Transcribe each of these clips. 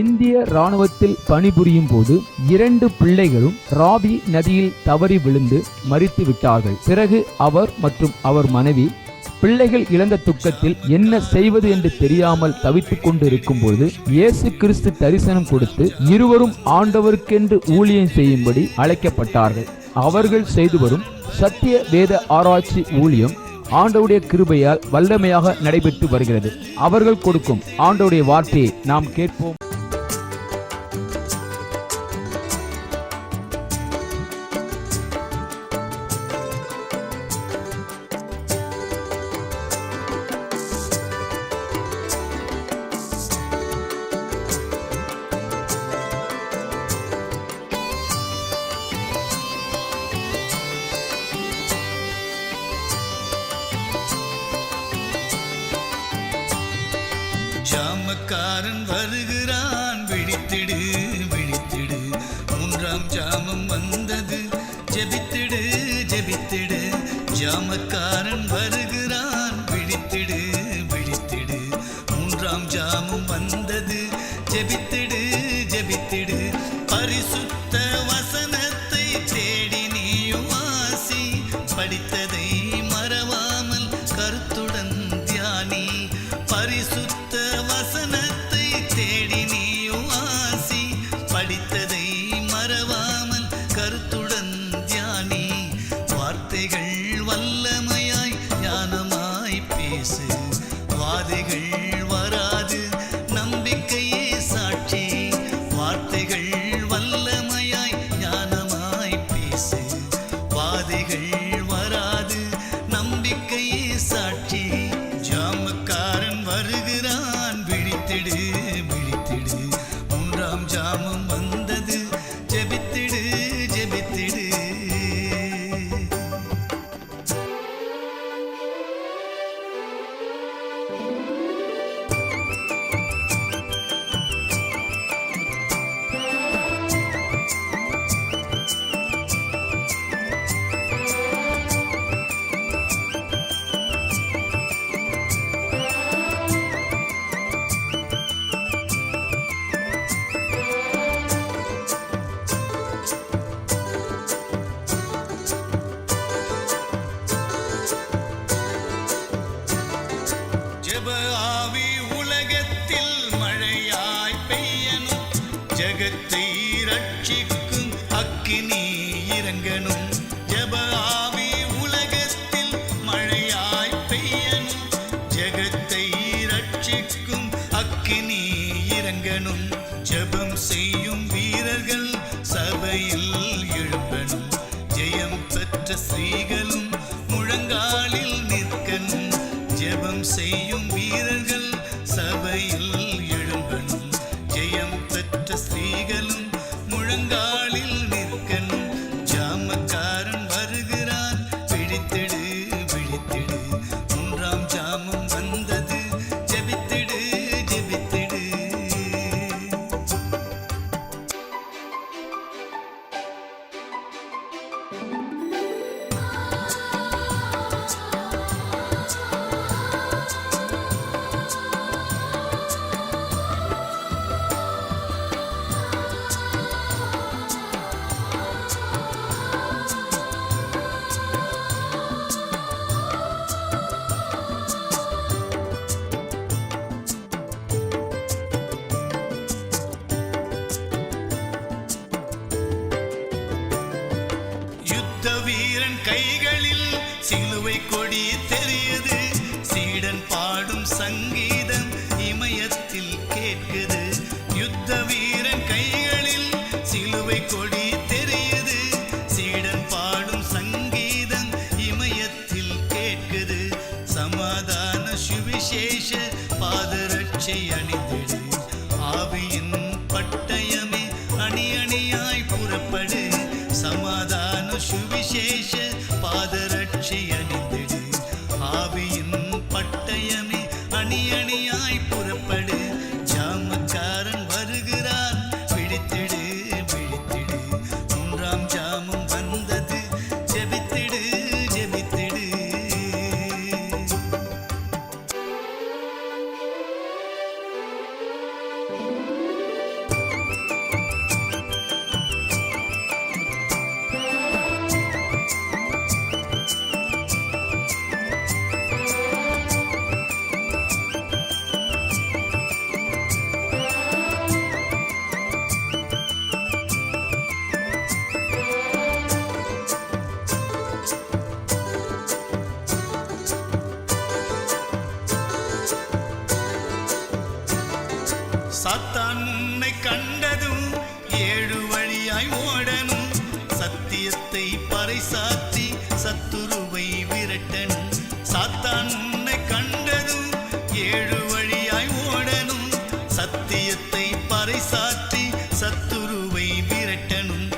இந்திய இராணுவத்தில் பணிபுரியும் போது 2 பிள்ளைகளும் ராவி நதியில் தவறி விழுந்து மரித்து விட்டார்கள். பிறகு அவர் மற்றும் அவர் மனைவி பிள்ளைகள் இழந்த துக்கத்தில் என்ன செய்வது என்று தெரியாமல் தவித்துக் கொண்டு இருக்கும் போது இயேசு கிறிஸ்து தரிசனம் கொடுத்து இருவரும் ஆண்டவருக்கென்று ஊழியம் செய்யும்படி அழைக்கப்பட்டார்கள். அவர்கள் செய்து வரும் சத்திய வேத ஆராய்ச்சி ஊழியம் ஆண்டவருடைய கிருபையால் வல்லமையாக நடைபெற்று வருகிறது. அவர்கள் கொடுக்கும் ஆண்டவருடைய வார்த்தையை நாம் கேட்போம். ஜாமக்காரன் வருகிறான், விழித்திடு விழித்திடு, 3ஆம் ஜாமம் வந்தது, ஜெபித்திடு ஜெபித்திடு. ஜாமக்காரன் வருகிறான், விழித்திடு விழித்திடு, 3ஆம் ஜாமம் வந்தது, ஜெபித்திடு ஜெபித்திடு. பரிசுத்த வசனத்தை தேடி நீயும் வாசி, படித்ததை மறவாமல் கருத்துடன் தியானி. பரிசுத்த வசனத்தை தேடி நீயும் வாசி, படித்ததை மறவாமல் கருத்துடன் தியானி. வார்த்தைகள் வல்லமையாய் ஞானமாய் பேசு, வாதைகள் வராது நம்பிக்கையே சாட்சி. வார்த்தைகள் வல்லமையாய் ஞானமாய் பேசு, வாதைகள் வராது நம்பிக்கையே சாட்சி. ஜாமக்காரன் வருகிறான், விழித்திடு விழித்திடு, 3ஆம் ஜாமம் வந்தது, ஜெபித்திடு ஜெபித்திடு. ஜெப ஆவி உலகத்தில் மழையாய் பெய்யணும், ஜெகத்தை ரட்சிக்கும் அக்கினி இறங்கணும். ஜெப ஆவி உலகத்தில் மழையாய் பெய்யணும், ஜெகத்தை ரட்சிக்கும் அக்கினி இறங்கணும். ஜெபம் செய்யும் வீரர்கள் சபையில் எழும்பணும், ஜெயம் பெற்ற ஸ்திரீகளும் முழங்காலில் நிற்கணும். ஜெபம் செய்யும் வீரர்கள் சபையில் எழும்பணும், ஜெயம் பெற்ற ஸ்திரீகளும் முழங்காலில் நிற்கணும். ஜாமக்காரன் வருகிறான், விழித்திடு விழித்திடு, 3ஆம் ஜாமம் வந்தது, ஜெபித்திடு ஜெபித்திடு. யுத்த வீரன் கைகளில் சிலுவை கொடி தெரியுது, சீடன் பாடும் சங்கீதம் இமயத்தில் கேட்குது. யுத்த வீரன் கைகளில் சிலுவை கொடி தெரியுது, சீடன் பாடும் சங்கீதம் இமயத்தில் கேட்குது. சமாதான சுவிசேஷ பாதரட்சை அணிந்திடு, ஆவியின் பட்டயமே அணி அணியாய் புறப்படு. சமாதான சுவிசேஷ பாதரட்சை அணிந்திடு, ஆவியின் பட்டயமே அணி அணியாய் புறப்படு. ஜாமக்காரன் வருகிறான், விழித்திடு விழித்திடு, 3ஆம் ஜாமம் வந்தது, ஜெபித்திடு ஜெபித்திடு. சாத்தான் உன்னை கண்டதும் 7 வழியாய் ஓடணும். சத்தியத்தை பறைசாற்றி சத்துருவை விரட்டணும். சாத்தான் உன்னை கண்டதும் 7 வழியாய் ஓடணும். சத்தியத்தை பறைசாற்றி சத்துருவை விரட்டணும்.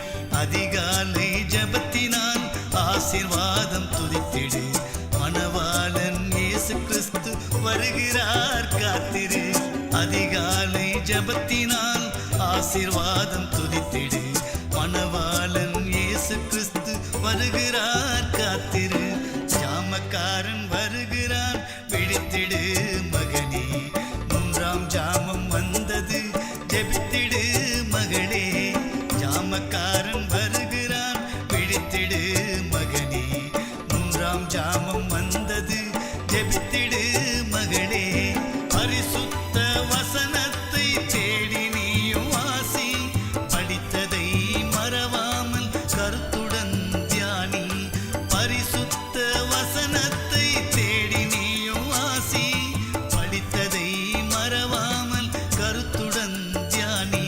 அதிகாலை ஜபத்தினால் ஆசீர்வாதம் துதித்திடு. மணவாளன் இயேசு கிறிஸ்து வருகிறார், காத்திரு. அதிகாலை ஜபத்தினால் ஆசீர்வாதம் துதித்திடு. மணவாளன் இயேசு கிறிஸ்து வருகிறார், காத்திரு. ஜாமக்காரன் வருகிறான், விழித்திடு மகனே. 3ஆம் ஜாமம் வந்தது, ஜெபித்திடு மகளே. ஜாமக்காரன் வருகிறான், விழித்திடு மகனே. 3ஆம் ஜாமம் வந்தது, ஜெபித்திடு மகளே. பரிசுத்த வசனத்தை தேடி நீயும் வாசி. படித்ததை மறவாமல் கருத்துடன் தியானி. பரிசுத்த வசனத்தை தேடி நீயும் வாசி. படித்ததை மறவாமல் கருத்துடன் தியானி.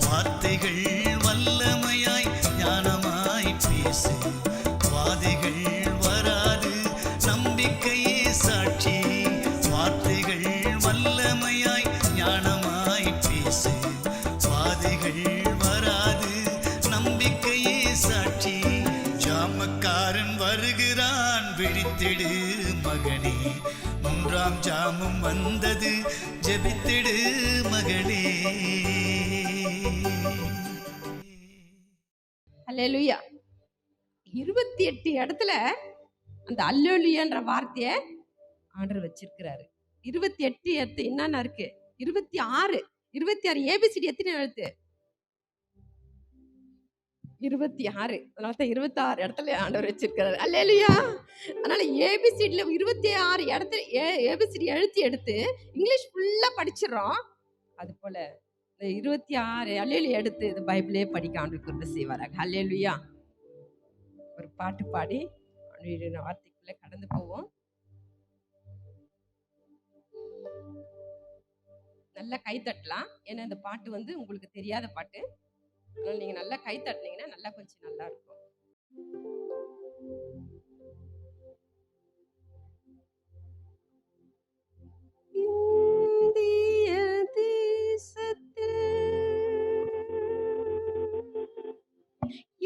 வார்த்தைகள் வல்லமையாய் ஞானமாய் பேசு. வாதைகள் வராது, நம்பிக்கையே சாட்சி. வார்த்தைகள் வல்லமையாய் ஞானமாய் பேசு. வாதைகள் வராது, நம்பிக்கையே சாட்சி. ஜாமக்காரன் வருகிறான், விழித்திடு மகனே. 3ஆம் ஜாமம் வந்தது, ஜெபித்திடு மகளே. அல்லேலூயா. 28 இடத்துல அந்த அல்லேலூயான்ற வார்த்தையை ஆண்டவர் வச்சிருக்கிறாரு. 28 எழுத்து என்னன்னா இருக்கு? 26 ஏபிசிடி எத்தனை எழுத்து? 26. அதனால தான் 26 இடத்துல ஆண்டவர் வச்சிருக்கிறாரு. அல்லேலூயா. அதனால ஏபிசிடில 26 இடத்துல ஏபிசிடி எழுத்து எடுத்து இங்கிலீஷ் ஃபுல்லா படிச்சிடறோம். அது போல இந்த 26 அல்லேலூயா எடுத்து இது பைபிளே படிக்க ஆண்டவர் கிருபை செய்வாராக. அல்லேலூயா. ஒரு பாட்டு பாடி வார்த்தைக்குள்ள கடந்து போவோம். நல்லா கை தட்டலாம். ஏன்னா இந்த பாட்டு வந்து உங்களுக்கு தெரியாத பாட்டு. அதனால நீங்க நல்லா கை தட்டினீங்கன்னா நல்லா கொஞ்சம் நல்லா இருக்கும். இந்திய தேசத்தில்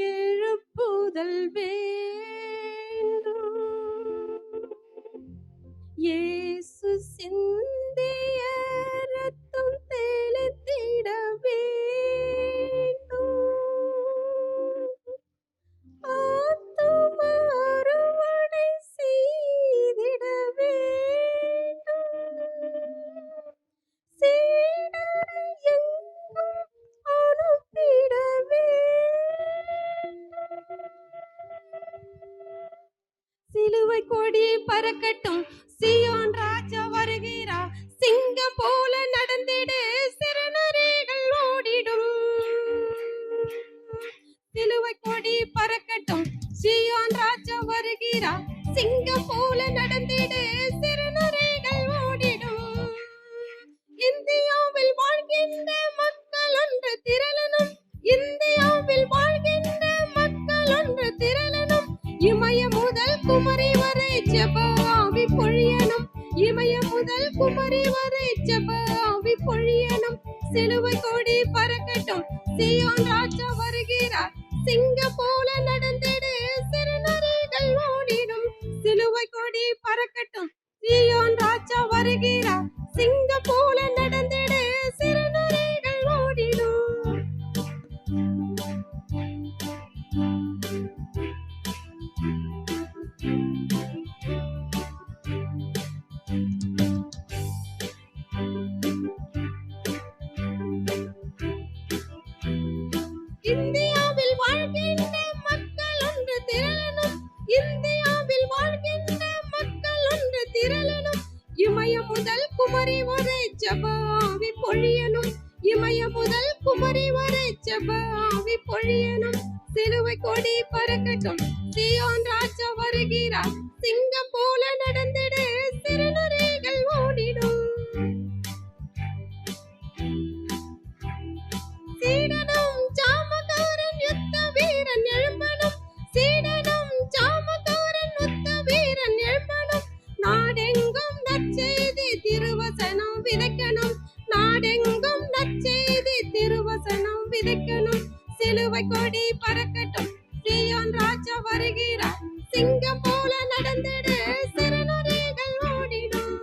எழுப்புதல் வேண்டும். இயேசு சிந்திய ரத்தம் தெளித்திட வேண்டும். ஆத்தும அறுவடை செய்திட வேண்டும். சீடரை எங்கும் அனுப்பிட வேண்டும். சிலுவை கொடி பறக்கட்டும், சீயோன் ராஜா வருகிறார். சிங்கம் போல நடந்திடு, சிறுநரிகள் ஓடிடும். சிலுவை கொடி பறக்கட்டும், சீயோன் ராஜா வருகிறார். சிங்கம் போல நடந்திடு, சிறுநரிகள் ஓடிடும். இந்தியாவில் வாழ்கின்ற மக்கள் ஒன்று திரளணும். இந்தியாவில் வாழ்கின்ற மக்கள் ஒன்று திரளணும். இமய முதல் குமரி வரை ஜெப ஆவி பொழியணும். இமய முதல் குமரி வரை ஜெப ஆவி பொழியணும். சிலுவை கொடி பறக்கட்டும், சீயோன் ராஜா வருகிறார். சிங்கம் போல நடந்திடு, சிறுநரிகள் ஓடிடும். சிலுவை கொடி பறக்கட்டும், சீயோன் ராஜா வருகிறார். சிங்கம் போல நடந்திடு, சிறுநரிகள் ஓடிடும். இந்தியாவில் வாழ்கின்ற மக்கள் ஒன்று திரளணும். இந்தியாவில் வாழ்கின்ற மக்கள் ஒன்று திரளணும். இமய முதல் குமரி வரை ஜெப ஆவி பொழியணும். இமய முதல் குமரி வரை ஜெப ஆவி பொழியணும். சிலுவை கொடி பறக்கட்டும், சீயோன் ராஜா வருகிறார். சிங்கம் போல நடந்திடு, சிறுநரிகள் ஓடிடும். திருவசனம் விதைக்கணும், நாடெங்கும் நற்செய்தி திருவசனம் விதைக்கணும். சிலுவை கொடி பறக்கட்டும், சீயோன் ராஜா வருகிறார். சிங்கம் போல நடந்திடு, சிறுநுரைகள் ஓடிடும்.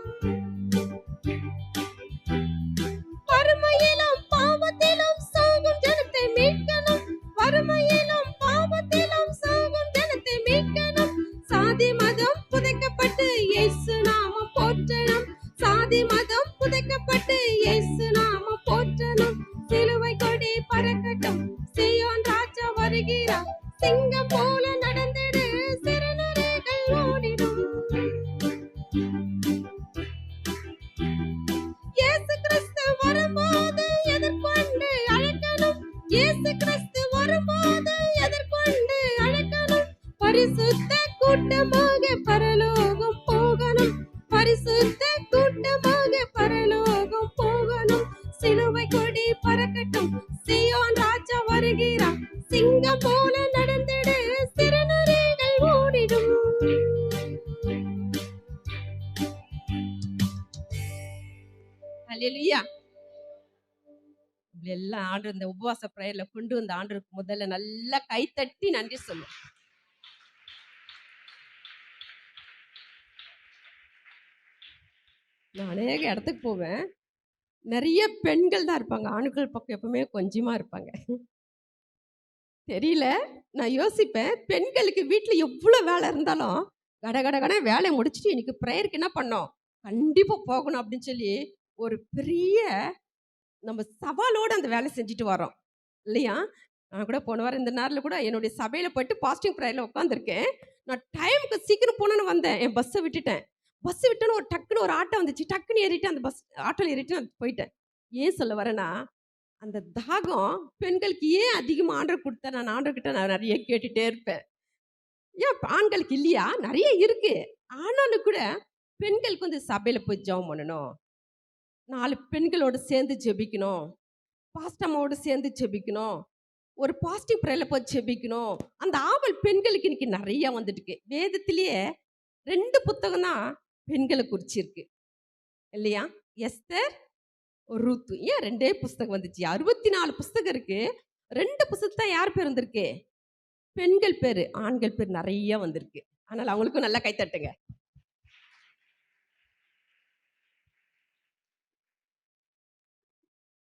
வறுமையிலும் பாவத்திலும் சாகும் ஜனத்தை மீட்கணும், வறுமையிலும் பாவத்திலும் சாகும் ஜனத்தை மீட்கணும். சாதி மதம் புதைக்கப்பட்டு இயேசு நாமம் போற்றணும், சாதி மதம் புதைக்கப்பட்டு இயேசு நாமம் போற்றணும். சிலுவை கொடி பறக்கட்டும், சீயோன் ராஜா வருகிறார். சிங்கம் போல நடந்திடு, சிறுநுரைகள் ஓடிடும். இயேசு கிறிஸ்து வரும்போது எதிர்கொண்டு அழைக்கணும், இயேசு கிறிஸ்து வரும்போது எதிர்கொண்டு அழைக்கணும். பரிசுத்த கூட்டமாக பரலோகம் போகணும், பரிசுத்த கூட்டமாக பரலோகம் போகணும். சிலுவை கொடி பறக்கட்டும், சீயோன் ராஜா வருகிறார். சிங்கம் போல நடந்திடு, சிறுநுரைகள் ஓடிடும். ஹல்லேலூயா. இப்படி எல்லாம் ஆண்டு இந்த உபவாச பிரேயர்ல கொண்டு வந்த ஆண்டவருக்கு முதல்ல நல்லா கைத்தட்டி நன்றி சொல்லு. நான் அநேக இடத்துக்கு போவேன், நிறைய பெண்கள் தான் இருப்பாங்க, ஆண்கள் பக்கம் எப்பவுமே கொஞ்சமா இருப்பாங்க. தெரியல, நான் யோசிப்பேன், பெண்களுக்கு வீட்டில் எவ்வளோ வேலை இருந்தாலும் கட கட கட வேலையை முடிச்சுட்டு இன்னைக்கு ப்ரேயருக்கு என்ன பண்ணோம், கண்டிப்பாக போகணும் அப்படின்னு சொல்லி ஒரு பெரிய நம்ம சவாலோடு அந்த வேலை செஞ்சுட்டு வரோம் இல்லையா? நான் கூட போன வாரம் இந்த நேரில் கூட என்னுடைய சபையில் போயிட்டு பாஸ்டிங் ப்ரேயரில் உட்காந்துருக்கேன். நான் டைமுக்கு சீக்கிரம் போனேன்னு வந்தேன், என் பஸ்ஸை விட்டுட்டேன். பஸ் விட்டோன்னு ஒரு டக்குன்னு ஒரு ஆட்டோ வந்துச்சு, டக்குன்னு ஏறிட்டு அந்த பஸ் ஆட்டோவில் ஏறிட்டு நான் போயிட்டேன். ஏன் சொல்ல வரேன்னா, அந்த தாகம் பெண்களுக்கு ஏன் அதிகமாக ஆர்டர் கொடுத்தா நான் ஆர்டர்கிட்ட நான் நிறைய கேட்டுகிட்டே இருப்பேன். ஏன் ஆண்களுக்கு இல்லையா? நிறைய இருக்கு. ஆனாலும் கூட பெண்களுக்கு வந்து சபையில் போய் ஜெபம் பண்ணணும், 4 பெண்களோடு சேர்ந்து ஜெபிக்கணும், பாஸ்டம்மாவோடு சேர்ந்து ஜெபிக்கணும், ஒரு பாசிட்டிவ் ப்ரேயரில் போய் ஜெபிக்கணும். அந்த ஆவல் பெண்களுக்கு இன்னைக்கு நிறைய வந்துட்டுருக்கு. வேதத்திலேயே 2 புத்தகம் தான் பெண்களை குறிச்சிருக்கு இல்லையா? எஸ்தர், ரூத்து. ஏன் 2 புஸ்தகம் வந்துச்சு? 64 புஸ்தகம் இருக்கு, 2 புஸ்தகத்தான் யார் பேர் வந்திருக்கு? பெண்கள் பேர். ஆண்கள் பேர் நிறைய வந்திருக்கு. ஆனால் அவங்களுக்கும் நல்லா கைத்தட்டுங்க.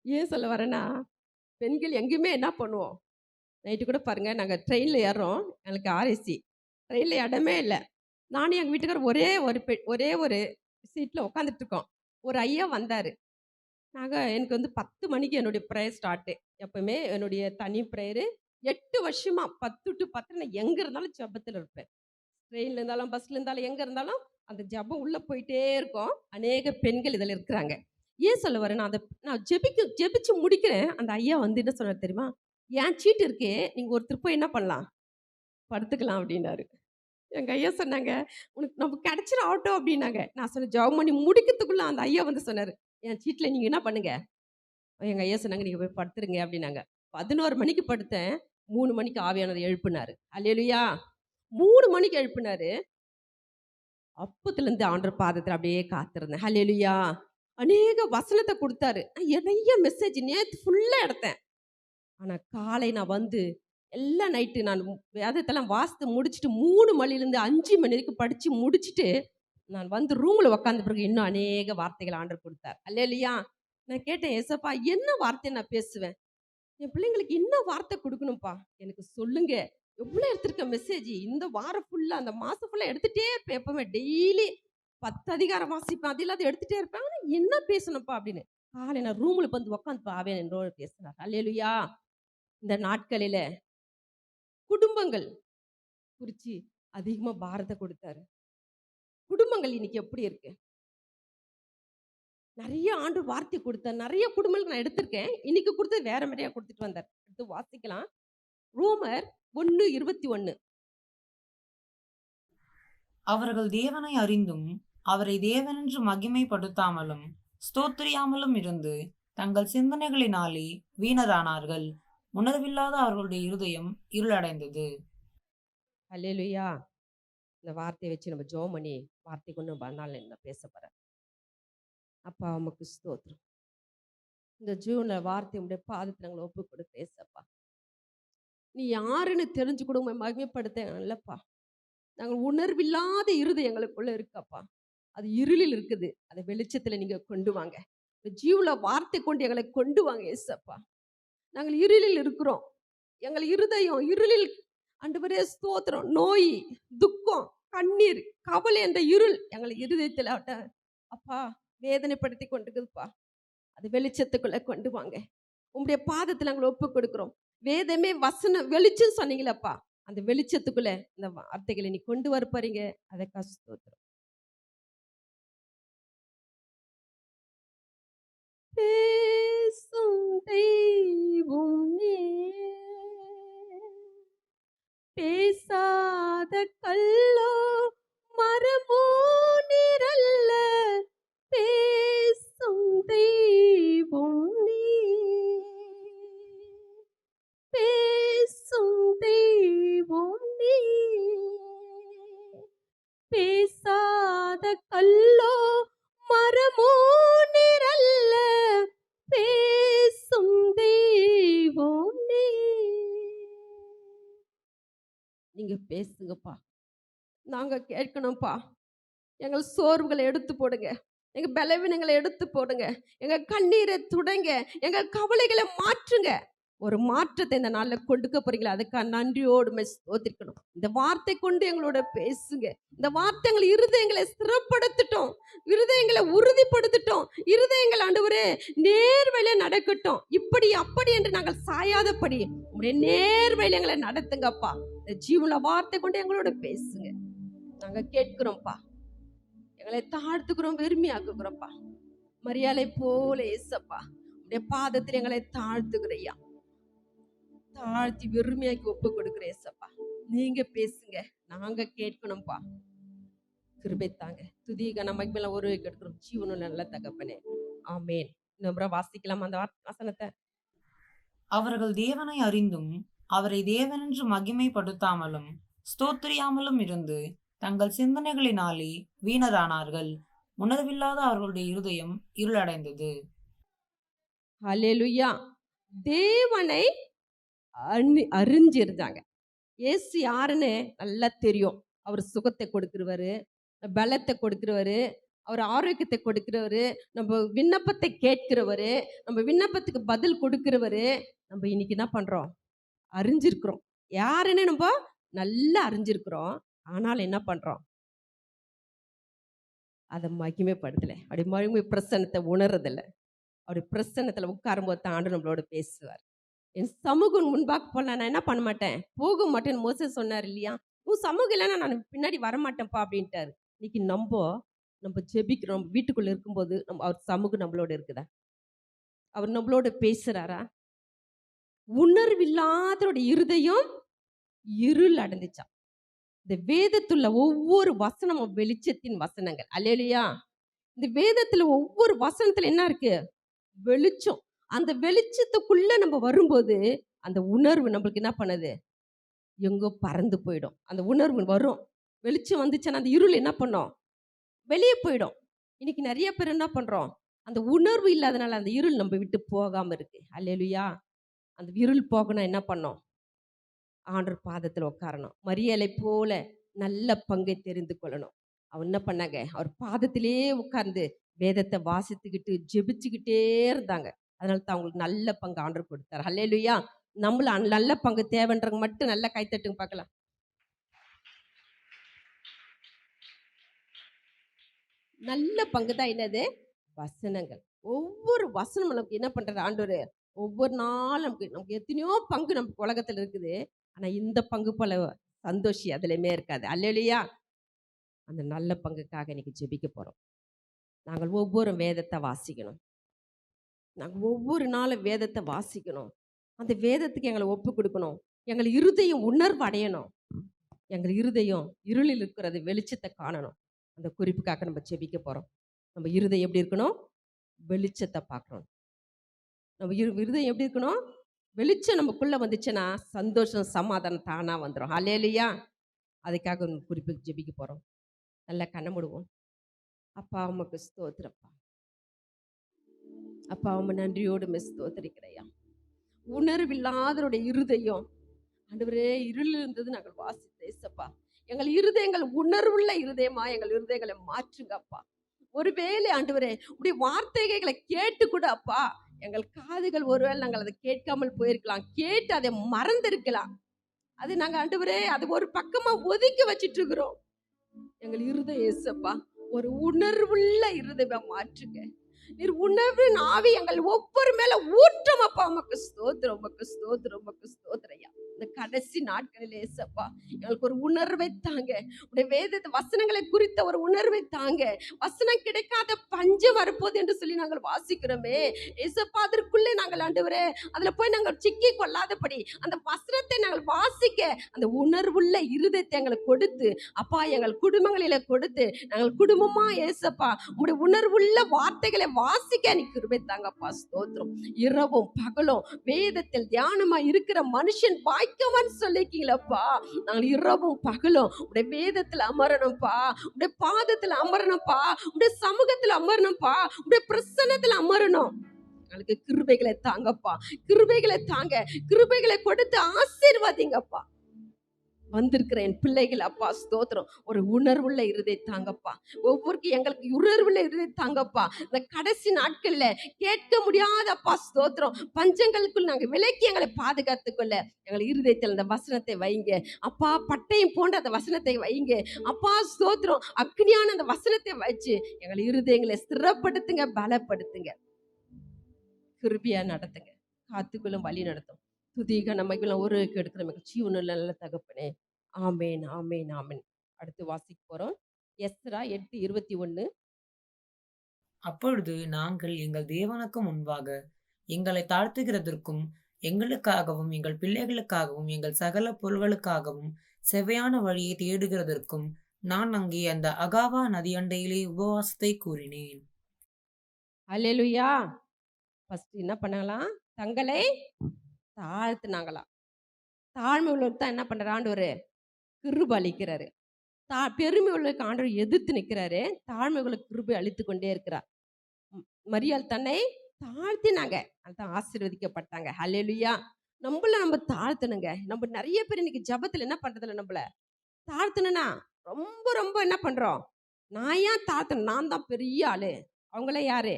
ஏன் சொல்ல வரேன்னா, பெண்கள் எங்கேயுமே என்ன பண்ணுவோம், நைட்டு கூட பாருங்கள், நாங்கள் ட்ரெயினில் ஏறோம், எனக்கு ஆர்ஏசி ட்ரெயினில் இடமே இல்லை. நானும் எங்கள் வீட்டுக்காரர் ஒரே ஒரு சீட்டில் உட்காந்துட்டு இருக்கோம். ஒரு ஐயா வந்தார். எனக்கு வந்து 10 மணிக்கு என்னுடைய ப்ரேயர் ஸ்டார்ட்டு. எப்போவுமே என்னுடைய தனி ப்ரேயரு 8 வருஷமா 10 to 10 நான் எங்கே இருந்தாலும் ஜெபத்தில் இருப்பேன். ட்ரெயினில் இருந்தாலும் பஸ்ஸில் இருந்தாலும் எங்கே இருந்தாலும் அந்த ஜெபம் உள்ளே போயிட்டே இருக்கும். அநேக பெண்கள் இதில் இருக்கிறாங்க. ஏன் சொல்ல வரேன், நான் ஜெபிச்சு முடிக்கிறேன். அந்த ஐயா வந்து என்ன சொன்னார் தெரியுமா? என் சீட்டு இருக்கே, நீங்கள் ஒருத்தர் போய் என்ன பண்ணலாம், படுத்துக்கலாம் அப்படின்னாரு. எங்கள் ஐயா சொன்னாங்க, உனக்கு நமக்கு கிடச்சிரும் ஆட்டோ அப்படின்னாங்க. நான் சொன்னேன், ஜெபம் பண்ணி முடிக்கிறதுக்குள்ளே அந்த ஐயா வந்து சொன்னார், என் சீட்டில் நீங்கள் என்ன பண்ணுங்க. எங்கள் ஐயா சொன்னாங்க, நீங்கள் போய் படுத்துருங்க அப்படின்னாங்க. 11 மணிக்கு படுத்தேன். 3 மணிக்கு ஆவியானவர் எழுப்பினார். அல்லேலூயா. 3 மணிக்கு எழுப்பினாரு. அப்பத்துலேருந்து ஆண்டவர் பாதத்தில் அப்படியே காத்திருந்தேன். அல்லேலூயா. அநேக வசனத்தை கொடுத்தாரு. நிறைய மெசேஜ் நேற்று ஃபுல்லாக எடுத்தேன். ஆனால் காலை நான் வந்து எல்லா நைட்டு நான் வேதத்தெல்லாம் வாசித்து முடிச்சுட்டு 3 மணிலேருந்து 5 மணி வரைக்கும் படித்து முடிச்சுட்டு நான் வந்து ரூமில் உட்காந்த பிறகு இன்னும் அநேக வார்த்தைகள் ஆண்டவர் கொடுத்தார். அல்லேலூயா. நான் கேட்டேன், ஏசப்பா என்ன வார்த்தை நான் பேசுவேன், என் பிள்ளைங்களுக்கு என்ன வார்த்தை கொடுக்கணும்ப்பா, எனக்கு சொல்லுங்க. எவ்வளோ எடுத்திருக்க மெசேஜ், இந்த வாரம் ஃபுல்லாக அந்த மாதம் ஃபுல்லாக எடுத்துகிட்டே இருப்பேன். எப்போவுமே டெய்லி 10 அதிகாரம் வாசிப்பேன், அது இல்லாத எடுத்துகிட்டே இருப்பேன். ஆனால் என்ன பேசணும்ப்பா அப்படின்னு காலை நான் ரூமில் வந்து உட்காந்து ஆவேன் என்னோட பேசினார். அல்லேலூயா. இந்த நாட்களில் குடும்பங்கள் குறித்து அதிகமாக பாரத்தை கொடுத்தாரு. குடும்பங்கள் இன்னைக்கு எப்படி இருக்கு? நிறைய ஆண்டு வார்த்தை கொடுத்தார். நிறைய குடும்பங்களுக்கு நான் எடுத்திருக்கேன். இன்னைக்கு கொடுத்தது வேற மாதிரியா கொடுத்துட்டு வந்தார். எடுத்து வாசிக்கலாம். ரோமர் 1:21. அவர்கள் தேவனை அறிந்தும் அவரை தேவனென்று மகிமைப்படுத்தாமலும் ஸ்தோத்திரியாமலும் இருந்து தங்கள் சிந்தனைகளினாலே வீணரானார்கள். உணர்வில்லாத அவர்களுடைய இருதயம் இருளடைந்தது. அல்லேலூயா. இந்த வார்த்தையை வச்சு நம்ம ஜெபம் பண்ணி வார்த்தை கொண்டு நான் பேச போறேன். அப்பா உமக்கு ஸ்தோத்திரம். இந்த ஜூன்ல வார்த்தை உடைய பாதத்தில் நாங்கள் ஒப்பு கொடுக்கிறேன் ஏசப்பா. நீ யாருன்னு தெரிஞ்சு கூட உண்மை மகிமைப்படுத்த நல்லப்பா. நாங்கள் உணர்வில்லாத இருதயம் எங்களுக்குள்ள இருக்கப்பா. அது இருளில் இருக்குது. அதை வெளிச்சத்துல நீங்க கொண்டு வாங்க. இந்த ஜீவுல வார்த்தை கொண்டு எங்களை கொண்டு வாங்க ஏசப்பா. நாங்கள் இருளில் இருக்கிறோம். எங்கள் இருதயம் இருளில் ஆண்டவரே ஸ்தோத்திரம். நோய், துக்கம், கண்ணீர், கவலை என்ற இருள் எங்கள் இருதயத்தில் அப்பா வேதனைப்படுத்தி கொண்டிருக்குதுப்பா. அது வெளிச்சத்துக்குள்ள கொண்டு வாங்க. உங்களுடைய பாதத்தில் நாங்கள் ஒப்பு கொடுக்கிறோம். வேதமே வசனம் வெளிச்சம் சொன்னீங்களப்பா. அந்த வெளிச்சத்துக்குள்ள இந்த வார்த்தைகளை நீ கொண்டு வரப்போறீங்க. அதை ஸ்தோத்திரம். பேசும் தெய்வம் நீ, பேசாத கல்லோ மரமோ நிரல்ல, பேசும் தெய்வம் நீ, பேசும் தெய்வம் நீ, பேசாத கல்லோ மரமோ நிரல்ல, பேசும் தெய்வம் நீ. நீங்க பேசுங்கப்பா. நாங்க கேட்கணும்ப்பா. எங்கள் சோர்வுகளை எடுத்து போடுங்க. எங்க பலவீனங்களை எடுத்து போடுங்க. எங்க கண்ணீரை துடைங்க. எங்க கவலைகளை மாற்றுங்க. ஒரு மாற்றத்தை இந்த நாள்ல கொண்டுக்க போறீங்களா? அதுக்காக நன்றியோடு ஸ்தோத்திரிக்கணும். இந்த வார்த்தை கொண்டு எங்களோட பேசுங்க. இந்த வார்த்தைகள் இருதயங்களை ஸ்திரப்படுத்தட்டும், இருதயங்களை உறுதிப்படுத்தட்டும், இருதயங்கள் ஆண்டவரே நேர்வழியில நடக்கட்டும். இப்படி அப்படி என்று நாங்கள் சாயாதபடி உங்களுடைய நேர்வழியில எங்களை நடத்துங்கப்பா. இந்த ஜீவன வார்த்தை கொண்டு எங்களோட பேசுங்க. நாங்க கேட்கிறோம்ப்பா. எங்களை தாழ்த்துக்கிறோம், வெறுமையாக்குகிறோம்ப்பா. மரியாதை போல ஏசப்பா உடைய பாதத்தில் எங்களை தாழ்த்துக்கிறையா. தாழ்த்தி வெறுமையாக்கி ஒப்பு கொடுக்கிறேன் ஏசப்பா. நீங்க பேசுங்க, நாங்க கேட்கணும்ப்பா. கிருபை தாங்க. துதிக நமக்கு மேல ஒரு கேட்கிறோம். ஜீவனும் நல்ல தகப்பனே, ஆமேன். இன்னொரு வாசிக்கலாம் அந்த வசனத்தை. அவர்கள் தேவனை அறிந்தும் அவரை தேவனென்று மகிமைப்படுத்தாமலும் ஸ்தோத்திரியாமலும் இருந்து தங்கள் சிந்தனைகளினாலே வீணரானார்கள். உணர்வில்லாத அவர்களுடைய இருதயம் இருளடைந்தது. ஹல்லேலூயா. தேவனை அறிஞ்சிருந்தாங்க. இயேசு யாருன்னு நல்லா தெரியும். அவர் சுகத்தை கொடுக்கிறவரு, பலத்தை கொடுக்கிறவரு, அவர் ஆரோக்கியத்தை கொடுக்கிறவரு, நம்ம விண்ணப்பத்தை கேட்கிறவரு, நம்ம விண்ணப்பத்துக்கு பதில் கொடுக்கிறவரு. நம்ம இன்னைக்கு என்ன பண்றோம்? அறிஞ்சிருக்கிறோம். யாருன்னு நம்ம நல்லா அறிஞ்சிருக்கிறோம். ஆனால் என்ன பண்றோம்? அதை மகிமைப்படுத்தலை. அப்படி மகிமை பிரசன்னத்தை உணர்றதில்லை. அப்படி பிரசன்னத்துல உட்காரும்போது தான் ஆண்டு நம்மளோட பேசுவார். என் சமூகம் முன்பாக போல நான் என்ன பண்ண மாட்டேன், போக மாட்டேன்னு மோசே சொன்னார் இல்லையா? உன் சமூகம் இல்லைன்னா நான் பின்னாடி வரமாட்டேன்ப்பா அப்படின்ட்டாரு. இன்னைக்கு நம்ம ஜெபிக்கிறோம். நம்ம வீட்டுக்குள்ள இருக்கும்போது அவர் சமூகம் நம்மளோட இருக்குதா? அவர் நம்மளோட பேசுறாரா? உணர்வில்லாதோட இருதயம் இருள் அடைந்துச்சான். இந்த வேதத்துள்ள ஒவ்வொரு வசனமும் வெளிச்சத்தின் வசனங்கள். அல்லேலூயா. இந்த வேதத்துல ஒவ்வொரு வசனத்துல என்ன இருக்கு? வெளிச்சம். அந்த வெளிச்சத்துக்குள்ள நம்ம வரும்போது அந்த உணர்வு நம்மளுக்கு என்ன பண்ணுது? எங்கோ பறந்து போயிடும். அந்த உணர்வு வரும். வெளிச்சம் வந்துச்சுன்னா அந்த இருள் என்ன பண்ணும்? வெளியே போயிடும். இன்னைக்கு நிறைய பேர் என்ன பண்றோம்? அந்த உணர்வு இல்லாதனால அந்த இருள் நம்ம விட்டு போகாம இருக்கு. அல்லேலூயா. அந்த இருள் போகணும் என்ன பண்ணோம்? ஆண்டவர் பாதத்தில் உட்காரணும். மரியாதை போல நல்ல பங்கை தெரிந்து கொள்ளணும். அவன் என்ன பண்ணாங்க? அவர் பாதத்திலே உட்கார்ந்து வேதத்தை வாசித்துக்கிட்டு ஜெபிச்சுக்கிட்டே இருந்தாங்க. அதனால தான் அவங்களுக்கு நல்ல பங்கு ஆண்டவர் கொடுத்தார். ஹல்லேலூயா. நம்மள நல்ல பங்கு தேவைன்றவங்க மட்டும் நல்லா கைத்தட்டுங்க பார்க்கலாம். நல்ல பங்கு தான் என்னது? வசனங்கள். ஒவ்வொரு வசனம் நமக்கு என்ன பண்றாரு ஆண்டவர்? ஒவ்வொரு நாளும் நமக்கு எத்தனையோ பங்கு நமக்கு உலகத்துல இருக்குது. ஆனா இந்த பங்கு போல சந்தோஷி அதுலயுமே இருக்காது. அல்லேலூயா. அந்த நல்ல பங்குக்காக இன்னைக்கு ஜெபிக்க போறோம். நாங்கள் ஒவ்வொரு வேதத்தை வாசிக்கணும். நாங்கள் ஒவ்வொரு நாளும் வேதத்தை வாசிக்கணும். அந்த வேதத்துக்கு எங்களை ஒப்பு கொடுக்கணும். எங்கள் இருதயம் உணர்வு அடையணும். எங்கள் இருதயம் இருளில் இருக்கிறது வெளிச்சத்தை காணணும். அந்த குறிப்புக்காக நம்ம ஜெபிக்க போறோம். நம்ம இருதயம் எப்படி இருக்கணும்? வெளிச்சத்தை பார்க்கணும். நம்ம இருதயம் எப்படி இருக்கணும்? வெளிச்சம் நமக்குள்ள வந்துச்சுன்னா சந்தோஷம் சமாதானம் தானா வந்துடும். ஹல்லேலூயா. அதுக்காக குறிப்புக்கு ஜெபிக்க போறோம். நல்லா கண்ண மூடுவோம். அப்பா உமக்கு ஸ்தோத்திரப்பா. அப்பா உம்மை நன்றியோடு ஸ்தோத்திரிக்கிறையா. உணர்வில்லாதவருடைய இருதயம் ஆண்டவரே இருள் இருந்தது நாங்கள் வாசித்தேன் ஏசப்பா. எங்கள் இருதயங்கள் உணர்வுள்ள இருதயமா எங்கள் இருதயங்களை மாற்றுங்க அப்பா. ஒருவேளை ஆண்டவரே உடைய வார்த்தைகளை கேட்டு கூட அப்பா எங்கள் காதுகள் ஒருவேளை நாங்கள் அதை கேட்காமல் போயிருக்கலாம், கேட்டு அதை மறந்திருக்கலாம். அது நாங்க ஆண்டவரே அது ஒரு பக்கமா ஒதுக்கி வச்சிட்டு இருக்கிறோம். எங்கள் இருதயம் ஏசப்பா ஒரு உணர்வுள்ள இருதயமா மாற்றுங்க. நீர் உணர்வின் ஆவி எங்கள் ஒவ்வொரு மேல ஊற்றும் அப்பா. உமக்கு ஸ்தோத்திரம், உமக்கு ஸ்தோத்திரம், உமக்கு ஸ்தோத்திரையா. இந்த கடைசி நாட்களில் ஏசப்பா எங்களுக்கு ஒரு உணர்வை தாங்க. உடைய வேத வசனங்களை குறித்த ஒரு உணர்வை தாங்க. வசனம் கிடைக்காத பஞ்சம் வரப்போது என்று சொல்லி நாங்கள் வாசிக்கிறோமே ஏசப்பா. அதற்குள்ளே நாங்கள் ஆண்டவரே அதுல போய் நாங்கள் சிக்கி கொள்ளாதபடி அந்த வசனத்தை நாங்கள் வாசிக்க அந்த உணர்வுள்ள இருதயத்தை எங்களுக்கு கொடுத்து அப்பா எங்கள் குடும்பங்களில கொடுத்து நாங்கள் குடும்பமா ஏசப்பா உங்களுடைய உணர்வுள்ள வார்த்தைகளை வாசிக்க நீ கிருபை தாங்கப்பா. ஸ்தோத்திரம். இரவும் பகலும் வேதத்தில் தியானமா இருக்கிற மனுஷன் பாய்க்கவன் சொல்லிக்கீங்களப்பா. நாங்கள் இரவும் பகலும் உடைய வேதத்துல அமரணும்ப்பா, உடைய பாதத்துல அமரணும்ப்பா, உடைய சமூகத்துல அமரணும்ப்பா, உடைய பிரசன்னத்துல அமரணும். எங்களுக்கு கிருபைகளை தாங்கப்பா, கிருபைகளை தாங்க, கிருபைகளை கொடுத்து ஆசீர்வாதிங்கப்பா. வந்திருக்கிற என் பிள்ளைகள் அப்பா ஸ்தோத்திரம் ஒரு உணர்வுள்ள இருதை தாங்கப்பா. ஒவ்வொருக்கும் எங்களுக்கு உணர்வுள்ள இருதை தாங்கப்பா. இந்த கடைசி நாட்கள்ல கேட்க முடியாத அப்பா ஸ்தோத்திரம் பஞ்சங்களுக்குள் நாங்க விலக்கி எங்களை பாதுகாத்து கொள்ள எங்கள் இருதயத்தில் அந்த வசனத்தை வைங்க அப்பா. பட்டயம் போன்ற அந்த வசனத்தை வைங்க அப்பா ஸ்தோத்திரம். அக்னியான அந்த வசனத்தை வச்சு எங்கள் இருதயங்களை ஸ்திரப்படுத்துங்க, பலப்படுத்துங்க, கிருபியா நடத்துங்க, காத்துக்குள்ளும் வழி நடத்தும். துதிக நம்மைக்குள்ள ஒரு எடுக்கிற மகிழ்ச்சி ஒன்றும் நல்ல தகப்பனே. ஆமேன், ஆமேன், ஆமேன். அடுத்து வாசிக்க போறோம். எஸ்ரா 8:21. அப்பொழுது நாங்கள் எங்கள் தேவனுக்கு முன்பாக எங்களை தாழ்த்துகிறதற்கும் எங்களுக்காகவும் எங்கள் பிள்ளைகளுக்காகவும் எங்கள் சகல பொருள்களுக்காகவும் செவ்வையான வழியை தேடுகிறதற்கும் நான் அங்கே அந்த அகாவா நதியண்டையிலே உபவாசத்தை கூறினேன். அல்லேலூயா. ஃபர்ஸ்ட் என்ன பண்ணாங்களாம்? தங்களை தாழ்த்துனாங்களாம். தாழ்மை உள்ளவர் தான் என்ன பண்றாரு? ஆண்டவர் கிருபை அளிக்கிறாரு. பெருமை உள்ளவருக்கு ஆண்டவர் எதிர்த்து நிற்கிறாரு. தாழ்மை உள்ளவருக்கு கிருபை அளித்து கொண்டே இருக்கிறார். மரியாள் தன்னை தாழ்த்தினாங்க, அதான் ஆசீர்வதிக்கப்பட்டாங்க. அல்லேலூயா. நம்ம தாழ்த்தணுங்க. நம்ம நிறைய பேர் இன்னைக்கு ஜபத்துல என்ன பண்றதில்ல, நம்மள தாழ்த்தணும்னா ரொம்ப ரொம்ப என்ன பண்றோம்? நான் ஏன் தாழ்த்தணும்? நான் தான் பெரிய ஆளு, அவங்கள யாரு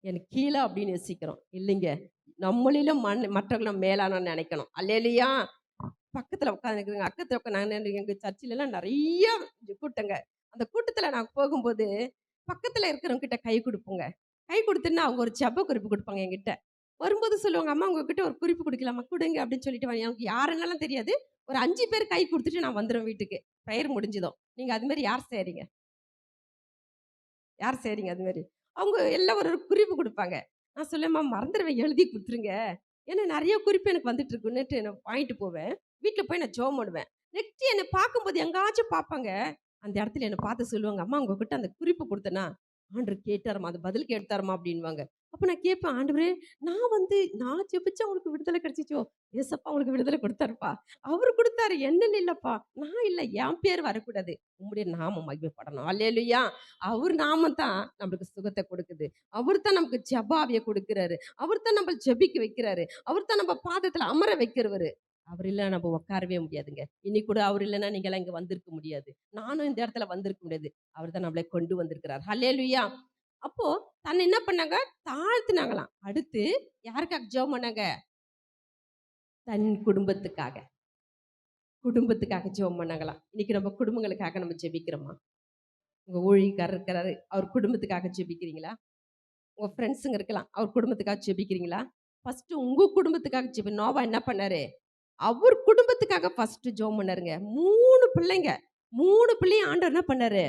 எனக்கு கீழே அப்படின்னு யோசிக்கிறோம். இல்லைங்க, நம்மளிலும் மற்றவங்களும் மேலான நினைக்கணும். அல்லேலூயா. பக்கத்துல உட்காந்துருக்குங்க, அக்கத்துல உட்காந்து எங்க சர்ச்சில எல்லாம் நிறைய கூட்டங்க. அந்த கூட்டத்துல நான் போகும்போது பக்கத்துல இருக்கிறவங்க கிட்ட கை கொடுப்போங்க. கை கொடுத்துன்னா அவங்க ஒரு ஜெப குறிப்பு கொடுப்பாங்க என்கிட்ட. வரும்போது சொல்லுவாங்க, அம்மா உங்ககிட்ட ஒரு குறிப்பு கொடுக்கலாமா, கொடுங்க அப்படின்னு சொல்லிட்டு எனக்கு யாருன்னாலும் தெரியாது. ஒரு 5 பேர் கை கொடுத்துட்டு நான் வந்துடுவேன் வீட்டுக்கு. ப்ரேயர் முடிஞ்சதும். நீங்க அது மாதிரி யார் செய்றீங்க? யார் செய்றீங்க அது மாதிரி? அவங்க எல்லாம் ஒரு குறிப்பு கொடுப்பாங்க. நான் சொல்லுவேன்மா மறந்துடுவேன், எழுதி கொடுத்துருங்க. ஏன்னா நிறைய குறிப்பு எனக்கு வந்துட்டு இருக்குன்னுட்டு நான் வாங்கிட்டு போவேன். வீட்டில் போய் நான் ஜெபம் பண்ணுவேன். நெக்ஸ்ட் என்னை பார்க்கும்போது எங்காச்சும் பார்ப்பாங்க. அந்த இடத்துல என்னை பார்த்து சொல்லுவாங்க, அம்மா உங்ககிட்ட அந்த குறிப்பு கொடுத்தேனா ஆண்டவர் கேட்டாருமா, அது பதில் கேட்டாருமா அப்படின்வாங்க. அப்போ நான் கேட்பேன், ஆண்டவரே நான் ஜெபிச்சா உங்களுக்கு விடுதலை கிடைச்சிச்சோ? ஏசப்பா உங்களுக்கு விடுதலை கொடுத்தாருப்பா. அவர் கொடுத்தாரு, என்னன்னு இல்லப்பா. நான் இல்லை, என் பேர் வரக்கூடாது, உம்முடைய நாமம் மகிமைப்படணும். அல்லேலூயா. அவர் நாமம் தான் நம்மளுக்கு சுகத்தை கொடுக்குது. அவர் தான் நமக்கு ஜெபாவிய கொடுக்கிறாரு. அவர் தான் நம்ம ஜெபிக்க வைக்கிறாரு. அவர் தான் நம்ம பாதத்துல அமர வைக்கிறவரு. அவர் இல்ல நம்ம உட்காரவே முடியாதுங்க. இன்னைக்கு கூட அவர் இல்லைன்னா நீங்க எல்லாம் இங்க வந்திருக்க முடியாது. நானும் இந்த இடத்துல வந்திருக்க முடியாது. அவர் தான் நம்மளை கொண்டு வந்திருக்கிறார். ஹல்லேலூயா. அப்போ தன்னை என்ன பண்ணாங்க? தாழ்த்தினாங்களாம். அடுத்து யாருக்காக ஜெபம் பண்ணாங்க? தன் குடும்பத்துக்காக. குடும்பத்துக்காக ஜெபம் பண்ணாங்களாம். இன்னைக்கு நம்ம குடும்பங்களுக்காக நம்ம ஜெபிக்கிறோமா? உங்க ஊழியக்காரர் இருக்கிறாரு, அவர் குடும்பத்துக்காக ஜெபிக்கிறீங்களா? உங்க ஃப்ரெண்ட்ஸுங்க இருக்கலாம், அவர் குடும்பத்துக்காக ஜெபிக்கிறீங்களா? ஃபர்ஸ்ட் உங்க குடும்பத்துக்காக ஜெபி. நோவா என்ன பண்ணாரு? அவர் குடும்பத்துக்காக ஃபர்ஸ்ட் ஜெபம் பண்ணாருங்க. 3 பிள்ளைங்க. 3 பிள்ளையும் ஆண்டவர் என்ன பண்ணாரு?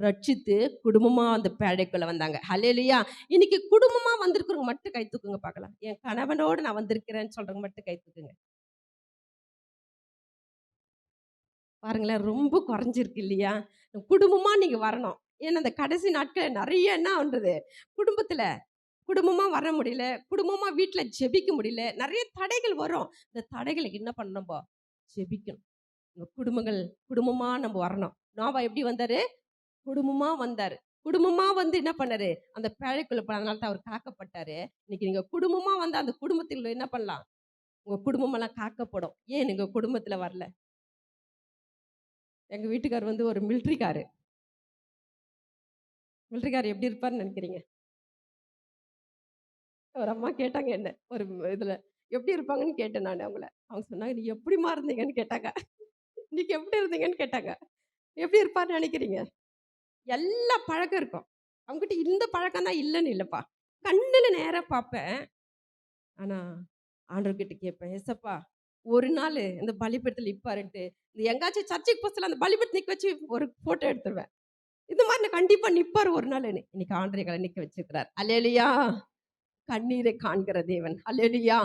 ரட்சித்து குடும்பமா அந்த பேழைக்குள்ள வந்தாங்க. ஹல்லேலூயா. இன்னைக்கு குடும்பமா வந்திருக்கிறவங்க மட்டும் கை தூக்குங்க பார்க்கலாம். என் கணவனோடு நான் வந்திருக்கிறேன்னு சொல்றவங்க மட்டும் கை தூக்குங்க. பாருங்களேன், ரொம்ப குறைஞ்சிருக்கு இல்லையா? குடும்பமா நீங்க வரணும். ஏன்னா அந்த கடைசி நாட்கள்ல நிறைய என்ன பண்றது? குடும்பத்துல குடும்பமா வர முடியல, குடும்பமா வீட்டுல ஜெபிக்க முடியல, நிறைய தடைகள் வரும். இந்த தடைகளுக்கு என்ன பண்ணணும்? ஜெபிக்கணும். உங்க குடும்பமா நம்ம வரணும். நோவா எப்படி வந்தாரு? குடும்பமா வந்தாரு. குடும்பமா வந்து என்ன பண்ணாரு, அந்த பேழைக்குள்ள போனதுனால தான் அவர் காக்கப்பட்டாரு. இன்னைக்கு நீங்க குடும்பமா வந்து அந்த குடும்பத்துல என்ன பண்ணலாம்? உங்க குடும்பமெல்லாம் காக்கப்படும். ஏன் நீங்க குடும்பத்துல வரல? எங்க வீட்டுக்காரர் வந்து ஒரு மிலிட்டரிக்காரு. மிலிட்டரிக்காரர் எப்படி இருப்பாருன்னு நினைக்கிறீங்க? ஒரு அம்மா கேட்டாங்க என்ன, ஒரு இதுல. எப்படி இருப்பாங்கன்னு கேட்டேன் நானு அவங்கள. அவங்க சொன்னாங்க, "நீ எப்படிம்மா இருந்தீங்கன்னு?" கேட்டாங்க. "இன்னைக்கு எப்படி இருந்தீங்கன்னு?" கேட்டாங்க. எப்படி இருப்பார்ன்னு நினைக்கிறீங்க? எல்லா பழக்கம் இருக்கும். அவங்ககிட்ட இந்த பழக்கம் தான் இல்லன்னு இல்லப்பா. கண்ணுல நேரா பார்ப்பேன். ஆனா, ஆண்டவர்கிட்ட கேட்பேன், "ஏசப்பா, ஒரு நாளு இந்த பலிபீடத்துல நிப்பாருன்ட்டு, இந்த எங்காச்சும் சர்ச்சுக்கு போக சொல்ல அந்த பலிபீடத்த நிக்க வச்சு ஒரு ஃபோட்டோ எடுத்துருவேன். இந்த மாரி நான் கண்டிப்பா நிப்பாரு ஒரு நாளுன்னு." இன்னைக்கு ஆண்டவர் எங்கள நிக்க வச்சிருக்கிறார். அல்லேலூயா! கண்ணீரை காண்கிற தேவன். அல்லேலூயா!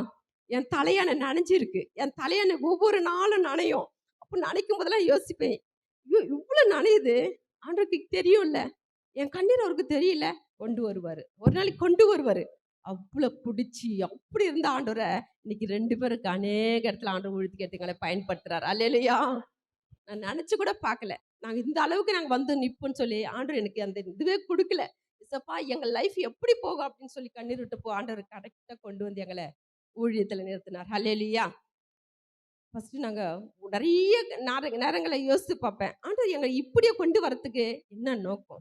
என் தலையணை நனைஞ்சிருக்கு. என் தலையணை ஒவ்வொரு நாளும் நனையும். அப்ப நனைக்கும் போதெல்லாம் யோசிப்பேன், ஐயோ! இவ்ளோ நனையுது. ஆண்டவருக்கு தெரியும்ல. என் கண்ணீர் அவருக்கு தெரியல. கொண்டு வருவாரு. ஒரு நாளைக்கு கொண்டு வருவாரு. அவ்ளோ புடிச்சு, அப்படி இருந்த ஆண்டவர, இன்னைக்கு 2 பேருக்கு அநேக இடத்துல ஆண்டவர் ஊழியத்துக்கு எடுத்து எங்களை பயன்படுத்துறார். அல்லேலூயா! நான் நெனச்சு கூட பார்க்கல. நாங்க இந்த அளவுக்கு நாங்க வந்து நிப்போம்ன்னு சொல்லி, ஆண்டவர் எனக்கு அந்த இதுவே குடுக்கல. "ஏசப்பா, எங்க லைஃப் எப்படி போகும்?" அப்படின்னு சொல்லி கண்ணீர் விட்டப்போ, ஆண்டவர் கரெக்ட்டா கொண்டு வந்து எங்கள ஊழியத்துல நிறுத்தினார். ஹல்லேலூயா! ஃபர்ஸ்ட்டு நாங்க நெறைய நேரங்கள்ல யோசித்து பார்ப்பேன். ஆண்டவர் எங்கள இப்படியே கொண்டு வரதுக்கு என்ன நோக்கம்?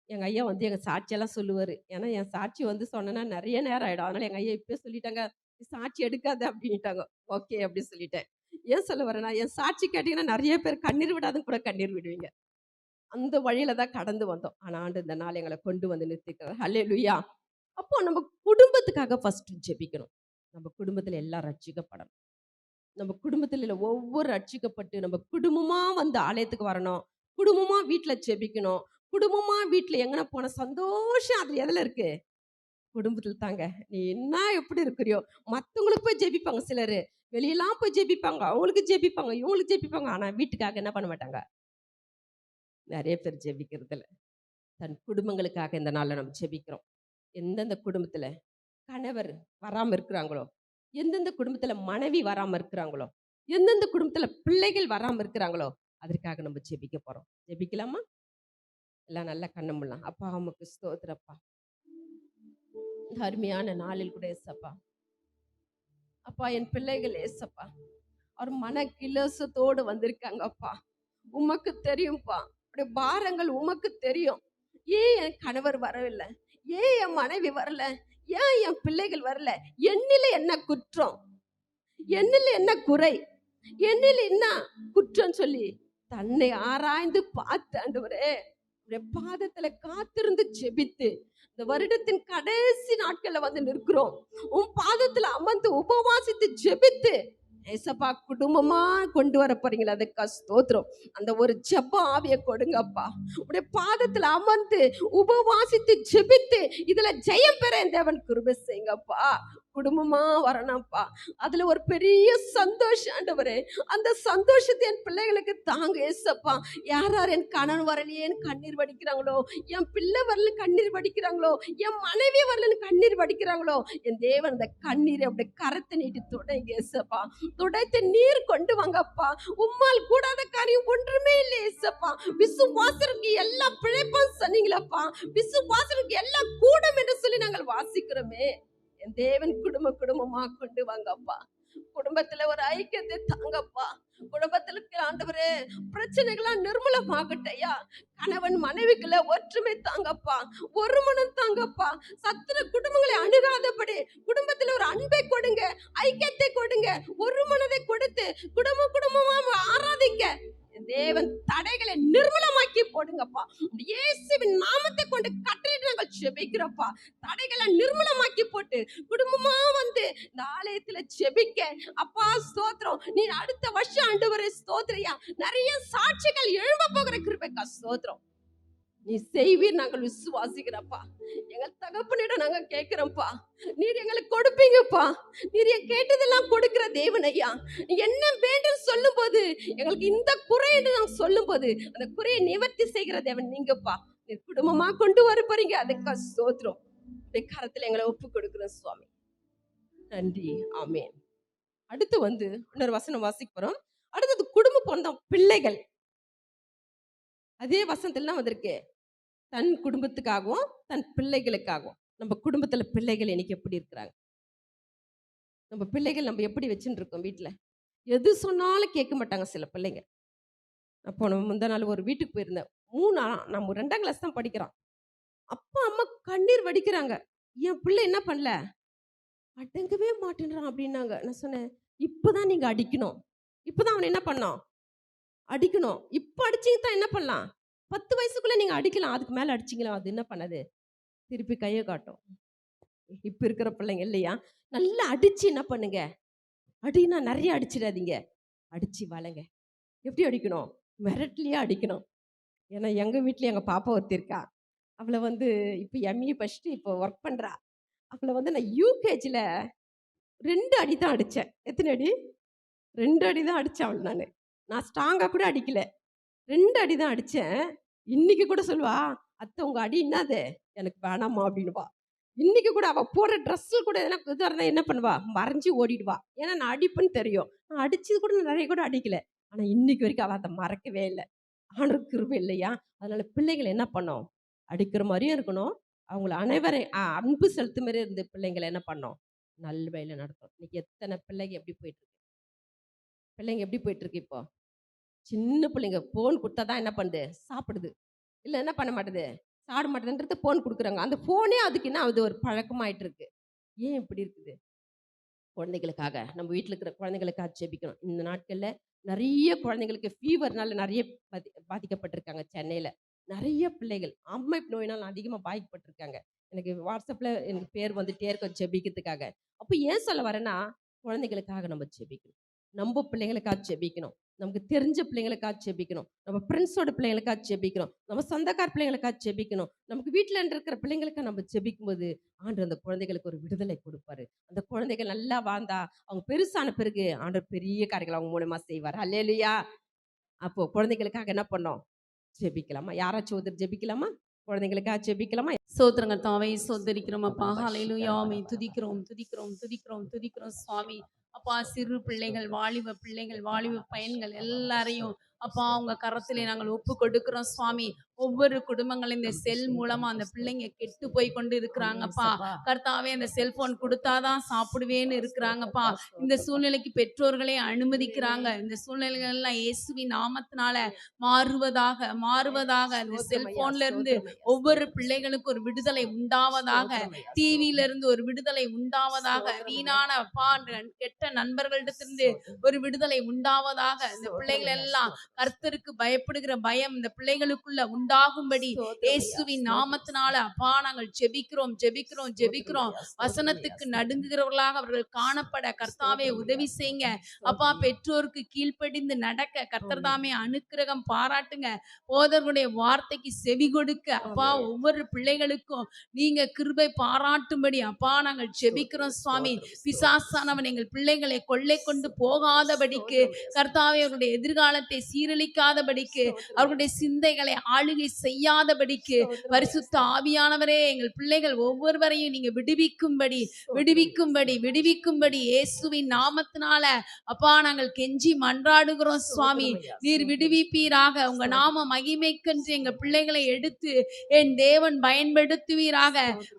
எங்க ஐயா வந்து எங்க சாட்சியெல்லாம் சொல்லுவாரு. ஏன்னா, என் சாட்சி வந்து சொன்னேன்னா நெறைய நேரம் ஆயிடும். அதனால எங்க ஐயா இப்பயே சொல்லிட்டாங்க, "நீ சாட்சி எடுக்காத" அப்படின்ட்டாங்க. ஓகே அப்படி சொல்லிட்டேன். ஏன் சொல்ல வரேன்னா, என் சாட்சி கேட்டீங்கன்னா நெறைய பேர் கண்ணீர் விடாதவங்க கூட கண்ணீர் விடுவீங்க. அந்த வழியில தான் கடந்து வந்தோம். ஆனா, ஆண்டு இந்த நாள் எங்கள கொண்டு வந்து நிறுத்தியிருக்கிறார். ஹல்லேலூயா! அப்போ நம்ம குடும்பத்துக்காக ஃபர்ஸ்ட்டு ஜெபிக்கணும். நம்ம குடும்பத்தில எல்லாம் ரட்சிக்கப்படணும். நம்ம குடும்பத்தில உள்ள ஒவ்வொரு ரட்சிக்கப்பட்டு, நம்ம குடும்பமா வந்து ஆலயத்துக்கு வரணும். குடும்பமா வீட்ல ஜெபிக்கணும். குடும்பமா வீட்ல எங்கன போனா சந்தோஷம் அது எதுல இருக்கு? குடும்பத்தில தாங்க. நீ என்ன எப்படி இருக்கிறியோ, மத்தவங்களுக்கு போய் ஜெபிப்பாங்க சிலரு. வெளியலாம் போய் ஜெபிப்பாங்க. அவங்களுக்கு ஜெபிப்பாங்க, இவங்களுக்கு ஜெபிப்பாங்க. ஆனா வீட்டுக்காக என்ன பண்ண மாட்டாங்க? நெறைய பேர் ஜெபிக்கிறதில்ல. தன் குடும்பங்களுக்காக இந்த நாள்ல நம்ம ஜெபிக்கிறோம். எந்தெந்த குடும்பத்தில கணவர் வராம இருக்கிறாங்களோ, எந்தெந்த குடும்பத்தில மனைவி வராம இருக்கிறாங்களோ, எந்தெந்த குடும்பத்தில பிள்ளைகள் வராம இருக்கிறாங்களோ, அதற்காக நம்ம ஜெபிக்க போறோம். ஜெபிக்கலாமா? எல்லாம் நல்லா கண்ண மூடலாம். அப்பா உமக்கு ஸ்தோத்திரப்பா. இந்த அருமையான நாளில் கூட ஏசப்பா. அப்பா என் பிள்ளைகள் ஏசப்பா. அவர் மன கிலசத்தோடு வந்திருக்காங்கப்பா. உமக்கு தெரியும்ப்பா. அவருடைய பாரங்கள் உமக்கு தெரியும். ஏன் என் கணவர் வரவில்ல? ஏன் என் மனைவி வரல? ஏன் என் பிள்ளைகள் வரல? என்னில என்ன குற்றம்? என்னில என்ன குறை? என்னில என்ன குற்றம் சொல்லி தன்னை ஆராய்ந்து பார்த்து ஆண்டவரே, உம்முடைய பாதத்துல காத்திருந்து ஜெபித்து இந்த வருடத்தின் கடைசி நாட்கள்ல வந்து நிற்கிறோம். உன் பாதத்துல அமர்ந்து உபவாசித்து ஜெபித்து ஏசப்பா குடும்பமா கொண்டு வர போறீங்களா? அதுக்கு ஸ்தோத்திரம். அந்த ஒரு ஜெப ஆவிய கொடுங்கப்பா. உடைய பாதத்துல அமர்ந்து உபவாசித்து ஜெபித்து இதுல ஜெயம் பெற என் தேவன் கிருபை செய்யுங்கப்பா. குடும்பமா வரணும்ப்பா. அதுல ஒரு பெரிய சந்தோஷம் ஆண்டவரே. அந்த சந்தோஷத்தை என் பிள்ளைகளுக்கு தாங்க ஏசப்பா. யார் யார் என் கணவன் வரலையேன்னு கண்ணீர் வடிக்கிறாங்களோ, என் பிள்ளை வரல கண்ணீர் வடிக்கிறாங்களோ, என் மனைவி வரலன்னு கண்ணீர் வடிக்கிறாங்களோ, என் தேவன் அந்த கண்ணீரை அப்படியே கரத்தை நீட்டி தொடங்க ஏசப்பா. துடைத்து நீர் கொண்டு வாங்கப்பா. உம்மால் கூடாத காரியம் ஒன்றுமே இல்லை ஏசப்பா. விசுவாசருக்கு எல்லாம் பிழைப்பான் சொன்னீங்களப்பா. விசுவாசருக்கு எல்லாம் கூடும் என்று சொல்லி நாங்கள் வாசிக்கிறோமே. என் தேவன் குடும்பமா கொண்டு வாங்கப்பா. குடும்பத்துல ஒரு ஐக்கியத்தை தாங்கப்பா. குடும்பத்துல ஆண்டவரே பிரச்சனைகள்லாம் நிர்மூலமாகட்டையா. கணவன் மனைவிக்குள்ள ஒற்றுமை தாங்கப்பா. ஒரு மனம் தாங்கப்பா. சத்துரு குடும்பங்களை அணுகாதபடி குடும்பத்துல ஒரு அன்பை கொடுங்க, ஐக்கியத்தை கொடுங்க, ஒரு மனதை கொடுத்து குடும்பமா ஆராதிங்க. தேவன் தடைகளை நிர்மூலமாக்கி போடுங்கப்பா. இயேசுவின் நாமத்தை கொண்டு கட்டளையிட்டு நாங்கள் ஜெபிக்கிறோம்ப்பா. தடைகளை நிர்மூலமாக்கி போட்டு குடும்பமா வந்து இந்த ஆலயத்துல ஜெபிக்க அப்பா ஸ்தோத்திரம். நீ அடுத்த வருஷம் ஆண்டவரே ஸ்தோத்திரியா நிறைய சாட்சிகள் எழும்ப போகிற கிருபைக்கா ஸ்தோத்திரம். நீ செய்வீர் நாங்கள் விசுவாசிக்கிறப்பா. எங்கள் தகப்பனிடம் நாங்க கேட்கிறோம்ப்பா. நீர் எங்களுக்கு கொடுப்பீங்கப்பா. நீர் என் கேட்டதெல்லாம் கொடுக்கிற தேவன் ஐயா. நீ என்ன வேண்டும் சொல்லும் போது எங்களுக்கு இந்த குறை என்று நான் சொல்லும் போது அந்த குறையை நிவர்த்தி செய்கிற தேவன் நீங்கப்பா. நீர் குடும்பமா கொண்டு வர போறீங்க. அதுக்கா ஸ்தோத்திரம். கரத்துல எங்களை ஒப்பு கொடுக்கிறோம் சுவாமி. நன்றி. ஆமென். அடுத்து வந்து இன்னொரு வசனம் வாசிக்க போறோம். அடுத்தது குடும்ப பொருந்தம் பிள்ளைகள். அதே வசனத்துல தான் வந்திருக்கு. தன் குடும்பத்துக்காகவும் தன் பிள்ளைகளுக்காகவும். நம்ம குடும்பத்துல பிள்ளைகள் இன்னைக்கு எப்படி இருக்கிறாங்க? நம்ம பிள்ளைகள் நம்ம எப்படி வச்சுட்டு இருக்கோம் வீட்டில்? எது சொன்னாலும் கேட்க மாட்டாங்க சில பிள்ளைங்க. அப்போ நம்ம முந்தா நாள் ஒரு வீட்டுக்கு போயிருந்தேன். நம்ம 2ஆம் கிளாஸ் தான் படிக்கிறான். அப்பா அம்மா கண்ணீர் வடிக்கிறாங்க. என் பிள்ளை என்ன பண்ணல, அடங்கவே மாட்டேன்றான் அப்படின்னாங்க. நான் சொன்னேன், இப்பதான் நீங்க அடிக்கணும். இப்பதான் அவனை என்ன பண்ணோம், அடிக்கணும். இப்ப அடிச்சீங்க தான் என்ன பண்ணலாம், 10 வயசுக்குள்ள நீங்க அடிக்கலாம். அதுக்கு மேல அடிச்சீங்களா அது என்ன பண்ணது, திருப்பி கையை காட்டும். இப்ப இருக்கிற பிள்ளைங்க இல்லையா, நல்லா அடிச்சு என்ன பண்ணுங்க, அடினா நிறைய அடிச்சிடாதீங்க, அடிச்சு வளங்க. எப்படி அடிக்கணும், மிரட்டலையே அடிக்கணும். ஏன்னா எங்க வீட்ல எங்க பாப்பா ஒருத்தி இருக்கா. அவளை வந்து இப்போ எம்இ படிச்சுட்டு இப்போ ஒர்க் பண்றா. அவளை வந்து நான் யூகேஜில 2 அடி தான் அடித்தேன். எத்தனை அடி, 2 அடி தான் அடித்தேன் அவள். நான் ஸ்ட்ராங்காக கூட அடிக்கல, 2 அடி தான் அடித்தேன். இன்னைக்கு கூட சொல்லுவா, அத்தை உங்கள் அடி என்னது எனக்கு வேணாமா அப்படின்னுவா. இன்னைக்கு கூட அவள் போடுற ட்ரெஸ்ஸு கூட எதனா இது இருந்தால் என்ன பண்ணுவா, மறைஞ்சி ஓடிடுவா. ஏன்னா நான் அடிப்பேன்னு தெரியும். நான் அடிச்சது கூட நான் நிறைய கூட அடிக்கல. ஆனால் இன்னைக்கு வரைக்கும் அவள் அதை மறக்கவே இல்லை. ஆண்டவருக்கு கிருபை இல்லையா? அதனால பிள்ளைகளை என்ன பண்ணோம், அடிக்கிற மாதிரியும் இருக்கணும், அவங்கள அனைவரை அன்பு செலுத்து மாதிரி இருந்து பிள்ளைங்களை என்ன பண்ணோம், நல்ல வழியில நடத்தணும். இன்னைக்கு எத்தனை பிள்ளைங்க எப்படி போயிட்டு இருக்கு, பிள்ளைங்க எப்படி போயிட்டு இருக்கு இப்போ? சின்ன பிள்ளைங்க ஃபோன் கொடுத்தா தான் என்ன பண்ணுது, சாப்பிடுது. இல்லை என்ன பண்ண மாட்டுது, சாப்பிட மாட்டேதுன்றது ஃபோன் கொடுக்குறாங்க. அந்த ஃபோனே அதுக்கு என்ன அது ஒரு பழக்கமாயிட்டு இருக்கு. ஏன் இப்படி இருக்குது? குழந்தைகளுக்காக நம்ம வீட்டில் இருக்கிற குழந்தைகளுக்காக ஜெபிக்கணும். இந்த நாட்களில் நிறைய குழந்தைங்களுக்கு ஃபீவர்னால நிறைய பாதிக்கப்பட்டிருக்காங்க. சென்னையில் நிறைய பிள்ளைகள் அம்மை நோயினால் அதிகமாக பாதிக்கப்பட்டிருக்காங்க. எனக்கு வாட்ஸ்அப்பில் எனக்கு பேர் வந்துட்டே இருக்கும் ஜெபிக்கிறதுக்காக. அப்போ ஏன் சொல்ல வரேன்னா, குழந்தைகளுக்காக நம்ம ஜெபிக்கணும், நம்ம பிள்ளைங்களுக்காக ஜெபிக்கணும், நமக்கு தெரிஞ்ச பிள்ளைங்களுக்காக ஜெபிக்கணும், நம்ம ஃப்ரெண்ட்ஸோட பிள்ளைங்களுக்காக ஜெபிக்கணும், நம்ம சொந்தக்கார பிள்ளைங்களுக்காக ஜெபிக்கணும். நமக்கு வீட்டில் இருக்கிற பிள்ளைங்களுக்காக நம்ம ஜெபிக்கும்போது ஆண்டவர் அந்த குழந்தைகளுக்கு ஒரு விடுதலை கொடுப்பாரு. அந்த குழந்தைகள் நல்லா வாழ்ந்தா அவங்க பெருசான பிறகு ஆண்டவர் பெரிய காரியங்கள் அவங்க மூலமா செய்வார். அல்லேலூயா. அப்போ குழந்தைகளுக்காக என்ன பண்ணோம், ஜெபிக்கலாமா? யாராச்சும் ஒருத்தர் ஜெபிக்கலாமா? குழந்தைங்களுக்காக ஜெபிக்கலாமா? சோத்திரங்க தாவை சோதரிக்கிறோம் அப்பா. ஹalleluya. ஆமென். துதிக்கிறோம் துதிக்கிறோம் துதிக்கிறோம் துதிக்கிறோம் சுவாமி. அப்பா சிறு பிள்ளைகள், வாலிப பிள்ளைகள், வாலிப பையன்கள் எல்லாரையும் அப்பா உங்க கரத்திலே நாங்கள் ஒப்பு கொடுக்கிறோம் சுவாமி. ஒவ்வொரு குடும்பங்களும் இந்த செல் மூலமா அந்த பிள்ளைங்க கெட்டு போய் கொண்டு இருக்கிறாங்கப்பா. கர்த்தாவே அந்த செல்போன் கொடுத்தாதான் சாப்பிடுவேன்னு இருக்கிறாங்கப்பா. இந்த சூழ்நிலைக்கு பெற்றோர்களே அனுமதிக்கிறாங்க. இந்த சூழ்நிலைகள் எல்லாம் இயேசுவின் நாமத்தினால மாறுவதாக மாறுவதாக. இந்த செல்போன்ல இருந்து ஒவ்வொரு பிள்ளைகளுக்கும் ஒரு விடுதலை உண்டாவதாக. டிவியில இருந்து ஒரு விடுதலை உண்டாவதாக. வீணான அப்பா கெட்ட நண்பர்களிடத்திலிருந்து ஒரு விடுதலை உண்டாவதாக. இந்த பிள்ளைகள் எல்லாம் கர்த்தருக்கு பயப்படுகிற பயம் இந்த பிள்ளைகளுக்குள்ள உண்டாகும்படி இயேசுவின் நாமத்தினால அப்பா நாங்கள் ஜெபிக்கிறோம் ஜெபிக்கிறோம் ஜெபிக்கிறோம். வசனத்துக்கு நடுங்குகிறவர்களாக அவர்கள் காணப்பட கர்த்தாவே உதவி செய்யுங்க அப்பா. பெற்றோருக்கு கீழ்ப்படிந்து நடக்க கர்த்தர் தாமே அனுக்கிரகம் பாராட்டுங்க. போதர்களுடைய வார்த்தைக்கு செவி கொடுக்க அப்பா ஒவ்வொரு பிள்ளைகளுக்கும் நீங்க கிருபை பாராட்டும்படி அப்பா நாங்கள் ஜெபிக்கிறோம் சுவாமி. பிசாசானவன் எங்கள் பிள்ளைகளை கொள்ளை கொண்டு போகாதபடிக்கு கர்த்தாவே அவருடைய எதிர்காலத்தை சீரழிக்காதபடிக்கு, அவர்களுடைய சிந்தைகளை ஆளுகை செய்யாதபடிக்கு பரிசுத்த ஆவியானவரே எங்கள் பிள்ளைகள் ஒவ்வொருவரையும் நீங்க விடுவிக்கும்படி விடுவிக்கும்படி விடுவிக்கும்படி இயேசுவின் நாமத்தினால அப்பா நாங்கள் கெஞ்சி மன்றாடுகிறோம் சுவாமி. நீர் விடுவிப்பீராக. உங்க நாம மகிமைக்கென்று எங்கள் பிள்ளைகளை எடுத்து என் தேவன் பயன்படுத்துவீராக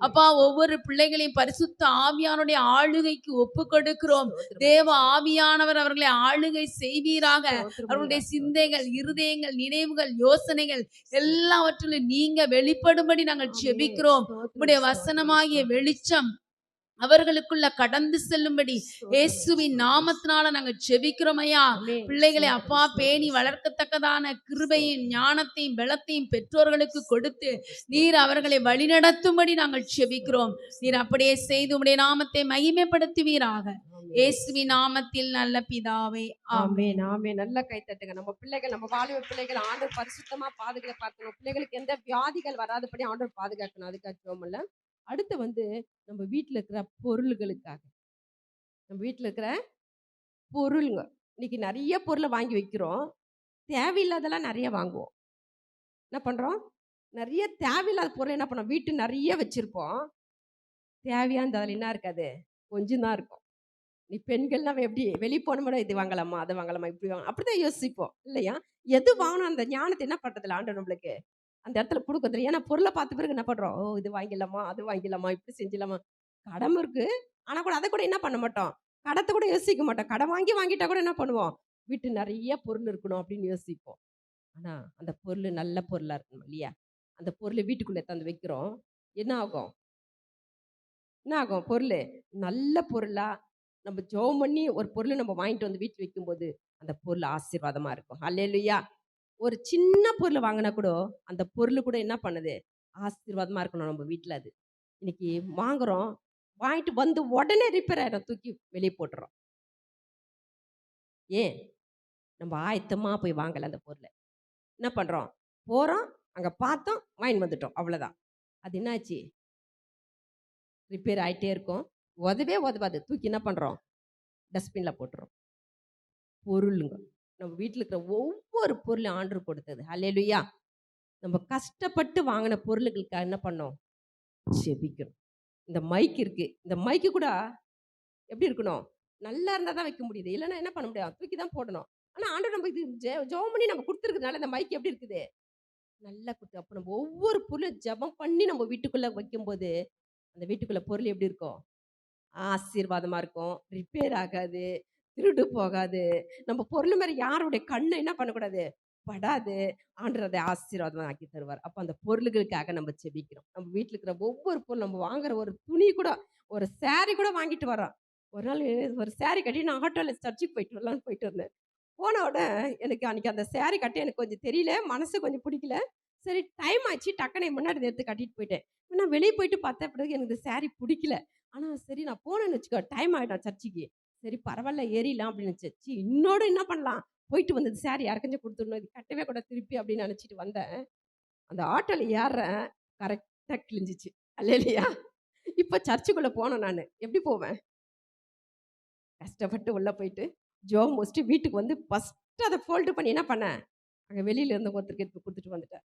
அப்பா. ஒவ்வொரு பிள்ளைகளையும் பரிசுத்த ஆவியானுடைய ஆளுகைக்கு ஒப்பு கொடுக்கிறோம். தேவ ஆவியானவர் அவர்களை ஆளுகை செய்வீராக. அவர்களுடைய சிந்தைகள், இருதயங்கள், நினைவுகள், யோசனைகள் எல்லாவற்றிலும் நீங்க வெளிப்படும்படி நாங்கள் ஜெபிக்கிறோம். உம்முடைய வசனமாகிய வெளிச்சம் அவர்களுக்குள்ள கடந்து செல்லும்படி இயேசுவின் நாமத்தினால நாங்க ஜெபிக்கிறோம் ஐயா. பிள்ளைகளை அப்பா பேணி வளர்க்கத்தக்கதான கிருபையும் ஞானத்தையும் பலத்தையும் பெற்றோர்களுக்கு கொடுத்து நீர் அவர்களை வழிநடத்தும்படி நாங்கள் ஜெபிக்கிறோம். நீர் அப்படியே செய்து உம்முடைய நாமத்தை மகிமைப்படுத்துவீராக. இயேசுவின் நாமத்தில் நல்ல பிதாவே ஆமென் ஆமென். நல்ல கை தட்டுங்க. நம்ம பிள்ளைகள், நம்ம வாலிப பிள்ளைகள் ஆண்டவர் பரிசுத்தமா பாதுகாக்கணும். பிள்ளைகளுக்கு எந்த வியாதிகள் வராதபடி ஆண்டவர் பாதுகாக்கணும். அதுக்காக ஜெபம்ல. அடுத்து வந்து நம்ம வீட்டில் இருக்கிற பொருள்களுக்காக, நம்ம வீட்டில் இருக்கிற பொருளுங்க. இன்னைக்கு நிறைய பொருளை வாங்கி வைக்கிறோம், தேவையில்லாதெல்லாம் நிறைய வாங்குவோம். என்ன பண்றோம், நிறைய தேவையில்லாத பொருள் என்ன பண்ணோம், வீட்டு நிறைய வச்சிருப்போம். தேவையானது அதில் என்ன இருக்காது, கொஞ்சம் தான் இருக்கும். நீ பெண்கள் நம்ம எப்படி வெளியே போனோம்னா இது வாங்கலாமா அதை வாங்கலாமா இப்படி வாங்கலாம் அப்படிதான் யோசிப்போம் இல்லையா? எது வாங்கணும் அந்த ஞானத்தை என்ன பண்றதில்ல ஆண்டவர் நம்மளுக்கு அந்த இடத்துல கொடுக்குறது. ஏன்னா பொருளை பார்த்த பிறகு என்ன பண்ணுறோம், ஓ இது வாங்கிடலாமா, அது வாங்கிடலாமா, இப்படி செஞ்சிடலாமா. கடன் இருக்கு, ஆனால் கூட அதை கூட என்ன பண்ண மாட்டோம், கடத்தை கூட யோசிக்க மாட்டோம். கடன் வாங்கிட்டா கூட என்ன பண்ணுவோம், வீட்டு நிறைய பொருள் இருக்கணும் அப்படின்னு யோசிப்போம். ஆனால் அந்த பொருள் நல்ல பொருளாக இருக்கணும் இல்லையா. அந்த பொருளை வீட்டுக்குள்ளே தந்து வைக்கிறோம். என்ன ஆகும், என்ன ஆகும், பொருள் நல்ல பொருளாக நம்ம ஜெபம் பண்ணி ஒரு பொருளை நம்ம வாங்கிட்டு வந்து வீட்டில் வைக்கும்போது அந்த பொருள் ஆசீர்வாதமாக இருக்கும். அல்லேலூயா. ஒரு சின்ன பொருள் வாங்கினா கூட அந்த பொருள் கூட என்ன பண்ணுது, ஆசீர்வாதமாக இருக்கணும் நம்ம வீட்டில். அது இன்னைக்கு வாங்குறோம், வாங்கிட்டு வந்து உடனே ரிப்பேர் ஆகிடும், தூக்கி வெளியே போட்டுறோம். ஏன், நம்ம ஆயத்தமாக போய் வாங்கலை அந்த பொருளை. என்ன பண்ணுறோம், போகிறோம், அங்கே பார்த்தோம், வாங்கிட்டு வந்துட்டோம், அவ்வளோதான். அது என்னாச்சு, ரிப்பேர் ஆகிட்டே இருக்கும், உதவாது, தூக்கி என்ன பண்ணுறோம், டஸ்ட்பினில் போட்டுறோம். பொருளுங்க, நம்ம வீட்டில் இருக்கிற ஒவ்வொரு பொருளும் ஆர்டர் கொடுத்தது. அல்லேலூயா. நம்ம கஷ்டப்பட்டு வாங்கின பொருளுகளுக்கு என்ன பண்ணோம், செபிக்கணும். இந்த மைக் இருக்கு, இந்த மைக்கு கூட எப்படி இருக்கணும், நல்லா இருந்தால் தான் வைக்க முடியுது, இல்லைன்னா என்ன பண்ண முடியாது, தூக்கி தான் போடணும். ஆனால் ஆண்டவர் நம்ம இது ஜெபம் பண்ணி நம்ம கொடுத்துருக்கிறதுனால இந்த மைக் எப்படி இருக்குது, நல்லா கொடுத்து. அப்போ நம்ம ஒவ்வொரு பொருளும் ஜெபம் பண்ணி நம்ம வீட்டுக்குள்ளே வைக்கும்போது அந்த வீட்டுக்குள்ளே பொருள் எப்படி இருக்கும், ஆசீர்வாதமாக இருக்கும், ரிப்பேர் ஆகாது, திருடு போகாது. நம்ம பொருள் மாதிரி யாருடைய கண்ணை என்ன பண்ணக்கூடாது, படாது. ஆண்டவர் அதை ஆசீர்வாதமாக ஆக்கி தருவார். அப்போ அந்த பொருளுகளுக்காக நம்ம செபிக்கிறோம். நம்ம வீட்டில் இருக்கிற ஒவ்வொரு பொருள், நம்ம வாங்குற ஒரு துணி கூட, ஒரு saree கூட வாங்கிட்டு வரோம். ஒரு நாள் ஒரு saree கட்டி நான் ஆட்டோவில் சர்ச்சுக்கு போயிட்டு வரலான்னு போயிட்டு வந்தேன். போன உடனே எனக்கு அன்றைக்கி அந்த saree கட்ட எனக்கு கொஞ்சம் தெரியல, மனசு கொஞ்சம் பிடிக்கல. சரி டைம் ஆச்சு, டக்குனு முன்னாடி எடுத்து கட்டிட்டு போயிட்டேன். நான் வெளியே போயிட்டு பார்த்தேன், பிறகு எனக்கு இந்த saree பிடிக்கல. ஆனால் சரி நான் போனேன்னு வச்சுக்கோ, டைம் ஆகிடும் சர்ச்சுக்கு, சரி பரவாயில்ல ஏறிடலாம் அப்படின்னு நினச்சி இன்னோட என்ன பண்ணலாம், போயிட்டு வந்தது saree யாருக்கஞ்சும் கொடுத்துடணும், இது கட்டவே கூட திருப்பி அப்படின்னு நினச்சிட்டு வந்தேன். அந்த ஆட்டோவில் ஏறுறேன், கரெக்டாக கிழிஞ்சிச்சு. அல்லேலூயா. இப்போ சர்ச்சுக்குள்ளே போனேன், நான் எப்படி போவேன், கஷ்டப்பட்டு உள்ளே போயிட்டு ஜெபம் முடிச்சுட்டு வீட்டுக்கு வந்து ஃபஸ்ட்டு அதை ஃபோல்டு பண்ணி என்ன பண்ணேன், அங்கே வெளியில் இருந்து ஒருத்தருக்கு எடுத்து கொடுத்துட்டு வந்துட்டேன்.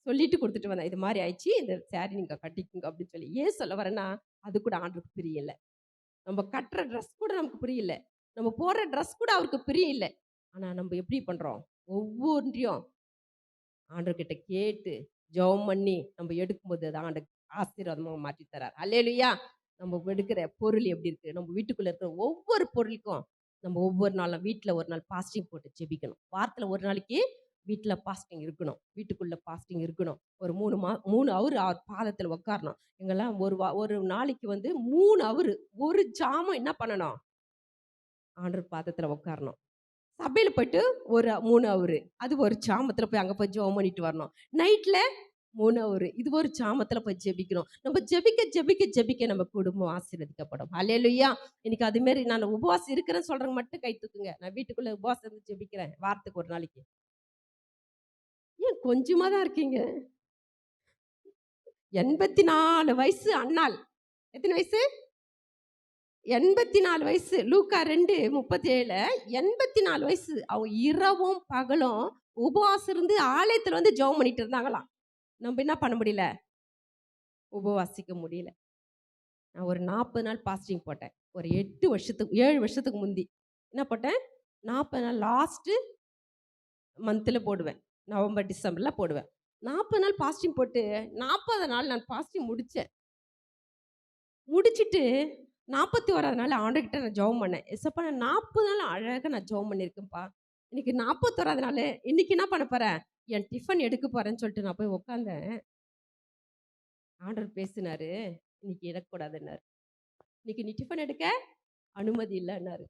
சொல்லிட்டு கொடுத்துட்டு வந்தேன், இது மாதிரி ஆயிடுச்சு, இந்த saree நீங்கள் கட்டிக்குங்க அப்படின்னு சொல்லி. ஏன் சொல்ல வரேன்னா, அது கூட ஆண்டவருக்கு பிரியல. நம்ம கட்டுற ட்ரெஸ் கூட நமக்கு புரியல, நம்ம போடுற ட்ரெஸ் கூட அவருக்கு பிரியல. ஆனால் நம்ம எப்படி பண்ணுறோம், ஒவ்வொன்றையும் ஆண்டவர்கிட்ட கேட்டு ஜெபம் பண்ணி நம்ம எடுக்கும்போது அது ஆண்டு ஆசீர்வாதமாக மாற்றி தரார். அல்லேலூயா. நம்ம எடுக்கிற பொருள் எப்படி இருக்குது, நம்ம வீட்டுக்குள்ளே இருக்கிற ஒவ்வொரு பொருளுக்கும் நம்ம ஒவ்வொரு நாளும் வீட்டில் ஒரு நாள் பாஸ்டிங் போட்டு ஜெபிக்கணும். வாரத்தில் ஒரு நாளைக்கு வீட்டில் பாஸ்டிங் இருக்கணும், வீட்டுக்குள்ளே பாஸ்டிங் இருக்கணும். ஒரு 3 ஹவர் அவர் பாதத்தில் உட்காரணும். எங்கெல்லாம் ஒரு நாளைக்கு வந்து 3 ஹவர் ஒரு ஜாமம் என்ன பண்ணணும், ஆண்டவர் பாதத்தில் உட்காரணும். சபையில் போயிட்டு ஒரு 3 ஹவர், அது ஒரு ஜாமத்தில் போய் அங்கே போய் ஜெபம் பண்ணிட்டு வரணும். நைட்டில் 3 ஹவர், இது ஒரு ஜாமத்தில் போய் ஜெபிக்கணும். நம்ம ஜெபிக்க நம்ம குடும்பம் ஆசீர்வதிக்கப்படும். அல்லேலூயா. இன்னைக்கு அதுமாரி நான் உபவாசம் இருக்கிறேன்னு சொல்கிறேங்க மட்டும் கை தூக்குங்க. நான் வீட்டுக்குள்ளே உபவாசம் இருந்து ஜெபிக்கிறேன் வாரத்துக்கு ஒரு நாளைக்கு. ஏன் கொஞ்சமாக தான் இருக்கீங்க, 84 வயசு அண்ணாள். எத்தனை வயசு, 84 வயசு. லூக்கா 2:37, 84 வயசு. அவங்க இரவும் பகலும் உபவாசம் இருந்து ஆலயத்தில் வந்து ஜெபம் பண்ணிட்டு இருந்தாங்களாம். நம்ம என்ன பண்ண முடியல, உபவாசிக்க முடியல. நான் ஒரு 40 நாள் பாஸ்டிங் போட்டேன். ஒரு 7 வருஷத்துக்கு முந்தி என்ன போட்டேன், 40 நாள் லாஸ்ட்டு மந்தில் போடுவேன், நவம்பர் டிசம்பரில் போடுவேன். 40 நாள் பாஸ்டிங் போட்டு 40 நாள் நான் பாஸ்டிங் முடித்தேன். முடிச்சுட்டு 41ஆவது நாள் ஆண்டவர்கிட்ட நான் ஜெபம் பண்ணேன். ஏசப்பா நான் 40 நாள் அழகாக நான் ஜெபம் பண்ணியிருக்கேன்ப்பா, இன்னைக்கு 41ஆவது நாள், இன்னைக்கு என்ன பண்ண போகிறேன், என் டிஃபன் எடுக்க போகிறேன்னு சொல்லிட்டு நான் போய் உட்காந்தேன். ஆண்டவர் பேசினாரு, இன்னைக்கு எடுக்கக்கூடாதுன்னாரு. இன்னைக்கு நீ டிஃபன் எடுக்க அனுமதி இல்லைன்னாரு.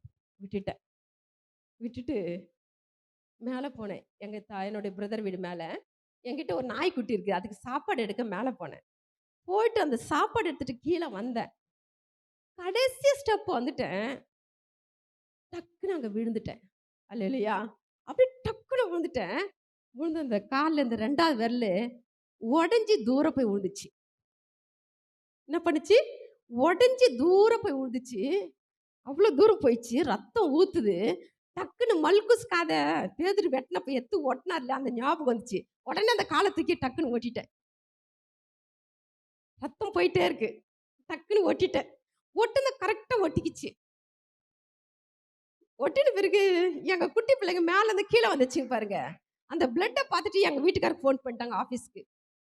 விட்டுட்டு மேலே போனேன். என்னுடைய பிரதர் வீடு மேலே என்கிட்ட ஒரு நாய்க்குட்டி இருக்குது, அதுக்கு சாப்பாடு எடுக்க மேலே போனேன். போயிட்டு அந்த சாப்பாடு எடுத்துட்டு கீழே வந்தேன். கடைசி ஸ்டெப் வந்துட்டேன், டக்குன்னு அங்கே விழுந்துட்டேன். அல்லேலூயா. அப்படியே டக்குன்னு விழுந்துட்டேன். விழுந்து அந்த காலில் இந்த 2வது விரல் உடஞ்சி தூரம் போய் விழுந்துச்சு. என்ன பண்ணுச்சு, உடஞ்சி தூரம் போய் விழுந்துச்சு. அவ்வளோ தூரம் போயிடுச்சு, ரத்தம் ஊற்றுது. டக்குன்னு மல்குஸ் காதை பேதுரு வெட்டினப்ப எத்து ஒட்டினார்ல, அந்த ஞாபகம் வந்துச்சு. உடனே அந்த காலை தூக்கி டக்குன்னு ஓட்டிட்டேன். ரத்தம் போயிட்டே இருக்கு, டக்குன்னு ஓட்டிட்டேன். ஒட்டுன கரெக்டாக ஒட்டிக்கிச்சு. ஒட்டின பிறகு எங்கள் குட்டி பிள்ளைங்க மேலே இருந்து கீழே வந்துச்சுங்க பாருங்க. அந்த பிளட்டை பார்த்துட்டு எங்கள் வீட்டுக்காரருக்கு ஃபோன் பண்ணிட்டாங்க ஆஃபீஸ்க்கு.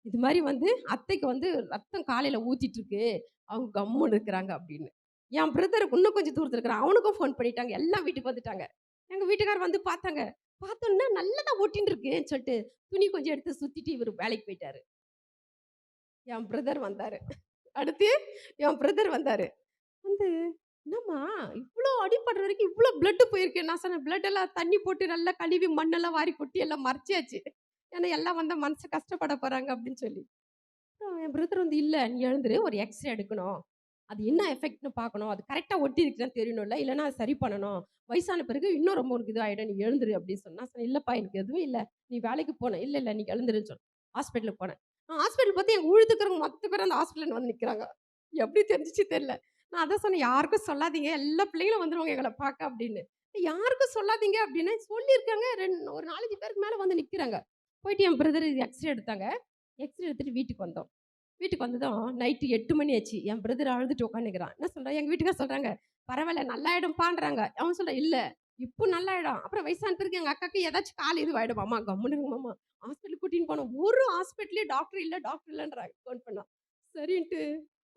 இது மாதிரி வந்து அத்தைக்கு வந்து ரத்தம் காலையில ஊத்திட்டு இருக்கு, அவங்க கம்முன்னு இருக்கிறாங்க அப்படின்னு. என் பிரதருக்கு இன்னும் கொஞ்சம் தூரத்துல இருக்கிறான், அவனுக்கும் ஃபோன் பண்ணிட்டாங்க, எல்லாம் வீட்டுக்கு வந்துட்டாங்க. எங்க வீட்டுக்காரர் வந்து பார்த்தாங்க, பார்த்தோன்னா நல்லதா ஒட்டின்னு இருக்குன்னு சொல்லிட்டு துணி கொஞ்சம் எடுத்து சுத்திட்டு இவர் வேலைக்கு போயிட்டாரு. என் பிரதர் வந்தாரு. அடுத்து என் பிரதர் வந்தாரு. வந்து, "என்னம்மா இவ்ளோ அடிபடுற வரைக்கும் இவ்ளோ பிளட் போயிருக்கு." நான் சொன்னேன், "பிளட் எல்லாம் தண்ணி போட்டு நல்லா கழுவி மண்ணெல்லாம் வாரி கொட்டி எல்லாம் மறைச்சாச்சு. ஏன்னா எல்லாம் வந்தா மனசு கஷ்டப்பட போறாங்க." அப்படின்னு சொல்லி. அப்புறம் என் பிரதர் வந்து, "இல்ல நீ எழுந்துரு, ஒரு எக்ஸ்ரே எடுக்கணும். அது என்ன எஃபெக்ட்ன்னு பார்க்கணும். அது கரெக்ட்டா ஒட்டி இருக்குதான்னு தெரியணும்ல. இல்லன்னா அது சரி பண்ணணும். வயசான பிறகு இன்னும் ரொம்ப உனக்கு இதுவாயிடும். நீ எழுந்துரு." அப்படின்னு சொன்னா. நான் சொன்னேன், "இல்லப்பா எனக்கு எதுவும் இல்ல. நீ வேலைக்கு போன." "இல்ல, இல்ல நீ எழுந்துருன்னு" சொன்னேன். ஹாஸ்பிட்டலுக்கு போனேன். ஹாஸ்பிட்டல் பார்த்து எங்க ஊர் இருக்கிறவங்க மொத்த பேரும் அந்த ஹாஸ்பிட்டல்ல வந்து நிக்கிறாங்க. எப்படி தெரிஞ்சுச்சு தெரியல. நான் அதான் சொன்னேன், "யாருக்கும் சொல்லாதீங்க. எல்லா பிள்ளைங்களும் வந்துருவாங்க எங்கள பார்க்க" அப்படின்னு. "யாருக்கும் சொல்லாதீங்க" அப்படின்னு சொல்லியிருக்காங்க. ஒரு 4, 5 பேருக்கு மேல வந்து நிக்கிறாங்க. போயிட்டு என் பிரதர் எக்ஸ்ரே எடுத்தாங்க. எக்ஸ்ரே எடுத்துட்டு வீட்டுக்கு வந்தோம். வீட்டுக்கு வந்ததும் நைட்டு 8 மணி ஆச்சு. என் பிரதர் அழுதுட்டு உட்காந்துக்கிறான். என்ன சொல்றான், எங்க வீட்டுக்காரர் சொல்றாங்க, "பரவாயில்ல நல்லாயிடும்ப்பான்றாங்க." அவன் சொல்றான், "இல்ல இப்போ நல்லாயிடும். அப்புறம் வயசான பிறகு எங்க அக்காக்கு ஏதாச்சும் கால் இதுவாயிடும் மாமா. கம்முனு இருங்க மாமா." ஹாஸ்பிட்டல் கூட்டின்னு போனோம். ஒரு ஹாஸ்பிட்டல்லயும் டாக்டர் இல்ல, டாக்டர் இல்லன்றாங்க. ஃபோன் பண்ணா. சரின்ட்டு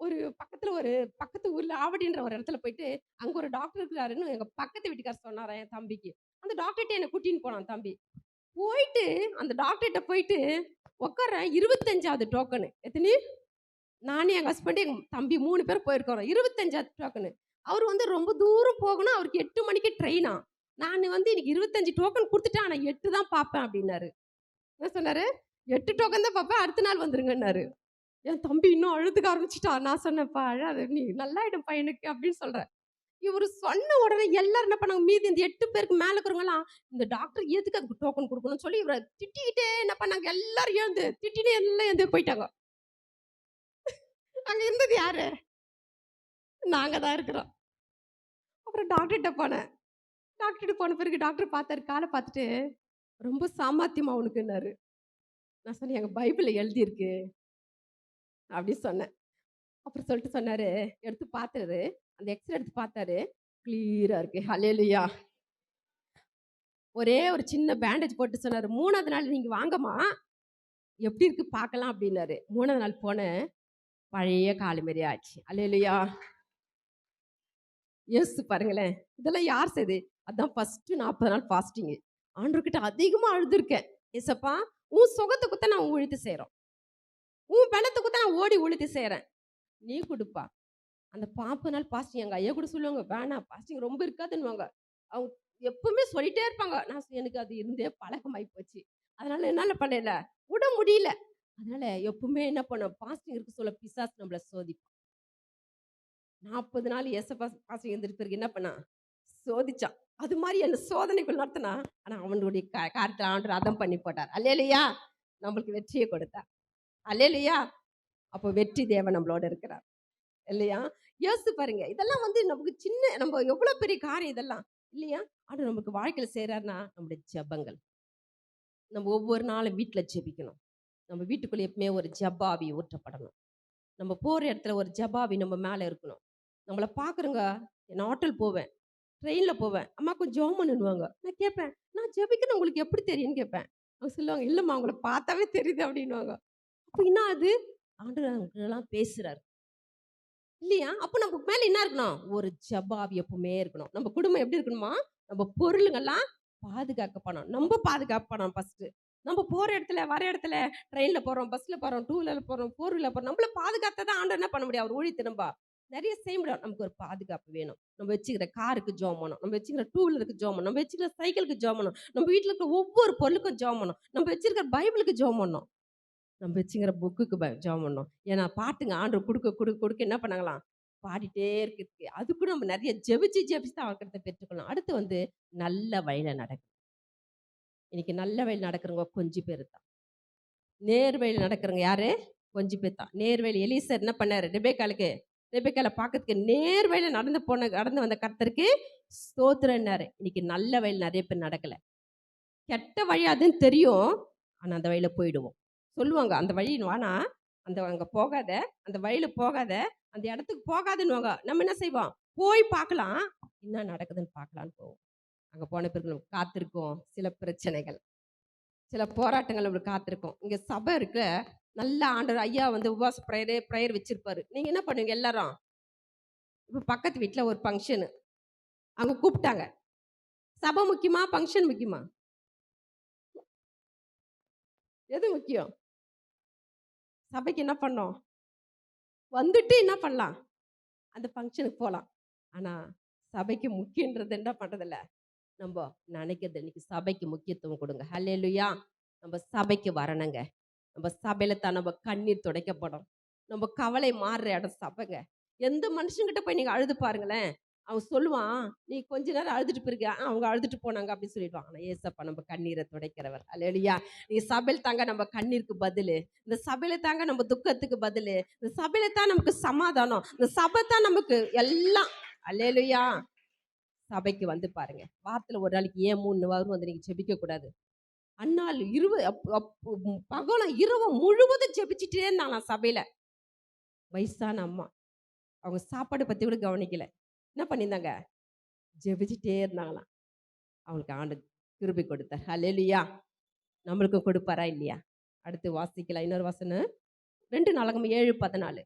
ஒரு பக்கத்துல ஒரு பக்கத்து ஊர்ல ஆவடின்ற ஒரு இடத்துல போயிட்டு, அங்க ஒரு டாக்டர் இருக்கிறாருன்னு எங்க பக்கத்து வீட்டுக்காரர் சொன்னாராம் என் தம்பிக்கு. அந்த டாக்டர்ட்ட என்ன கூட்டின்னு போனான் தம்பி. போயிட்டு அந்த டாக்டர்ட்ட போயிட்டு உட்கார்றேன். 25வது டோக்கனு. எத்தனி? நானு, எங்க ஹஸ்பண்ட், எங்க தம்பி 3 பேர் போயிருக்கிறோம். 25வது டோக்கனு. அவரு வந்து ரொம்ப தூரம் போகணும். அவருக்கு 8 மணிக்கு ட்ரெயினாம். நானு வந்து இன்னைக்கு 25 டோக்கன் குடுத்துட்டேன். ஆனா 8 தான் பார்ப்பேன் அப்டின்னாரு. என்ன சொன்னாரு? 8 டோக்கன் தான் பார்ப்பேன். அடுத்த நாள் வந்துருங்கன்னாரு. என் தம்பி இன்னும் அழுதுக்க ஆரம்பிச்சுட்டான். நான் சொன்னேன்ப்பா அழாத, நீ நல்லாயிடும் பையனுக்கு அப்படின்னு சொல்றேன். இவரு சொன்ன உடனே எல்லாரும் என்ன பண்ணாங்க, மீதி இந்த 8 பேருக்கு மேல இருக்கிறவங்கலாம், இந்த டாக்டர் எதுக்கு அதுக்கு டோக்கன் குடுக்கணும்னு சொல்லி இவர திட்டிக்கிட்டே என்ன பண்ணாங்க, எல்லாரும் எழுந்து திட்டினே எல்லாம் எழுந்து போயிட்டாங்க. அங்க இருந்தது யாரு? நாங்க தான் இருக்கிறோம். அப்புறம் டாக்டர்ட்ட போனேன். டாக்டர்ட்ட போன பிறகு டாக்டர் பார்த்தாரு, கால பார்த்துட்டு, "ரொம்ப சாமர்த்தியமா உனக்குன்னாரு." நான் சொன்னேன், "எங்க பைபிள்ல எழுதியிருக்கு." அப்படின்னு சொன்னேன். அப்புறம் சொல்லிட்டு சொன்னாரு, எடுத்து பார்த்தாரு. அந்த எக்ஸ்ரே எடுத்து பார்த்தாரு. கிளியரா இருக்கு. ஹல்லேலூயா. ஒரே ஒரு சின்ன பேண்டேஜ் போட்டு சொன்னாரு, "3வது நாள் நீங்க வாங்கம்மா, எப்படி இருக்கு பார்க்கலாம்" அப்படின்னாரு. 3வது நாள் போனேன். பழைய காலு மாரி ஆச்சு. ஹல்லேலூயா. யோசிச்சு பாருங்களேன். இதெல்லாம் யார் செய்து? அதான் ஃபர்ஸ்ட்டு 40 நாள் ஃபாஸ்டிங்கு. ஆண்டவர்கிட்ட அதிகமா அழுதுருக்கேன். "ஏசப்பா, உன் சுகத்துக்கு தான் நான் உழுது செய்றோம். உன் பலத்துக்கு தான் நான் ஓடி உழுது செய்றேன். நீ குடுப்பா." அந்த 40 நாள் ஃபாஸ்டிங் எங்க ஐயா கூட சொல்லுவாங்க, "வேணாம் ஃபாஸ்டிங் ரொம்ப இருக்காதுன்னுவாங்க." அவங்க எப்பவுமே சொல்லிட்டே இருப்பாங்க. எனக்கு அது இருந்தே பழக்கமாயி போச்சு. அதனால என்னால பண்ணல. விட முடியல. அதனால எப்பவுமே என்ன பண்ணுவேன், ஃபாஸ்டிங் இருக்க சொல்ல பிசாசு நம்மள சோதிப்பான். 40 நாள் ஏசப்பா ஃபாஸ்டிங் இருந்துட்டு பிறகு என்ன பண்ணான்? சோதிச்சான். அது மாரி என்ன சோதனைக்குள் நடத்துனான். ஆனா அவனுடைய காரியத்துல ஆண்டவர் அதம் பண்ணி போட்டார். அல்லேலூயா. நம்மளுக்கு வெற்றியை கொடுத்தார். அல்லேலூயா. அப்போ வெற்றி தேவன் நம்மளோட இருக்கிறார். இல்லையா? யோசிச்சு பாருங்க. இதெல்லாம் வந்து நமக்கு சின்ன நம்ம எவ்வளோ பெரிய காரியம் இதெல்லாம். இல்லையா? ஆண்டவர் நமக்கு வாழ்க்கையில செய்றார்னா, நம்முடைய ஜெபங்கள். நம்ம ஒவ்வொரு நாளும் வீட்ல ஜெபிக்கணும். நம்ம வீட்டுக்குள்ள எப்பவுமே ஒரு ஜெப ஆவி ஊற்றப்படணும். நம்ம போற இடத்துல ஒரு ஜெப ஆவி நம்ம மேல இருக்கணும். நம்மள பார்க்குறவங்க, நான் ஹோட்டல் போவேன், ட்ரெயின்ல போவேன். அம்மா கொஞ்சம் ஜெபம் பண்ணுன்னுவாங்க. நான் கேட்பேன், "நான் ஜெபிக்கிறது உங்களுக்கு எப்படி தெரியும்ன்னு?" கேட்பேன். அவங்க சொல்லுவாங்க, "இல்லம்மா உங்கள பார்த்தாவே தெரியுது" அப்படின்னுவாங்க. அப்ப என்ன அது? ஆண்டவர் அவங்ககிட்டலாம் பேசுறாரு. இல்லையா? அப்ப நமக்கு மேல என்ன இருக்கணும்? ஒரு ஜெப ஆவி எப்பவுமே இருக்கணும். நம்ம குடும்பம் எப்படி இருக்கணுமா? நம்ம பொருளுங்கெல்லாம் பாதுகாக்கப்படணும். நம்ம பாதுகாக்கப்படணும் ஃபர்ஸ்ட்டு. நம்ம போற இடத்துல, வர இடத்துல, ட்ரெயின்ல போறோம், பஸ்ல போறோம், 2 வீலர்ல போறோம், 4 வீலர்ல போறோம். நம்மள பாதுகாத்தா தான் ஆண்டவர் என்ன பண்ண முடியும்? அவர் ஊழியத்த நம்ப நெறைய செய்ய முடியும். நமக்கு ஒரு பாதுகாப்பு வேணும். நம்ம வச்சுக்கிற காருக்கு ஜெபம் பண்ணணும். நம்ம வச்சுக்கிற 2 வீலருக்கு ஜெபம் பண்ணணும். நம்ம வச்சுக்கிற சைக்கிளுக்கு ஜெபம் பண்ணணும். நம்ம வீட்ல இருக்கிற ஒவ்வொரு பொருளுக்கும் ஜெபம் பண்ணணும். நம்ம வச்சிருக்கிற பைபிளுக்கு ஜெபம் பண்ணணும். நம்ம வச்சுக்கிற புக்குக்கு ஜெபம் பண்ணணும். ஏன்னா பாட்டுங்க ஆண்டவர் குடுக்க என்ன பண்ணாங்களாம்? பாடிட்டே இருக்கிறதுக்கு. அதுக்கும் நம்ம நெறைய ஜெபிச்சு தான் ஆக்கறத பெற்றுக்கொள்ளலாம். அடுத்து வந்து நல்ல வழியில நடக்கணும். இன்னைக்கு நல்ல வழியில நடக்கிறவங்க கொஞ்சம் பேரு தான். நேர் வழியில நடக்கிறவங்க யாரு? கொஞ்சம் பேர் தான். நேர் வழி எலீசர் என்ன பண்ணாரு? ரெபெக்கால பார்க்கறதுக்கு நேர் வழியில நடந்து வந்த கர்த்தருக்கு ஸ்தோத்திரம்னாரு. இன்னைக்கு நல்ல வழியில நெறைய பேர் நடக்கல. கெட்ட வழி அதுன்னு தெரியும். ஆனா அந்த வழியில போயிடுவோம். சொல்லுவாங்க, "அந்த வழி வேணா, அங்க போகாத, அந்த வழியில போகாத, அந்த இடத்துக்கு போகாதன்னுவாங்க." நம்ம என்ன செய்வோம்? போய் பார்க்கலாம். என்ன நடக்குதுன்னு பார்க்கலான்னு போவோம். அங்க போன பிறகு நமக்கு காத்திருக்கும் சில பிரச்சனைகள், சில போராட்டங்கள் நம்மளுக்கு காத்திருக்கும். இங்க சபை இருக்கு. நல்லா ஆண்டவர் ஐயா வந்து உபவாச ப்ரேயர் வச்சிருப்பாரு. நீங்க என்ன பண்ணுவீங்க எல்லாரும்? இப்போ பக்கத்து வீட்ல ஒரு ஃபங்க்ஷனு. அங்க கூப்பிட்டாங்க. சபை முக்கியமா? ஃபங்க்ஷன் முக்கியமா? எது முக்கியம்? சபைக்கு என்ன பண்ணோம்? வந்துட்டு என்ன பண்ணலாம்? அந்த ஃபங்க்ஷனுக்கு போலாம். ஆனா சபைக்கு முக்கியன்றது என்ன பண்றதில்ல. நம்ப நினைக்கிறது இன்னைக்கு சபைக்கு முக்கியத்துவம் கொடுங்க. ஹல்லேலூயா! நம்ம சபைக்கு வரணுங்க. நம்ம சபையில தான் நம்ம கண்ணீர் துடைக்கப்படும். நம்ம கவலை மாறுற இடம் சபைங்க. எந்த மனுஷங்கிட்ட போய் நீங்க அழுது பாருங்களேன். அவன் சொல்லுவான், "நீ கொஞ்ச நேரம் அழுதுட்டு போயிருக்க." அவங்க அழுதுட்டு போனாங்க அப்படின்னு சொல்லிடுவான். ஆனா ஏசப்பா நம்ம கண்ணீரை துடைக்கிறவர். ஹல்லேலூயா! நீங்க சபையில தாங்க நம்ம கண்ணீருக்கு பதிலு. இந்த சபையில தாங்க நம்ம துக்கத்துக்கு பதிலு. இந்த சபையில தான் நமக்கு சமாதானம். இந்த சபை தான் நமக்கு எல்லாம். ஹல்லேலூயா! சபைக்கு வந்து பாருங்க. வாரத்துல ஒரு நாளைக்கு ஏன் 3 வாரம் வந்து நீங்க ஜெபிக்க கூடாது? அன்னாள் பகலும் இரவும் முழுவதும் ஜெபிச்சுட்டே இருந்தாங்களாம் சபையில. வயசான அம்மா. அவங்க சாப்பாடு பத்தி கூட கவனிக்கல. என்ன பண்ணியிருந்தாங்க? ஜெபிச்சுட்டே இருந்தாங்களாம். அவங்களுக்கு ஆண்டவர் கிருபை கொடுத்தார். ஹல்லேலூயா! நம்மளுக்கும் கொடுப்பாரா இல்லையா? அடுத்து வாசிக்கலாம். இன்னொரு வசனம் 2 நாளாகமம் 7:14.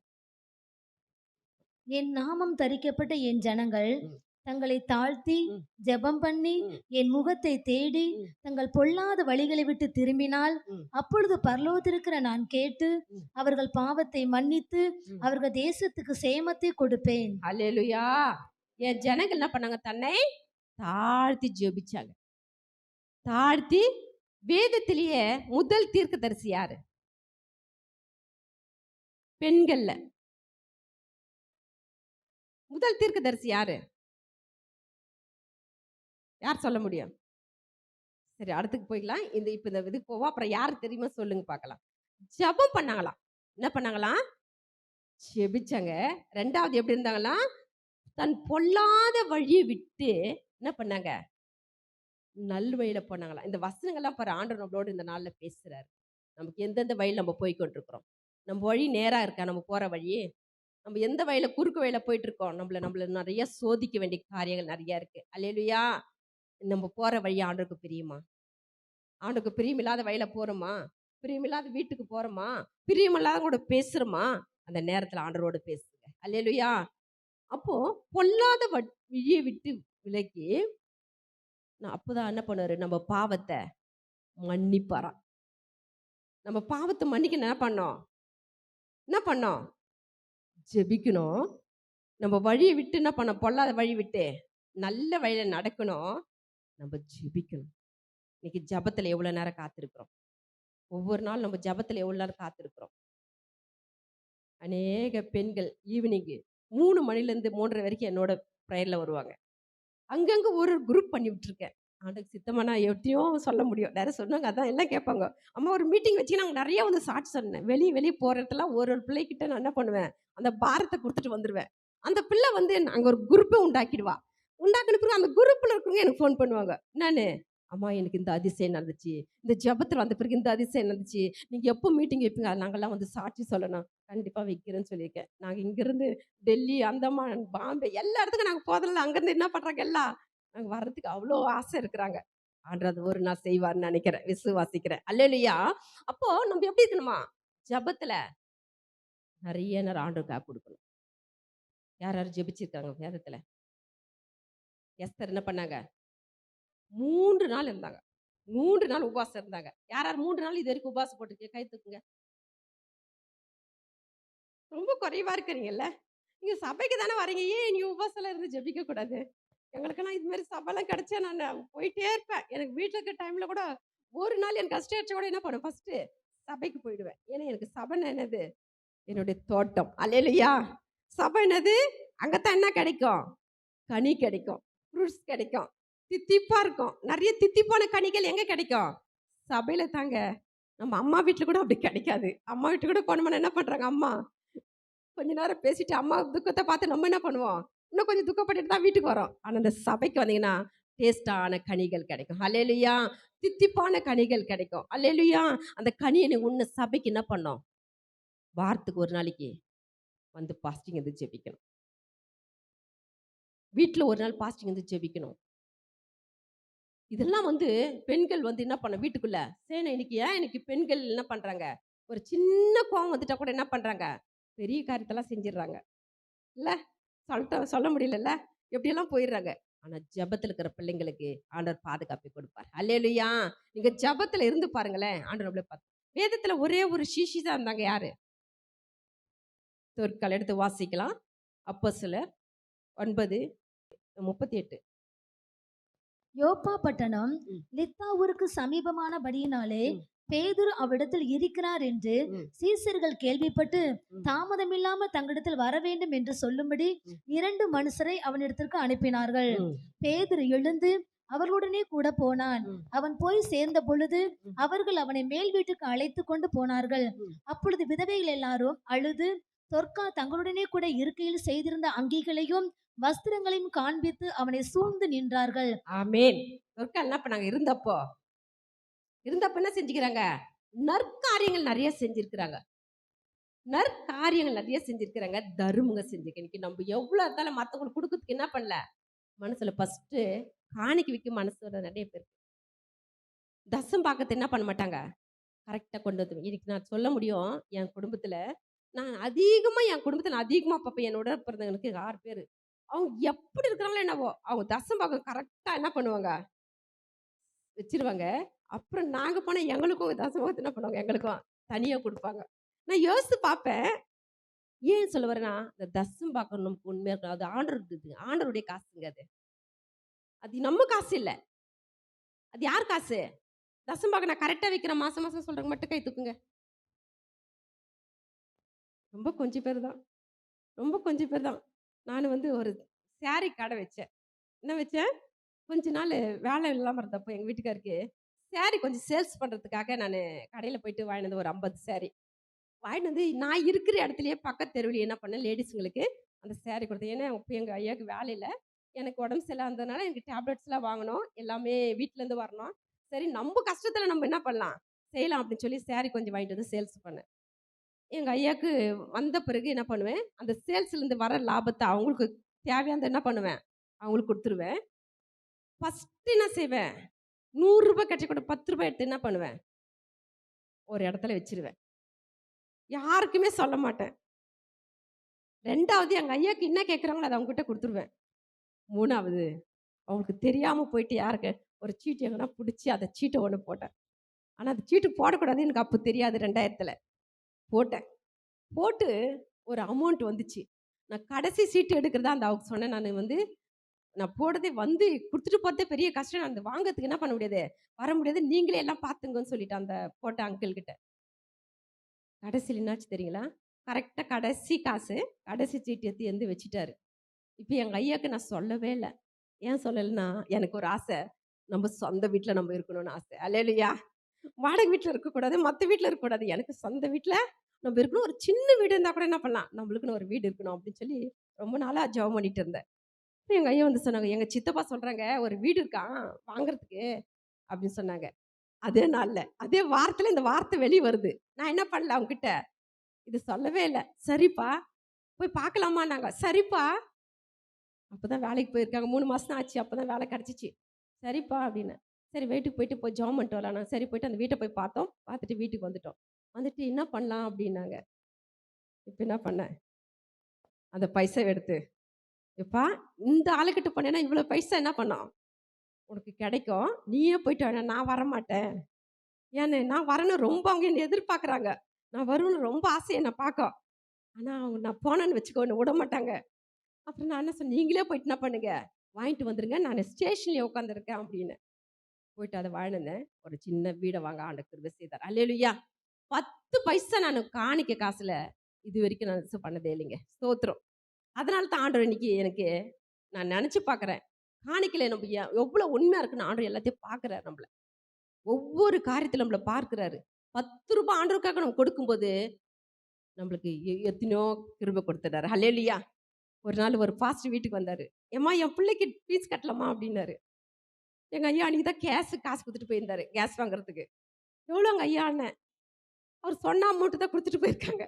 என் நாமம் தரிக்கப்பட்ட என் ஜனங்கள் ம். தங்களை தாழ்த்தி ம். ஜெபம் பண்ணி ம். என் முகத்தை தேடி ம். தங்கள் பொல்லாத வழிகளை விட்டு திரும்பினால் ம். அப்பொழுது பரலோகத்திற்கிற நான் கேட்டு ம். அவர்கள் பாவத்தை மன்னித்து ம். அவர்கள் தேசத்துக்கு சேமத்தை கொடுப்பேன். ஹல்லேலூயா! என் ஜனங்கள் என்ன பண்ணாங்க? தன்னை தாழ்த்தி ஜெபிச்சாங்க. தாழ்த்தி வேதத்திலேயே முதல் தீர்க்கதரிசி யாரு? பெண்கள்ல முதல் தீர்க்கதரிசி யாரு? யார் சொல்ல முடியும்? சரி, அடுத்துக்கு போய்க்கலாம். இப்ப இந்த இதுக்கு போவோம். அப்புறம் யார் தெரியுமா சொல்லுங்க பார்க்கலாம். ஜெபம் பண்ணாங்களாம். என்ன பண்ணாங்களாம்? ஜெபிச்சாங்க. 2வது எப்படி இருந்தாங்களாம்? தன் பொல்லாத வழியை விட்டு என்ன பண்ணாங்க? நல்வழியில போனாங்களாம். இந்த வசனங்கள்லாம் பாரு ஆண்டவர் நம்மளோட இந்த நாள்ல பேசுறாரு. நமக்கு எந்தெந்த வழியில நம்ம போய் கொண்டிருக்கிறோம். நம்ம வழி நேரா இருக்கா? நம்ம போற வழி? நம்ம எந்த வழியில குறுக்கு வழியில போயிட்டு இருக்கோம்? நம்மள நிறைய சோதிக்க வேண்டிய காரியங்கள் நிறைய இருக்கு. அல்லேலூயா! நம்ம போற வழி ஆண்டவருக்கு பிரியுமா? ஆண்டவருக்கு பிரியமில்லாத வழியில போறோமா? பிரியமில்லாத வீட்டுக்கு போறோமா? பிரியமில்லாத கூட பேசுறோமா? அந்த நேரத்துல ஆண்டவரோட பேசுங்க. அல்லேலூயா! அப்போ பொல்லாத வழியை விட்டு விலகி அப்பதான் என்ன பண்ணுவாரு? நம்ம பாவத்தை மன்னிப்பாராம். நம்ம பாவத்தை மன்னிக்க என்ன பண்ணோம்? என்ன பண்ணோம்? ஜெபிக்கணும். நம்ம வழியை விட்டு என்ன பண்ணோம்? பொல்லாத வழி விட்டு நல்ல வழியில நடக்கணும். நம்ம ஜெபிக்கணும். இன்னைக்கு ஜெபத்துல எவ்வளவு நேரம் காத்திருக்கிறோம்? ஒவ்வொரு நாள் நம்ம ஜெபத்துல எவ்வளவு நேரம் காத்திருக்கிறோம்? அநேக பெண்கள் ஈவினிங் 3 மணிலேருந்து 3:30 வரைக்கும் என்னோட ப்ரேயர்ல வருவாங்க. அங்கங்க ஒரு குரூப் பண்ணி விட்டுருக்கேன். ஆண்டவருக்கு சித்தமானா எப்படியும் சொல்ல முடியும். நிறைய சொன்னாங்க. அதான் எல்லாம் கேட்பாங்க. அம்மா ஒரு மீட்டிங் வச்சு நாங்கள் நிறைய வந்து சாட்சி சொன்னேன். வெளியே போகிற இடத்துல ஒரு பிள்ளைகிட்ட நான் என்ன பண்ணுவேன்? அந்த பாரத்தை கொடுத்துட்டு வந்துடுவேன். அந்த பிள்ளை வந்து அங்கே ஒரு குரூப்பை உண்டாக்கிடுவா. உண்டாக்கின பிறகு அந்த குரூப்பில் இருக்கிறவங்க எனக்கு ஃபோன் பண்ணுவாங்க. என்னன்னு? அம்மா எனக்கு இந்த அதிசயம் நடந்துச்சு. இந்த ஜெபத்தில் வந்த பிறகு இந்த அதிசயம் நடந்துச்சு. நீங்கள் எப்போ மீட்டிங் வைப்பீங்க? நாங்கள்லாம் வந்து சாட்சி சொல்லணும். கண்டிப்பாக வைக்கிறேன்னு சொல்லியிருக்கேன். நாங்கள் இங்கேருந்து டெல்லி, அந்தமான், பாம்பே எல்லா இடத்துக்கும் நாங்கள் போதில்ல. அங்கேருந்து என்ன பண்ணுறாங்க எல்லாம்? நாங்கள் வர்றதுக்கு அவ்வளோ ஆசை இருக்கிறாங்க. ஆண்டவர் அது ஒரு நாள் செய்வார்னு நினைக்கிறேன், விசுவாசிக்கிறேன். அல்லேலூயா! அப்போ நம்ம எப்படி இருக்கணுமா? ஜெபத்துல நிறைய நேரம் ஆண்டவருக்காக கொடுக்கணும். யார் யார் ஜெபிச்சிருக்காங்க வேதத்துல? எஸ்தர் என்ன பண்ணாங்க? 3 நாள் இருந்தாங்க. 3 நாள் உபவாசம் இருந்தாங்க. யார் யார் 3 நாள் இது வரைக்கும் உபவாசம் போட்டுருக்கீங்க? கை தூக்குங்க. ரொம்ப குறைவா இருக்கிறீங்கல்ல. நீங்க சபைக்கு தானே வரீங்க. ஏன் நீ உபவாசம்லாம் இருந்து ஜெபிக்க கூடாது? எங்களுக்கெல்லாம் இது மாதிரி சபைலாம் கிடைச்சா நான் போயிட்டே இருப்பேன். எனக்கு வீட்டில் இருக்கிற டைம்ல கூட ஒரு நாள் எனக்கு கஷ்டம் அடிச்சா கூட என்ன பண்ணுவேன்? ஃபர்ஸ்ட் சபைக்கு போயிடுவேன். ஏன்னா எனக்கு சபைன்னா என்னது? என்னுடைய தோட்டம். அல்லேலூயா! சபை என்னது? அங்கத்தான் என்ன கிடைக்கும்? கனி கிடைக்கும், ஃப்ரூட்ஸ் கிடைக்கும், தித்திப்பா இருக்கும். நிறைய தித்திப்பான கனிகள் எங்க கிடைக்கும்? சபையில தாங்க. நம்ம அம்மா வீட்டில் கூட அப்படி கிடைக்காது. அம்மா வீட்டுக்கு கூட போனோம்னா என்ன பண்றாங்க அம்மா? கொஞ்ச நேரம் பேசிட்டு அம்மா துக்கத்தை பார்த்து நம்ம என்ன பண்ணுவோம்? இன்னும் கொஞ்சம் துக்கப்பட்டுட்டு தான் வீட்டுக்கு வரோம். ஆனா அந்த சபைக்கு வந்தீங்கன்னா டேஸ்டான கனிகள் கிடைக்கும். அல்லேலூயா! தித்திப்பான கனிகள் கிடைக்கும். அல்லேலூயா! அந்த கனியை நீ உன்ன சபைக்கு என்ன பண்ணோம்? வாரத்துக்கு ஒரு நாளைக்கு வந்து பாஸ்டிங் வந்து ஜெபிக்கணும். வீட்டில் ஒரு நாள் பாஸ்டிங் வந்து ஜெபிக்கணும். இதெல்லாம் வந்து பெண்கள் வந்து என்ன பண்ண வீட்டுக்குள்ள இன்னைக்கு ஏன் இன்னைக்கு பெண்கள் என்ன பண்றாங்க? ஒரு சின்ன கோவம் வந்துட்டா கூட என்ன பண்றாங்க, பெரிய காரியத்தெல்லாம் செஞ்சிடுறாங்க இல்ல. சொல்ல முடியலல்ல, எப்படியெல்லாம் போயிடுறாங்க. ஆனா ஜெபத்துல இருக்கிற பிள்ளைங்களுக்கு ஆண்டவர் பாதுகாப்பை கொடுப்பார். அல்லேலூயா. நீங்க ஜெபத்துல இருந்து பாருங்களேன், ஆண்டவர் நம்மள பார்த்து. வேதத்துல ஒரே ஒரு சீஷி தான் இருந்தாங்க. யாரு? சொற்கள் எடுத்து வாசிக்கலாம். அப்போஸ்தலர் 9:38. யோப்பா பட்டணம் ம். லித்தா ஊருக்கு சமீபமானபடியினாலே ம். பேதுரு அவ்விடத்தில் இருக்கிறார் என்று ம். சீசர்கள் கேள்விப்பட்டு ம். தாமதமில்லாமல் தங்களிடத்தில் வர வேண்டும் என்று சொல்லும்படி ம். 2 மனுஷரை அவனிடத்திற்கு அனுப்பினார்கள். ம். பேதுரு எழுந்து அவர்களுடனே கூட போனான். ம். அவன் போய் சேர்ந்த பொழுது ம். அவர்கள் அவனை மேல் வீட்டுக்கு அழைத்து கொண்டு போனார்கள். ம். அப்பொழுது விதவைகள் எல்லாரும் அழுது தொர்க்கா தங்களுடனே கூட இருக்கையில் செய்திருந்த அங்கிகளையும் வஸ்திரங்களையும் காண்பித்து அவனை சூழ்ந்து நின்றார்கள். ஆமென். சொற்கள் என்ன பண்ணாங்க? இருந்தப்போ என்ன செஞ்சுக்கிறாங்க? நற்காரியங்கள் நிறைய செஞ்சிருக்கிறாங்க. நற்காரியங்கள் நிறைய செஞ்சிருக்கிறாங்க. தருமங்க செஞ்சிருக்க. இன்னைக்கு நம்ம எவ்வளவு இருந்தாலும் மத்தவங்களுக்கு கொடுக்கறதுக்கு என்ன பண்ணல, மனசுல ஃபர்ஸ்ட் காணிக்கை வைக்க மனசோட நிறைய பேர் தசம் பாக்கத்தை என்ன பண்ண மாட்டாங்க, கரெக்டா கொண்டு வந்து. இன்னைக்கு நான் சொல்ல முடியும், என் குடும்பத்துல நான் அதிகமா பார்ப்பேன். என்னோட பிறந்தவங்களுக்கு 6 பேர். அவங்க எப்படி இருக்கிறாங்களோ என்னவோ, அவங்க தசம் பாக்கம் கரெக்டா என்ன பண்ணுவாங்க, வச்சிருவாங்க. அப்புறம் நாங்க போனா எங்களுக்கும் தசமத்தை என்ன பண்ணுவாங்க, எங்களுக்கும் தனியா கொடுப்பாங்க. நான் யோசித்து பார்ப்பேன், ஏன் சொல்ல வரேன்னா, இந்த தசம் பாக்கம் நமக்கு உண்மையா இருக்கணும். அது ஆண்டருடைய காசுங்க. அது நம்ம காசு இல்ல. அது யார் காசு? தசம் பாக்கம் நான் கரெக்டா வைக்கிறேன் மாசம் மாசம் சொல்றவங்க மட்டும் கை தூக்குங்க. ரொம்ப கொஞ்சம் பேர் தான். நான் ஒரு சாரி கடை வச்சேன். என்ன வச்சேன்? கொஞ்ச நாள் வேலை இல்லாமல் இருந்தப்போ எங்கள் வீட்டுக்காருக்கு சாரி கொஞ்சம் சேல்ஸ் பண்ணுறதுக்காக நான் கடையில் போயிட்டு வாங்கிட்டு வந்து ஒரு 50 சாரி வாங்கிட்டு வந்து, நான் இருக்கிற இடத்துலையே பக்கத்து தெருவில் என்ன பண்ணேன், லேடிஸுங்களுக்கு அந்த சாரி கொடுத்தேன். ஏன்னா இப்போ எங்கள் ஐயாவுக்கு வேலையில் எனக்கு உடம்பு சரியில்லை இருந்ததுனால எனக்கு டேப்லெட்ஸ்லாம் வாங்கணும், எல்லாமே வீட்டிலேருந்து வரணும். சரி, நம்ம கஷ்டத்தில் நம்ம என்ன பண்ணலாம், செய்யலாம் அப்படின்னு சொல்லி சாரி கொஞ்சம் வாங்கிட்டு வந்து சேல்ஸ் பண்ணேன். எங்கள் ஐயாவுக்கு வந்த பிறகு என்ன பண்ணுவேன், அந்த சேல்ஸ்லேருந்து வர லாபத்தை அவங்களுக்கு தேவையானது என்ன பண்ணுவேன், அவங்களுக்கு கொடுத்துருவேன். ஃபஸ்ட்டு என்ன செய்வேன், 100 ரூபாய் கட்டி கூட 10 ரூபாய் எடுத்து என்ன பண்ணுவேன், ஒரு இடத்துல வச்சிருவேன். யாருக்குமே சொல்ல மாட்டேன். 2வது எங்கள் ஐயாவுக்கு என்ன கேட்குறாங்களோ அதை அவங்ககிட்ட கொடுத்துருவேன். 3வது அவங்களுக்கு தெரியாமல் போயிட்டு யாருக்கு ஒரு சீட்டு எங்கன்னா பிடிச்சி அதை சீட்டை ஒன்று போட்டேன். ஆனால் அந்த சீட்டு போடக்கூடாது, எனக்கு அப்போ தெரியாது. 2000ல் போட்டேன். போட்டு ஒரு அமௌண்ட் வந்துச்சு. நான் கடைசி சீட்டு எடுக்கிறதா அந்த அவங்க சொன்னேன். நான் போடுறதே கொடுத்துட்டு போகிறதே பெரிய கஷ்டம். நான் அந்த வாங்கிறதுக்கு என்ன பண்ண முடியாது, வர முடியாது, நீங்களே எல்லாம் பார்த்துங்கன்னு சொல்லிட்டேன் அந்த போட்ட அங்கிள் கிட்ட. கடைசியில் என்னாச்சு தெரியுங்களா, கரெக்டாக கடைசி காசு கடைசி சீட்டு எடுத்து வச்சுட்டாரு. இப்போ எங்கள் ஐயாவுக்கு நான் சொல்லவே இல்லை. ஏன் சொல்லலைன்னா, எனக்கு ஒரு ஆசை, நம்ம சொந்த வீட்டில் நம்ம இருக்கணும்னு ஆசை. அல்லேலூயா. வாடகை வீட்டில் இருக்கக்கூடாது, மற்ற வீட்டில் இருக்கக்கூடாது, எனக்கு சொந்த வீட்டில் நம்ம இருக்கணும். ஒரு சின்ன வீடு இருந்தால் கூட என்ன பண்ணலாம், நம்மளுக்குன்னு ஒரு வீடு இருக்கணும் அப்படின்னு சொல்லி ரொம்ப நாளாக ஜெபம் பண்ணிட்டு இருந்தேன். எங்கள் ஐயா சொன்னாங்க, எங்கள் சித்தப்பா சொல்கிறாங்க ஒரு வீடு இருக்கான் வாங்குறதுக்கு அப்படின்னு சொன்னாங்க. அதே நாளில் அதே வாரத்தில் இந்த வார்த்தை வெளியே வருது. நான் என்ன பண்ணல, அவங்ககிட்ட இது சொல்லவே இல்லை. சரிப்பா போய் பார்க்கலாமா நாங்கள். சரிப்பா, அப்போ தான் வேலைக்கு போயிருக்காங்க, 3 மாதம் தான் ஆச்சு, அப்போ தான் வேலை கிடச்சிச்சு. சரிப்பா அப்படின்னு. சரி வீட்டுக்கு போயிட்டு போய் ஜாம் பண்ணிட்டு வரலாம். நான் சரி போயிட்டு அந்த வீட்டை போய் பார்த்தோம். பார்த்துட்டு வீட்டுக்கு வந்துட்டோம். வந்துட்டு என்ன பண்ணலாம் அப்படின்னாங்க. இப்போ என்ன பண்ணேன், அந்த பைசா எடுத்து, எப்பா இந்த ஆளுக்கிட்ட பண்ணேன்னா இவ்வளோ பைசா என்ன பண்ணோம் உனக்கு கிடைக்கும், நீயே போயிட்டு வேணா, நான் வரமாட்டேன். ஏன்னு நான் வரணும் ரொம்ப அவங்க என்னை எதிர்பார்க்குறாங்க. நான் வருவேன்னு ரொம்ப ஆசை என்னை பார்க்க. ஆனால் அவங்க நான் போனேன்னு வச்சுக்கோ என்னை விட மாட்டாங்க. அப்புறம் நான் என்ன சொன்னேன், நீங்களே போயிட்டு என்ன பண்ணுங்க வாங்கிட்டு வந்துருங்க, நான் ஸ்டேஷன்லேயே உட்காந்துருக்கேன் அப்படின்னு. போயிட்டு அதை வாழ்ந்தேன். ஒரு சின்ன வீடை வாங்க ஆண்டவர் கிருபை செய்தார். அல்லேலூயா. 10 பைசா நான் காணிக்க காசில் இது வரைக்கும் நான் பண்ணதே இல்லைங்க. ஸ்தோத்திரம். அதனால தான் ஆண்டவர் இன்னைக்கு எனக்கு நான் நினச்சி பார்க்குறேன், காணிக்கையில் நம்ம எவ்வளோ உண்மையாக இருக்குன்னு ஆண்டவர் எல்லாத்தையும் பார்க்குறாரு. நம்மளை ஒவ்வொரு காரியத்தில் நம்மளை பார்க்குறாரு. 10 ரூபாய் ஆண்டவருக்காக நம்ம கொடுக்கும்போது நம்மளுக்கு எத்தனையோ கிருபை கொடுத்துட்டாரு. அல்லேலூயா. ஒரு நாள் ஒரு பாஸ்டர் வீட்டுக்கு வந்தார். ஏம்மா என் பிள்ளைக்கு ஃபீஸ் கட்டலாமா அப்படின்னாரு. எங்கள் ஐயா அன்றைக்கி தான் காசு கொடுத்துட்டு போயிருந்தாரு கேஸ் வாங்குறதுக்கு. எவ்வளோங்க ஐயான்னு அவர் சொன்ன அமௌண்ட்டு தான் கொடுத்துட்டு போயிருக்காங்க.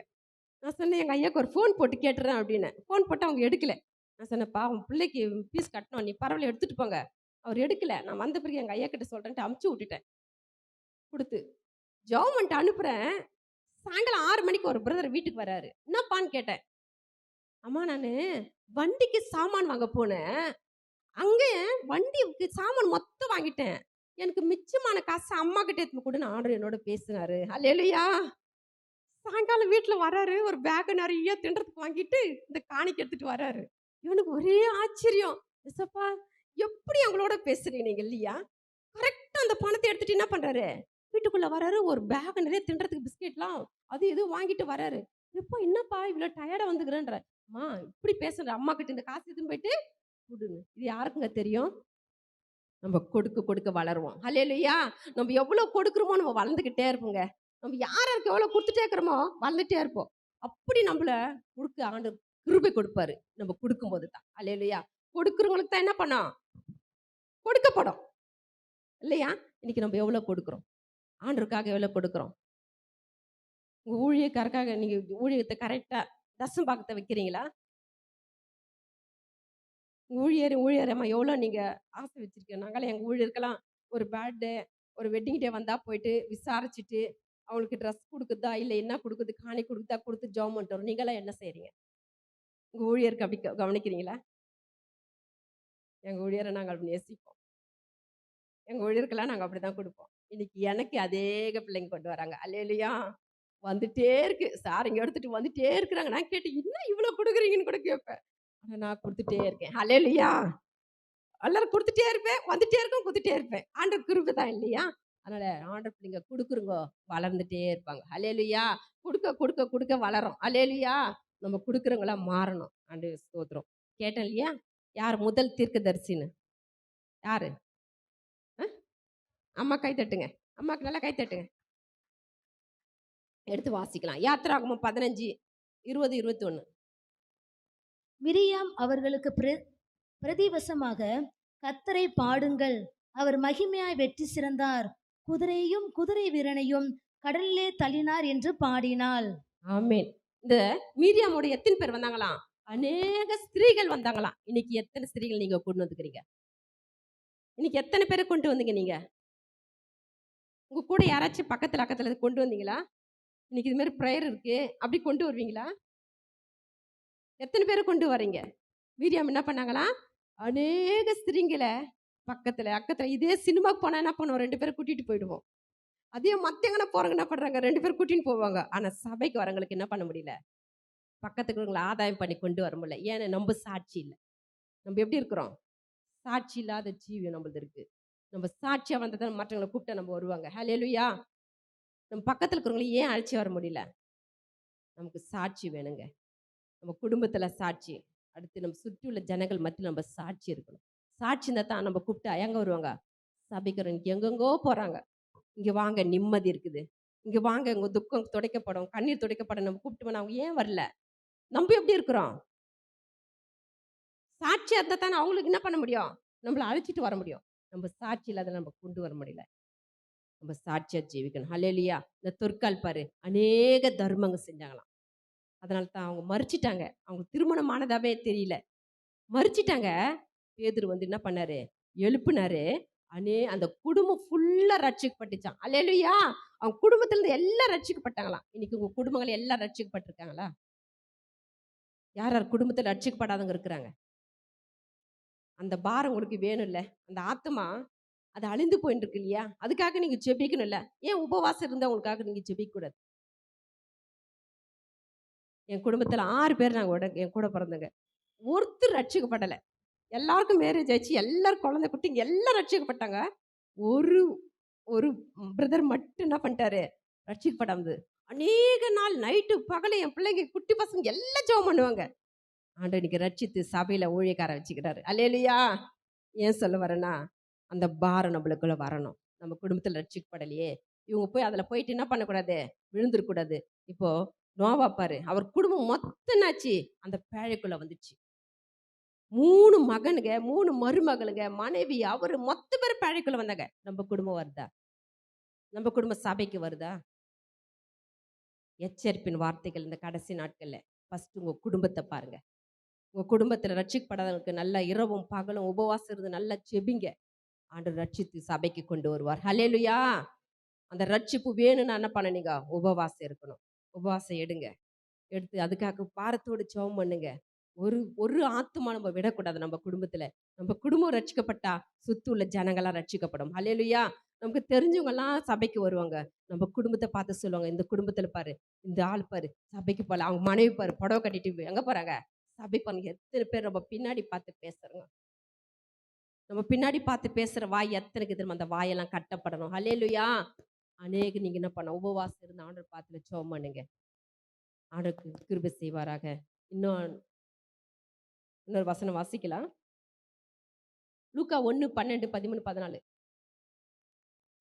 நான் சொன்னேன், எங்கள் ஐயாவுக்கு ஒரு ஃபோன் போட்டு கேட்டுறேன் அப்படின்னு. ஃபோன் போட்டு அவங்க எடுக்கலை. நான் சொன்னேன்ப்பா அவன் பிள்ளைக்கு ஃபீஸ் கட்டணும், நீ பரவாயில்ல எடுத்துகிட்டு போங்க. அவர் எடுக்கலை. நான் வந்த பிறகு எங்கள் ஐயா கிட்ட சொல்கிறேன்ட்டு அமுச்சு விட்டுட்டேன். கொடுத்து ஜெபம் பண்ணிட்டு அனுப்புகிறேன். சாயங்காலம் 6 மணிக்கு ஒரு பிரதர் வீட்டுக்கு வராரு. என்னப்பான்னு கேட்டேன். அம்மா நானு வண்டிக்கு சாமான் வாங்க போனேன். அங்க வண்டிக்கு சாமான் மொத்தம் வாங்கிட்டேன். எனக்கு மிச்சமான காசு அம்மா கிட்ட எடுத்துன்னு குடுன்னு ஆண்டவர் என்னோட பேசினாரு. அல்லேலூயா. சாயங்காலம் வீட்ல வராரு. ஒரு பேக் நெறைய தின்றதுக்கு வாங்கிட்டு, இந்த காணிக்கை எடுத்துட்டு வராரு. இவனுக்கு ஒரே ஆச்சரியம். "ஏசப்பா, எப்படி அவங்களோட பேசுறீங்க நீங்க இல்லையா?" கரெக்ட்டா அந்த பணத்த எடுத்துட்டு என்ன பண்றாரு? வீட்டுக்குள்ள வராரு. ஒரு பேக் நெறைய தின்றதுக்கு பிஸ்கெட்லாம் அது இதுவும் வாங்கிட்டு வராரு. "எப்பா என்னப்பா இவ்ளோ டயர்டா வந்துக்கிறேன்றார்." "அம்மா இப்படி பேசுற அம்மா கிட்ட இந்த காசு எடுத்துன்னு போயிட்டு குடுன்னு." இது யாருக்குங்க தெரியும்? நம்ம கொடுக்க கொடுக்க வளருவோம். ஹல்லேலூயா. நம்ம எவ்வளோ கொடுக்குறோமோ நம்ம வளர்ந்துக்கிட்டே இருப்போங்க. நம்ம யாருக்கு எவ்வளோ குடுத்துட்டே இருக்கிறோமோ வளர்ந்துட்டே இருப்போம். அப்படி நம்மள குடுக்க ஆண்டவர் கிருபை கொடுப்பாரு. நம்ம குடுக்கும்போது தான். ஹல்லேலூயா. கொடுக்குறவங்களுக்கு தான் என்ன பண்ணோம்? கொடுக்கப்படும். இல்லையா? இன்னைக்கு நம்ம எவ்வளோ கொடுக்குறோம்? ஆண்டவருக்காக எவ்வளோ கொடுக்குறோம்? உங்க ஊழியக்காரருக்காக நீங்க ஊழியத்த கரெக்ட்டா தசமபாகத்த வைக்கிறீங்களா? ஊழியரம்மா எவ்வளோ நீங்க ஆசை வச்சிருக்கீங்க. நாங்கலாம் எங்க ஊழியருக்கெல்லாம் ஒரு பர்த்டே, ஒரு வெட்டிங் டே வந்தா போயிட்டு விசாரிச்சுட்டு, அவங்களுக்கு ட்ரெஸ் குடுக்குதா, இல்ல என்ன குடுக்குது, காணி குடுக்குதா குடுத்து ஜெபம் பண்ணிட்டு வரோம். நீங்கலாம் என்ன செய்றீங்க? உங்க ஊழியருக்கு அப்படி கவனிக்கிறீங்களா? எங்க ஊழியர நாங்க அப்படி நேசிப்போம். எங்க ஊழியருக்கெல்லாம் நாங்க அப்படிதான் குடுப்போம். இன்னைக்கு எனக்கு அதேக பிள்ளைங்க கொண்டு வராங்க. அல்லேலூயா. வந்துட்டே இருக்கு. சார் இங்க எடுத்துட்டு வந்துட்டே இருக்கிறாங்க. நான் கேட்டேன், "என்ன இவ்வளோ குடுக்குறீங்கன்னு?" கூட கேட்பேன். ஆனா நான் குடுத்துட்டே இருக்கேன். அல்லேலூயா. எல்லாரும் குடுத்துட்டே இருப்பேன். வந்துட்டே இருக்கும், குடுத்துட்டே இருப்பேன். ஆண்டவர் கிருபை தான் இல்லையா? அதனால ஆண்டவர் பிள்ளைங்க குடுக்குறோங்க, வளர்ந்துட்டே இருப்பாங்க. அல்லேலூயா. குடுக்க குடுக்க குடுக்க வளரும். அல்லேலூயா. நம்ம குடுக்குறவங்களா மாறணும். ஆண்டவருக்கு ஸ்தோத்திரம். கேட்டேன் இல்லையா? யார் முதல் தீர்க்கதரிசின்னு? யாரு? அ? அம்மா கை தட்டுங்க. அம்மாக்கு நல்லா கை தட்டுங்க. எடுத்து வாசிக்கலாம். யாத்திராகமம் 15, 20, 21. மிரியாம் அவர்களுக்கு பிரதிவசமாக, கர்த்தரை பாடுங்கள், அவர் மகிமையாய் வெற்றி சிறந்தார், குதிரையும் குதிரை வீரனையும் கடலிலே தள்ளினார் என்று பாடினாள். ஆமென். இந்த மீரியாமோட எத்தனை பேர் வந்தாங்களாம்? அநேக ஸ்திரீகள் வந்தாங்களாம். இன்னைக்கு எத்தனை ஸ்திரீகள் நீங்க கொண்டு வந்துக்கிறீங்க? இன்னைக்கு எத்தனை பேரை கொண்டு வந்தீங்க நீங்க? உங்க கூட யாராச்சும் பக்கத்துல அக்கத்துல கொண்டு வந்தீங்களா? இன்னைக்கு இது மாதிரி ப்ரேயர் இருக்கு. அப்படி கொண்டு வருவீங்களா? எத்தனை பேரை கொண்டு வரீங்க? மீரியாம் என்ன பண்ணாங்களாம்? அநேக ஸ்திரீங்களை பக்கத்துல அக்கத்துல இதே சினிமாக்கு போனா என்ன பண்ணுவோம்? 2 பேரை கூட்டிட்டு போயிடுவோம். அதே மத்த எங்கன போறவங்க என்ன பண்றாங்க? 2 பேர் கூட்டின்னு போவாங்க. ஆனா சபைக்கு வரவங்களுக்கு என்ன பண்ண முடியல? பக்கத்துக்கு இருக்கிறவங்கள ஆதாயம் பண்ணி கொண்டு வர முடியல. ஏன்னா நம்ம சாட்சி இல்ல. நம்ம எப்படி இருக்கிறோம்? சாட்சி இல்லாத ஜீவியம் நம்மளது இருக்கு. நம்ம சாட்சியா வந்தா தான் மற்றவங்கள கூப்பிட்டா நம்ம வருவாங்க. ஹல்லேலூயா. நம்ம பக்கத்துல இருக்கிறவங்கள ஏன் அழைச்சு வர முடியல? நமக்கு சாட்சி வேணுங்க. நம்ம குடும்பத்துல சாட்சி. அடுத்து நம்ம சுற்றி உள்ள ஜனங்கள் மத்தியில நம்ம சாட்சி இருக்கணும். சாட்சி இருந்தா தான் நம்ம கூப்பிட்டா எங்க வருவாங்க? சபைக்கிறவங்க எங்கெங்கோ போறாங்க. இங்க வாங்க நிம்மதி இருக்குது. இங்க வாங்க உங்க துக்கம் துடைக்கப்படும், கண்ணீர் துடைக்கப்படும். நம்ம கூப்பிட்டு போனா அவங்க ஏன் வரல? நம்ம எப்படி இருக்கிறோம்? சாட்சியா இருந்தா தானே அவங்களுக்கு என்ன பண்ண முடியும்? நம்மள அழைச்சிட்டு வர முடியும். நம்ம சாட்சி இல்லாத நம்ம கொண்டு வர முடியல. நம்ம சாட்சியா ஜீவிக்கணும். ஹல்லேலூயா. இந்த தொற்கால் பாரு, அநேக தர்மங்க செஞ்சாங்களாம். அதனால தான் அவங்க மரிச்சிட்டாங்க. அவங்களுக்கு திருமணம் ஆனதாவே தெரியல. மரிச்சிட்டாங்க. பேதுரு வந்து என்ன பண்ணாரு? எழுப்புனாரு. அந்த குடும்பம் ஃபுல்லா ரட்சிக்கப்பட்டுச்சாம். அல்லேலூயா. அவங்க குடும்பத்துல இருந்து எல்லாம் ரட்சிக்கப்பட்டாங்களாம். இன்னைக்கு உங்க குடும்பங்கள் எல்லாம் ரட்சிக்கப்பட்டிருக்காங்களா? யார் யார் குடும்பத்துல ரட்சிக்கப்படாதவங்க இருக்கிறாங்க? அந்த பாரம் உங்களுக்கு வேணும்ல. அந்த ஆத்துமா அது அழிந்து போயிட்டு இருக்கு இல்லையா? அதுக்காக நீங்க ஜெபிக்கணும்ல. ஏன் உபவாசம் இருந்தா உங்களுக்காக நீங்க ஜெபிக்க கூடாது? என் குடும்பத்துல 6 பேர் நாங்க என் கூட பிறந்தவங்க. ஒருத்தர் ரட்சிக்கப்படல. எல்லாருக்கும் மேரேஜ் ஆயிடுச்சு. எல்லாரும் குழந்தை குட்டிங்க எல்லாம் ரட்சிக்கப்பட்டாங்க. ஒரு ஒரு பிரதர் மட்டும் என்ன பண்ணிட்டாரு? ரட்சிக்கப்படாம இருந்தது. அநேக நாள் நைட்டு பகல என் பிள்ளைங்க குட்டி பசங்க எல்லாம் ஜெபம் பண்ணுவாங்க. ஆண்டவர் இன்னைக்கு ரட்சித்து சபையில ஊழியக்கார வச்சுக்கிறாரு. அல்லேலூயா. ஏன் சொல்ல வரேன்னா, அந்த பாரம் நம்மளுக்குள்ள வரணும். நம்ம குடும்பத்துல ரட்சிக்கப்படலையே. இவங்க போய் அதுல போயிட்டு என்ன பண்ணக்கூடாது? விழுந்துடக்கூடாது. இப்போ நோவா பாரு, அவர் குடும்பம் மொத்தம் என்னாச்சு? அந்த பேழைக்குள்ள வந்துச்சு. 3 மகனுங்க, 3 மருமகளுங்க, மனைவி அவரு மொத்த பேர் பேழைக்குள்ள வந்தாங்க. நம்ம குடும்பம் வருதா? நம்ம குடும்ப சபைக்கு வருதா? எச்சரிப்பின் வார்த்தைகள் இந்த கடைசி நாட்கள்ல. ஃபர்ஸ்ட் உங்க குடும்பத்த பாருங்க. உங்க குடும்பத்துல ரட்சிக்கப்படாதவங்களுக்கு நல்ல இரவும் பகலும் உபவாசம் இருந்து நல்லா ஜெபிங்க. ஆண்டவர் ரட்சித்து சபைக்கு கொண்டு வருவார். ஹல்லேலூயா. அந்த ரட்சிப்பு வேணும்னா என்ன பண்ண நீங்க? உபவாசம் இருக்கணும். உபவாசம் எடுங்க. எடுத்து அதுக்காக பாரத்தோடு ஜெபம் பண்ணுங்க. ஒரு ஒரு ஆத்துமா நம்ம விடக்கூடாது நம்ம குடும்பத்துல. நம்ம குடும்பம் ரட்சிக்கப்பட்டா சுத்தி உள்ள ஜனங்கள்லாம் ரட்சிக்கப்படும். அல்லேலூயா. நமக்கு தெரிஞ்சவங்கலாம் சபைக்கு வருவாங்க. நம்ம குடும்பத்த பார்த்து சொல்லுவாங்க, இந்த குடும்பத்துல பாரு, இந்த ஆள் பாரு சபைக்கு போல, அவங்க மனைவி பாரு புடவை கட்டிட்டு எங்க போறாங்க? சபைக்கு போறாங்க. எத்தனை பேர் நம்ம பின்னாடி பார்த்து பேசுறோங்க. நம்ம பின்னாடி பார்த்து பேசுற வாய் எத்தனைக்கு தெரியுமா? அந்த வாயெல்லாம் கட்டப்படணும். அல்லேலூயா. அநேக நீங்க என்ன பண்ண உபவாசம் இருந்து ஆண்டவர் பார்த்து ஜெபம் பண்ணுங்க. ஆண்டவர் கிருபை செய்வாராக. இன்னொரு வசனம் வாசிக்கலாம். லூக்கா 1:12, 13, 14.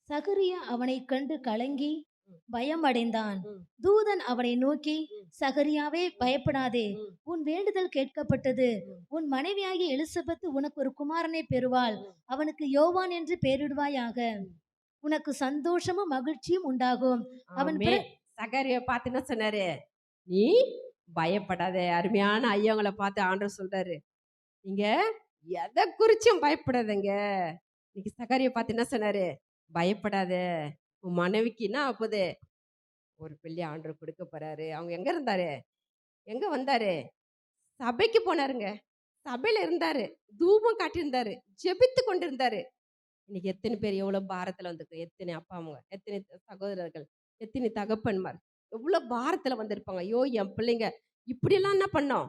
சகரியா அவனைக் கண்டு கலங்கி ம். பயமடைந்தான். ம். தூதன் அவனை நோக்கி, ம். சகரியாவே பயப்படாதே, ம். உன் வேண்டுதல் கேட்கப்பட்டது. ம். உன் மனைவியாகிய எலிசபெத் உனக்கு ஒரு குமாரனை பெறுவாள். ம். அவனுக்கு யோவான் என்று பெயரிடுவாயாக. ம். உனக்கு சந்தோஷமும் மகிழ்ச்சியும் உண்டாகும். அவன் ஆமே. சகரியா பார்த்து என்ன சொன்னாரு? நீ பயப்படாத. அருமையான ஐயாங்களை பார்த்து ஆண்டவர் சொல்றாரு, நீங்க எதை குறிச்சும் பயப்படாதங்க. இன்னைக்கு சகரியை பார்த்து என்ன சொன்னாரு? பயப்படாத. உன் மனைவிக்கு என்ன ஆகுது? ஒரு பிள்ளை ஆண்டவர் கொடுக்க போறாரு. அவங்க எங்க இருந்தாரு? எங்க வந்தாரு? சபைக்கு போனாருங்க. சபையில இருந்தாரு. தூபம் காட்டியிருந்தாரு. ஜெபித்து கொண்டிருந்தாரு. இன்னைக்கு எத்தனை பேர் எவ்வளவு பாரத்துல வந்திருக்கு? எத்தனை அப்பா அம்மா, எத்தனை சகோதரர்கள், எத்தனை தகப்பன்மார் எவ்வளவு பாரத்துல வந்திருப்பாங்க. ஐயோ என் பிள்ளைங்க இப்படியெல்லாம் என்ன பண்ணோம்?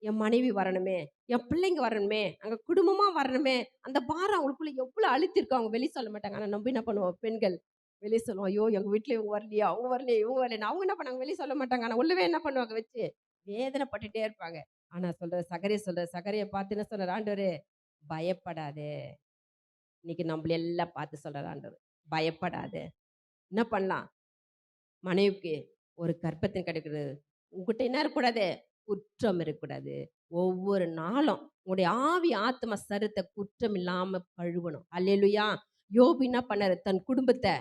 என் மனைவி வரணுமே, என் பிள்ளைங்க வரணுமே, அங்க குடும்பமா வரணுமே. அந்த பாரம் அவங்களுக்குள்ள எவ்வளவு அழுத்திருக்கோம். அவங்க வெளியே சொல்ல மாட்டாங்க. ஆனா நம்ம என்ன பண்ணுவோம்? பெண்கள் வெளியே சொல்லுவோம், ஐயோ எங்க வீட்டுல இவங்க வரலையா, அவங்க வரலையே, இவங்க வரலையா. அவங்க என்ன பண்ணாங்க? வெளியே சொல்ல மாட்டாங்க. ஆனா உள்ளவே என்ன பண்ணுவாங்க? வச்சு வேதனைப்பட்டுட்டே இருப்பாங்க. ஆனா சகரியை பார்த்து என்ன சொல்றாரு ஆண்டவரே? பயப்படாதே. இன்னைக்கு நம்மள எல்லாம் பார்த்து சொல்றாரு ஆண்டவர், பயப்படாதே. என்ன பண்ணலாம்? மனைவிக்கு ஒரு கர்ப்பத்தின் கிடைக்கிறது. உங்ககிட்ட என்ன இருக்கக்கூடாது? குற்றம் இருக்கக்கூடாது. ஒவ்வொரு நாளும் உங்களுடைய ஆவி ஆத்ம சரீரத்தை குற்றம் இல்லாம கழுவணும். அல்லேலூயா. யோபு என்ன பண்ணாரு? தன் குடும்பத்தை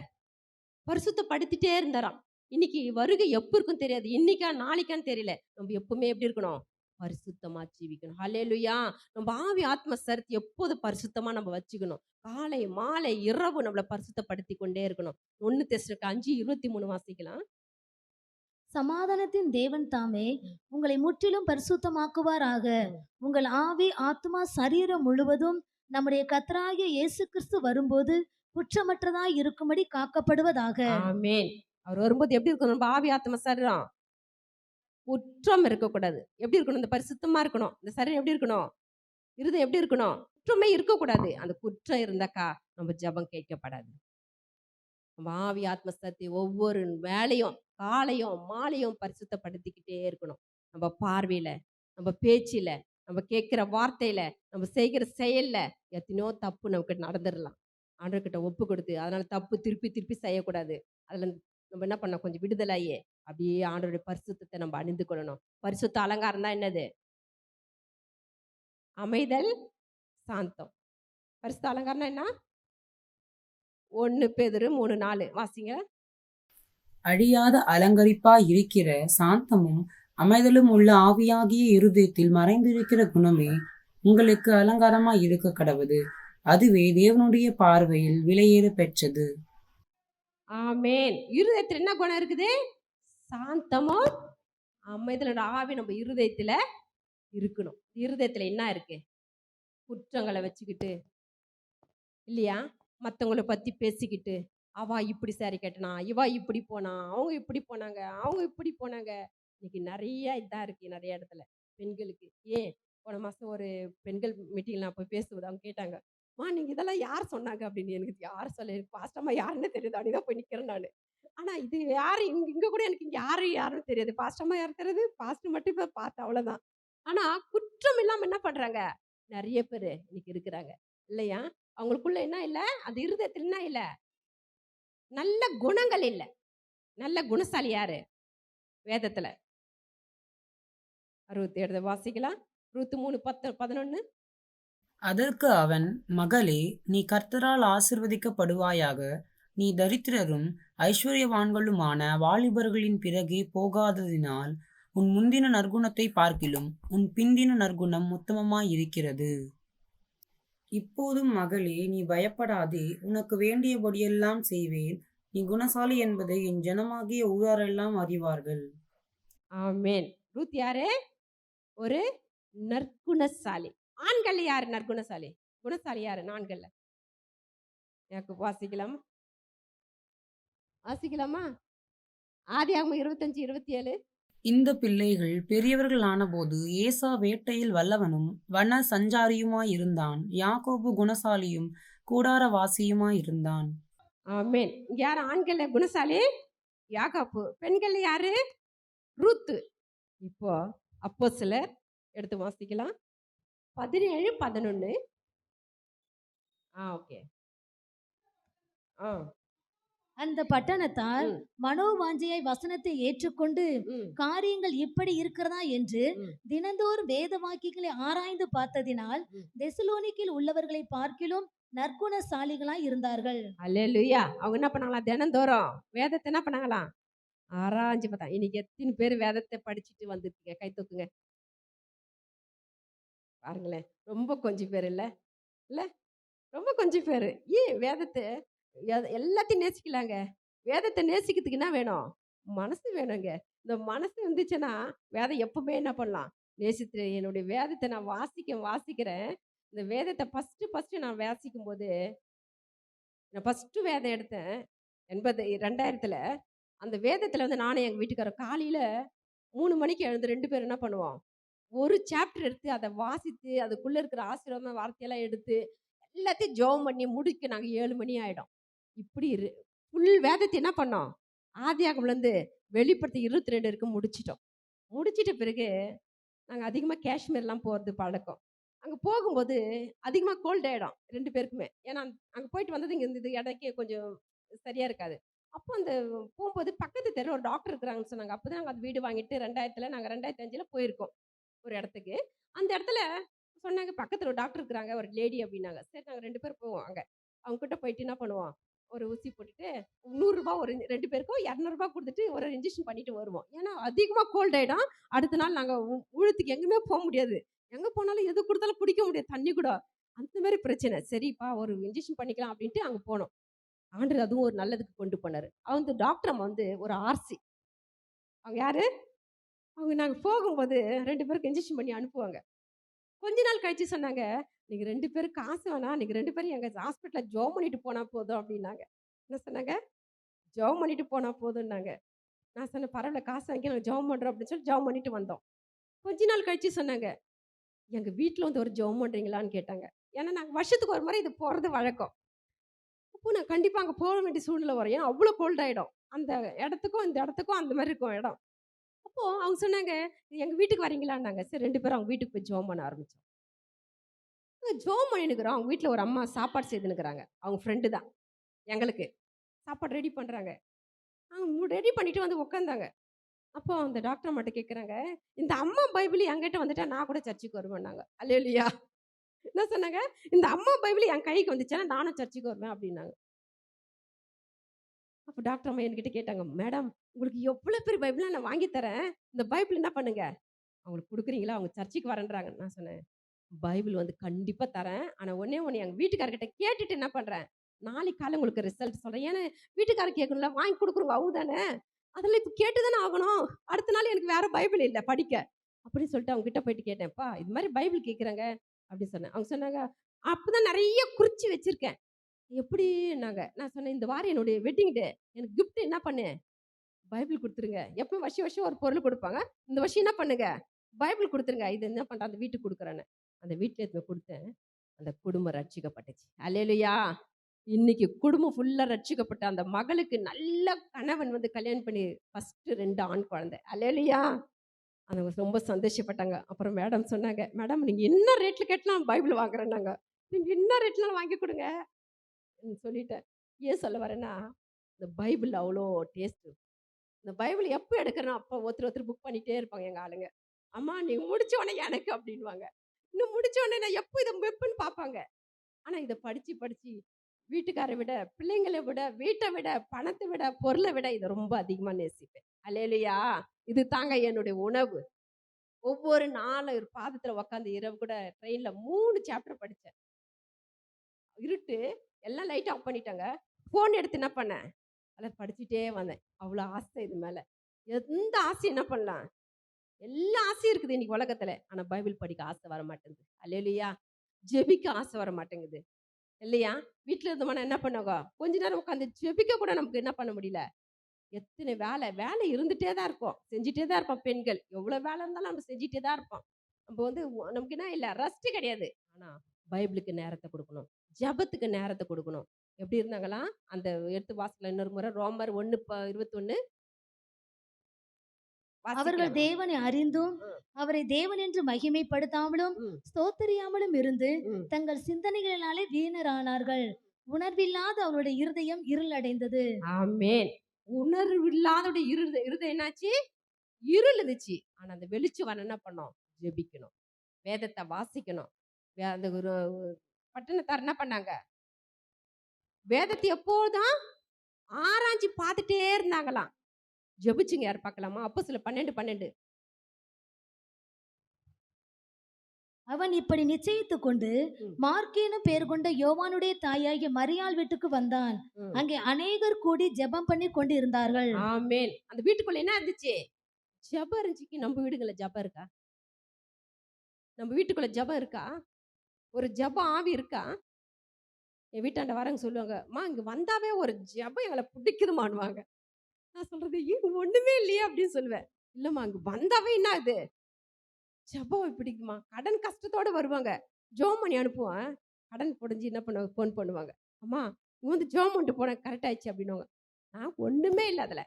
பரிசுத்தப்படுத்திட்டே இருந்தாராம். இன்னைக்கு வருகை எப்ப இருக்கும் தெரியாது. இன்னைக்கா நாளைக்கான்னு தெரியல. நம்ம எப்பவுமே எப்படி இருக்கணும்? பரிசுத்தமா ஜீவிக்கணும். ஹல்லேலூயா. நம்ம ஆவி ஆத்ம சரீரத்தை எப்போது பரிசுத்தமா நம்ம வச்சுக்கணும். காலை மாலை இரவு நம்மளை பரிசுத்தப்படுத்தி கொண்டே இருக்கணும். 1 தெசலோனிக்கேயர் 5:23 வாசிக்கலாம். சமாதானத்தின் தேவன் தாமே உங்களை முற்றிலும் பரிசுத்தமாக்குவாராக. உங்கள் ஆவி ஆத்துமா சரீரம் முழுவதும் நம்முடைய கர்த்தராகிய இயேசு கிறிஸ்து வரும்போது குற்றமற்றதாய் இருக்கும்படி காக்கப்படுவதாக. ஆமென். அவர் வரும்போது எப்படி இருக்கணும்? நம்ம ஆவி ஆத்ம சரீரம் குற்றம் இருக்கக்கூடாது. எப்படி இருக்கணும்? இந்த பரிசுத்தமா இருக்கணும். இந்த சரீரம் எப்படி இருக்கணும்? இருதயம் எப்படி இருக்கணும்? குற்றமே இருக்கக்கூடாது. அந்த குற்றம் இருந்தாக்கா நம்ம ஜெபம் கேட்கப்படாது. நம்ம ஆவி ஆத்ம சக்தி ஒவ்வொரு வேலையும் காலையும் மாலையும் பரிசுத்தப்படுத்திக்கிட்டே இருக்கணும். நம்ம பார்வையில, நம்ம பேச்சில, நம்ம கேட்கிற வார்த்தையில, நம்ம செய்கிற செயல்ல எத்தனையோ தப்பு நமக்கு நடந்துடலாம். ஆண்டவர்கிட்ட ஒப்பு கொடுத்து அதனால தப்பு திருப்பி திருப்பி செய்யக்கூடாது. அதுல நம்ம என்ன பண்ண கொஞ்சம் விடுதலையே அப்படியே ஆண்டவருடைய பரிசுத்தத்தை நம்ம அணிந்து கொள்ளணும். பரிசுத்த அலங்காரம் தான் என்னது? அமைதல், சாந்தம். பரிசுத்த அலங்காரம்னா என்ன? 1 பேதுரு 3:4 வாசிங்க. அழியாத அலங்கரிப்பாய் இருக்கிற சாந்தமும் அமைதலும் உள்ள ஆவியாகிய இருதயத்தில் மறைந்திருக்கிற குணமே உங்களுக்கு அலங்காரமாய் இருக்க கடவுது. அதுவே தேவனுடைய பார்வையில் விலையேற பெற்றது. ஆமென். இருதயத்துல என்ன குணம் இருக்குது? சாந்தமும் அமைதலோட ஆவி நம்ம இருதயத்துல இருக்கணும். இருதயத்துல என்ன இருக்கு? குற்றங்களை வச்சுக்கிட்டு இல்லையா? மற்றவங்கள பத்தி பேசிக்கிட்டு, அவ இப்படி சாரி கட்டினா, இவ இப்படி போனா, அவங்க இப்படி போனாங்க, அவங்க இப்படி போனாங்க. இன்னைக்கு நிறைய இதா இருக்கு நிறைய இடத்துல பெண்களுக்கு. ஏன் போன மாசம் ஒரு பெண்கள் மீட்டிங்ல நான் போய் பேசுவது அவங்க கேட்டாங்க, நீங்க இதெல்லாம் யார் சொன்னாங்க அப்படின்னு. எனக்கு யார் சொல்ல, எனக்கு பாஸ்டம்மா யாருன்னு தெரியுது அப்படிதான் போய் நிக்கிறேன் நான். ஆனா இது யாரு இங்க கூட எனக்கு இங்க யாருன்னு தெரியாது. பாஸ்டம்மா யாரும் தெரியாது, பாஸ்டர் மட்டும் இப்ப பார்த்தேன் அவ்வளவுதான். ஆனா குற்றம் இல்லாம என்ன பண்றாங்க? நிறைய பேர் இன்னைக்கு இருக்கிறாங்க இல்லையா? அவங்களுக்குள்ள என்ன இல்ல? அந்த இருதயத்துல என்ன இல்ல? நல்ல குணங்கள் இல்ல. நல்ல குணசாலி யாரு? வேதத்துல 67 வாசிக்கலாம். 3:3-11. அதற்கு அவன், மகளே, நீ கர்த்தரால் ஆசீர்வதிக்கப்படுவாயாக. நீ தரித்திரரும் ஐஸ்வர்யவான்களுமான வாலிபர்களின் பிறகே போகாததினால் உன் முந்தின நற்குணத்தை பார்க்கிலும் உன் பிந்தின நற்குணம் உத்தமமாயிருக்கிறது. இப்போதும் மகளே, நீ பயப்படாதே. உனக்கு வேண்டியபடியெல்லாம் செய்வேன். நீ குணசாலி என்பதை என் ஜனமாகிய ஊராரெல்லாம் அறிவார்கள். ஆமென். ரூத் யாரு? ஒரு நற்குணசாலி. ஆண்கள்ல யாரு நற்குணசாலி? குணசாலி யாரு ஆண்கள்ல? யாக்கோபு வாசிக்கலாமா? வாசிக்கலாமா? ஆதியாகமம் 25:27. இந்த பிள்ளைகள் பெரியவர்கள் ஆனபோது ஏசா வேட்டையில் வல்லவனும் வன சஞ்சாரியுமாயிருந்தான். யாக்கோபு குணசாலியும் கூடாரவாசியுமாயிருந்தான். ஆமென். இங்க யாரு ஆண்கள்ல குணசாலி? யாக்கோபு. பெண்கள்ல யாரு? ரூத்து. இப்போ அப்போஸ்தலர் எடுத்து வாசிக்கலாம். 17, 11. ஓகே. ஆ. அந்த பட்டணத்தார் ம். மனோவாஞ்சையாய் வசனத்தை ஏற்றுக்கொண்டு ம். காரியங்கள் இப்படி இருக்கிறதா என்று ம். தினந்தோறும் வேத வாக்கியங்களை ஆராய்ந்து பார்த்ததினால் ம். தெசலோனிக்கில் உள்ளவர்களை பார்க்கிலும் நற்குணசாலிகளாய் இருந்தார்கள். அல்லேலூயா. அவங்க என்ன பண்ணாங்களாம்? தினந்தோறும் வேதத்தை என்ன பண்ணாங்களாம்? ஆராய்ஞ்சு பார்த்தா. இன்னைக்கு எத்தனை பேர் வேதத்தை படிச்சுட்டு வந்துருக்கீங்க? கை தூக்குங்க. பாருங்களேன். ரொம்ப கொஞ்சம் பேர் இல்ல? இல்ல? ரொம்ப கொஞ்சம் பேரு. ஏன் வேதத்தை எல்லாத்தையும் நேசிக்கலாங்க. வேதத்தை நேசிக்கிறதுக்கு என்ன வேணும்? மனசு வேணுங்க. இந்த மனசு இருந்துச்சுன்னா வேதம் எப்பவுமே என்ன பண்ணலாம்? நேசித்து என்னுடைய வேதத்தை நான் வாசிக்கிறேன். இந்த வேதத்தை ஃபர்ஸ்ட் நான் வாசிக்கும்போது, நான் ஃபர்ஸ்ட் வேதம் எடுத்தேன் 2000ல. அந்த வேதத்துல வந்து நானும் எங்க வீட்டுக்காரரும் காலையில 3 மணிக்கு எழுந்து 2 பேரும் என்ன பண்ணுவோம்? ஒரு சாப்டர் எடுத்து அதை வாசித்து அதுக்குள்ள இருக்கிற ஆசீர்வாதமான வார்த்தையெல்லாம் எடுத்து எல்லாத்தையும் ஜெபம் பண்ணி முடிக்க நாங்க 7 மணி ஆயிடும். இப்படி ஃபுல் வேதத்தை என்ன பண்ணோம்? ஆதியாகமம்லேருந்து வெளிப்படுத்தி 22 வரைக்கும் முடிச்சிட்டோம். முடிச்சிட்ட பிறகு நாங்க அதிகமா காஷ்மீர்லாம் போறது பழக்கம். அங்க போகும்போது அதிகமா கோல்ட் ஆயிடும் 2 பேருக்குமே. ஏன்னா அங்க போயிட்டு வந்தது இங்க இந்த இடைக்கே கொஞ்சம் சரியா இருக்காது. அப்போ அந்த போகும்போது பக்கத்து தெருல ஒரு டாக்டர் இருக்கிறாங்கன்னு சொன்னாங்க. அப்பதான் நாங்க அது வீடு வாங்கிட்டு 2000ல நாங்க 2005ல போயிருக்கோம் ஒரு இடத்துக்கு. அந்த இடத்துல சொன்னாங்க பக்கத்துல ஒரு டாக்டர் இருக்கிறாங்க ஒரு லேடி அப்படின்னாங்க. சரி நாங்க 2 பேரும் போவோம் அங்க. அவங்க கிட்ட போயிட்டு என்ன பண்ணுவோம்? ஒரு ஊசி போட்டுட்டு ரூ. 100 ஒரு 2 பேருக்கும் ரூ. 200 குடுத்துட்டு ஒரு இன்ஜெக்ஷன் பண்ணிட்டு வருவோம். ஏன்னா அதிகமா கோல்ட் ஆயிடும். அடுத்த நாள் நாங்க ஊழத்துக்கு எங்கேயுமே போ முடியாது. எங்க போனாலும் எது குடுத்தாலும் குடிக்க முடியாது. தண்ணி கூட. அந்த மாரி பிரச்சனை. சரிப்பா ஒரு இன்ஜெக்ஷன் பண்ணிக்கலாம் அப்படின்ட்டு அங்க போனோம். ஆண்டவர் அதுவும் ஒரு நல்லதுக்கு கொண்டு போனாரு. அந்த டாக்டர் அம்மா வந்து ஒரு ஆர்சி. அவங்க யாரு? அவங்க நாங்க போகும்போது 2 பேருக்கு இன்ஜெக்ஷன் பண்ணி அனுப்புவாங்க. கொஞ்ச நாள் கழிச்சு சொன்னாங்க, "நீங்க 2 பேரும் காசு வேணாம். நீங்க 2 பேரும் எங்க ஹாஸ்பிட்டல்ல ஜெபம் பண்ணிட்டு போனா போதும்" அப்படின்னாங்க. என்ன சொன்னாங்க? ஜெபம் பண்ணிட்டு போனா போதும்னாங்க. நான் சொன்னேன், "பரவால்ல காசு வாங்கி நாங்க ஜெபம் பண்றோம்" அப்படின்னு சொல்லி ஜெபம் பண்ணிட்டு வந்தோம். கொஞ்ச நாள் கழிச்சு சொன்னாங்க, "எங்க வீட்ல வந்து ஒரு ஜெபம் பண்றீங்களான்னு?" கேட்டாங்க. ஏன்னா நாங்க வருஷத்துக்கு ஒரு முறை இது போறது வழக்கம். அப்போ நான் கண்டிப்பா அங்க போக வேண்டிய சூழ்நிலை வரும். ஏன்னா அவ்வளோ கோல்ட் ஆயிடும். அந்த இடத்துக்கும் இந்த இடத்துக்கும் அந்த மாரி இருக்கும் இடம். அப்போ அவங்க சொன்னாங்க, "எங்க வீட்டுக்கு வரீங்களான்னாங்க." சரி 2 பேரும் அவங்க வீட்டுக்கு போய் ஜெபம் பண்ண ஆரம்பிச்சோம். ஜெபம் பண்ணின்னுக்கிறோம். அவங்க வீட்ல ஒரு அம்மா சாப்பாடு செய்துன்னுக்குறாங்க. அவங்க ஃப்ரெண்டு தான் எங்களுக்கு. சாப்பாடு ரெடி பண்றாங்க. அவங்க ரெடி பண்ணிட்டு வந்து உட்காந்தாங்க. அப்போ அந்த டாக்டர் அம்மாட்ட கேட்குறாங்க, "இந்த அம்மா பைபிள் என்கிட்ட வந்துட்டா நான் கூட சர்ச்சுக்கு வருவேன்னாங்க." அல்லேலூயா! என்ன சொன்னாங்க? "இந்த அம்மா பைபிள் என் கைக்கு வந்துச்சுன்னா நானும் சர்ச்சுக்கு வருவேன்" அப்படின்னாங்க. அப்போ டாக்டர் அம்மா என்கிட்ட கேட்டாங்க, "மேடம் உங்களுக்கு எவ்வளோ பெரிய பைபிளா நான் வாங்கி தரேன். இந்த பைபிள் என்ன பண்ணுங்க? அவங்களுக்கு குடுக்குறீங்களா? அவங்க சர்ச்சுக்கு வரேன்றாங்க." நான் சொன்னேன், "பைபிள் வந்து கண்டிப்பா தரேன். ஆனா ஒண்ணே ஒண்ணு எங்க வீட்டுக்காரர்கிட்ட கேட்டுட்டு என்ன பண்றேன், நாளைக்கு காலைல உங்களுக்கு ரிசல்ட் சொல்றேன்." ஏன்னா வீட்டுக்காரர் கேட்கணும்ல, வாங்கி குடுக்குறவங்க அவங்க தானே. அதெல்லாம் இப்ப கேட்டு தானே ஆகணும். அடுத்த நாள் எனக்கு வேற பைபிள் இல்ல படிக்க. அப்படின்னு சொல்லிட்டு அவங்க கிட்ட போயிட்டு கேட்டேன்ப்பா, இது மாதிரி பைபிள் கேட்குறாங்க அப்படின்னு சொன்னேன். அவங்க சொன்னாங்க, அப்பதான் நிறைய குறிச்சு வச்சிருக்கேன். எப்படின்னாங்க. நான் சொன்னேன், இந்த வாரம் என்னுடைய வெட்டிங் டே. எனக்கு கிஃப்ட் என்ன பண்ணு? பைபிள் குடுத்துருங்க. எப்பவும் வருஷம் வருஷம் ஒரு பொருள் குடுப்பாங்க. இந்த வருஷம் என்ன பண்ணுங்க? பைபிள் குடுத்துருங்க. இது என்ன பண்றேன் அந்த வீட்டுக்கு குடுக்குறேன்னு. அந்த வீட்ல எடுத்து போய் குடுத்தேன். அந்த குடும்பம் ரட்சிக்கப்பட்டுச்சு. அல்லேலூயா! இன்னைக்கு குடும்பம் ஃபுல்லா ரட்சிக்கப்பட்ட அந்த மகளுக்கு நல்ல கணவன் வந்து கல்யாணம் பண்ணி ஃபர்ஸ்ட் 2 ஆண் குழந்தை. அல்லேலூயா! அவங்க ரொம்ப சந்தோஷப்பட்டாங்க. அப்புறம் மேடம் சொன்னாங்க, "மேடம் நீங்க என்ன ரேட்ல கேட்டாலும் பைபிள் வாங்குறேன்னாங்க. நீங்க என்ன ரேட்லனாலும் வாங்கி குடுங்க." சொல்லிட்டேன். ஏன் சொல்ல வரேன்னா, இந்த பைபிள் அவ்வளோ டேஸ்ட்டு. இந்த பைபிள் எப்போ எடுக்கிறனோ அப்போ ஒருத்தர் புக் பண்ணிட்டே இருப்பாங்க எங்க ஆளுங்க. "அம்மா நீ முடிச்ச உடனே எனக்கு" அப்படின்னுவாங்க. இன்னும் முடிச்ச உடனே நான் எப்போ இத எப்பன்னு பார்ப்பாங்க. ஆனா இத படிச்சு, படிச்சு வீட்டுக்கார விட, பிள்ளைங்கள விட, வீட்ட விட, பணத்த விட, பொருள விட இத ரொம்ப அதிகமா நேசிப்பேன். அல்லேலூயா! இது தாங்க என்னுடைய உணவு. ஒவ்வொரு நாளும் ஒரு பாதத்துல உட்காந்து இரவு கூட ட்ரெயின்ல 3 சாப்டர் படிச்சேன். இருட்டு, எல்லாம் லைட் ஆஃப் பண்ணிட்டாங்க. ஃபோன் எடுத்து என்ன பண்ணேன், அதில படிச்சுட்டே வந்தேன். அவ்வளோ ஆசை இது மேல. எந்த ஆசையும் என்ன பண்ணலாம், எல்லா ஆசையும் இருக்குது இன்னைக்கு உலகத்துல. ஆனா பைபிள் படிக்க ஆசை வர மாட்டேங்குது. அல்லேலூயா. ஜெபிக்க ஆசை வர மாட்டேங்குது இல்லையா? வீட்டுல இருந்தோம்னா என்ன பண்ணுவாங்க, கொஞ்ச நேரம் உட்காந்து ஜெபிக்க கூட நமக்கு என்ன பண்ண முடியல. எத்தனை வேலை இருந்துட்டே தான் இருக்கும், செஞ்சுட்டே தான் இருப்போம். பெண்கள் எவ்வளவு வேலை இருந்தாலும் நம்ம செஞ்சுட்டே தான் இருப்போம். நம்ம வந்து நமக்கு என்ன இல்லை, ரெஸ்ட் கிடையாது. ஆனா பைபிளுக்கு நேரத்தை கொடுக்கணும், ஜெபத்துக்கு நேரத்தை கொடுக்கணும். எப்படி இருந்தாங்களா அந்த எடுத்து வாசல இன்னொரு முறை ரோமர் 1:21 அவர்கள் வாசிக்கலாம். தேவனை அறிந்தும் ம், அவரை தேவன் என்று மகிமைப்படுத்தாமலும் ம், ஸ்தோத்தரியாமலும் இருந்து ம். தங்கள் சிந்தனைகளினாலே வீணரானார்கள். உணர்வில்லாத அவருடைய இருதயம் இருளடைந்தது. ஆமென். உணர்வு இல்லாதோட இருதயம் என்னாச்சு, இருள் இருந்துச்சு. ஆனா அந்த வெளிச்சம் வர என்ன பண்ணோம், ஜெபிக்கணும், வேதத்தை வாசிக்கணும். அந்த ஒரு பட்டணத்தார் என்ன பண்ணாங்க, வேதத்தை எப்போதும் ஆராய்ச்சி பார்த்துட்டே இருந்தாங்களாம். ஜெபிச்சுங்க, யார் பார்க்கலாமா? அப்போஸ்தலர் 12:12. அவன் இப்படி நிச்சயித்துக் கொண்டு ம், மார்க்கேனும் பேர் கொண்ட யோவானுடைய தாயாகிய மரியாள் வீட்டுக்கு வந்தான். ம். அங்கே அநேகர் கூடி ஜெபம் பண்ணி கொண்டு இருந்தார்கள். ஆமென். அந்த வீட்டுக்குள்ள என்ன இருந்துச்சு, ஜெபம் இருந்துச்சு. நம்ம வீடுகள்ல ஜெபம் இருக்கா? நம்ம வீட்டுக்குள்ள ஜெபம் இருக்கா? ஒரு ஜெபம் ஆவி இருக்கா? என் வீட்டாண்ட வரவங்க சொல்லுவாங்க, அம்மா இங்க வந்தாவே ஒரு ஜெபம் எங்களை பிடிக்குதுமான்னுவாங்க. நான் சொல்றது ஏன் ஒண்ணுமே இல்லையே அப்படின்னு சொல்லுவேன். இல்லம்மா அங்க வந்தாவே என்ன இது ஜெபம் பிடிக்குமா. கடன் கஷ்டத்தோட வருவாங்க, ஜோம் பண்ணி அனுப்புவேன். கடன் பொடிஞ்சு என்ன பண்ணுவாங்க, ஃபோன் பண்ணுவாங்க, அம்மா இங்க வந்து ஜோம் பண்ணிட்டு போனேன், கரெக்ட் ஆயிடுச்சு அப்படின்னுவாங்க. நான் ஒண்ணுமே இல்லை அதுல.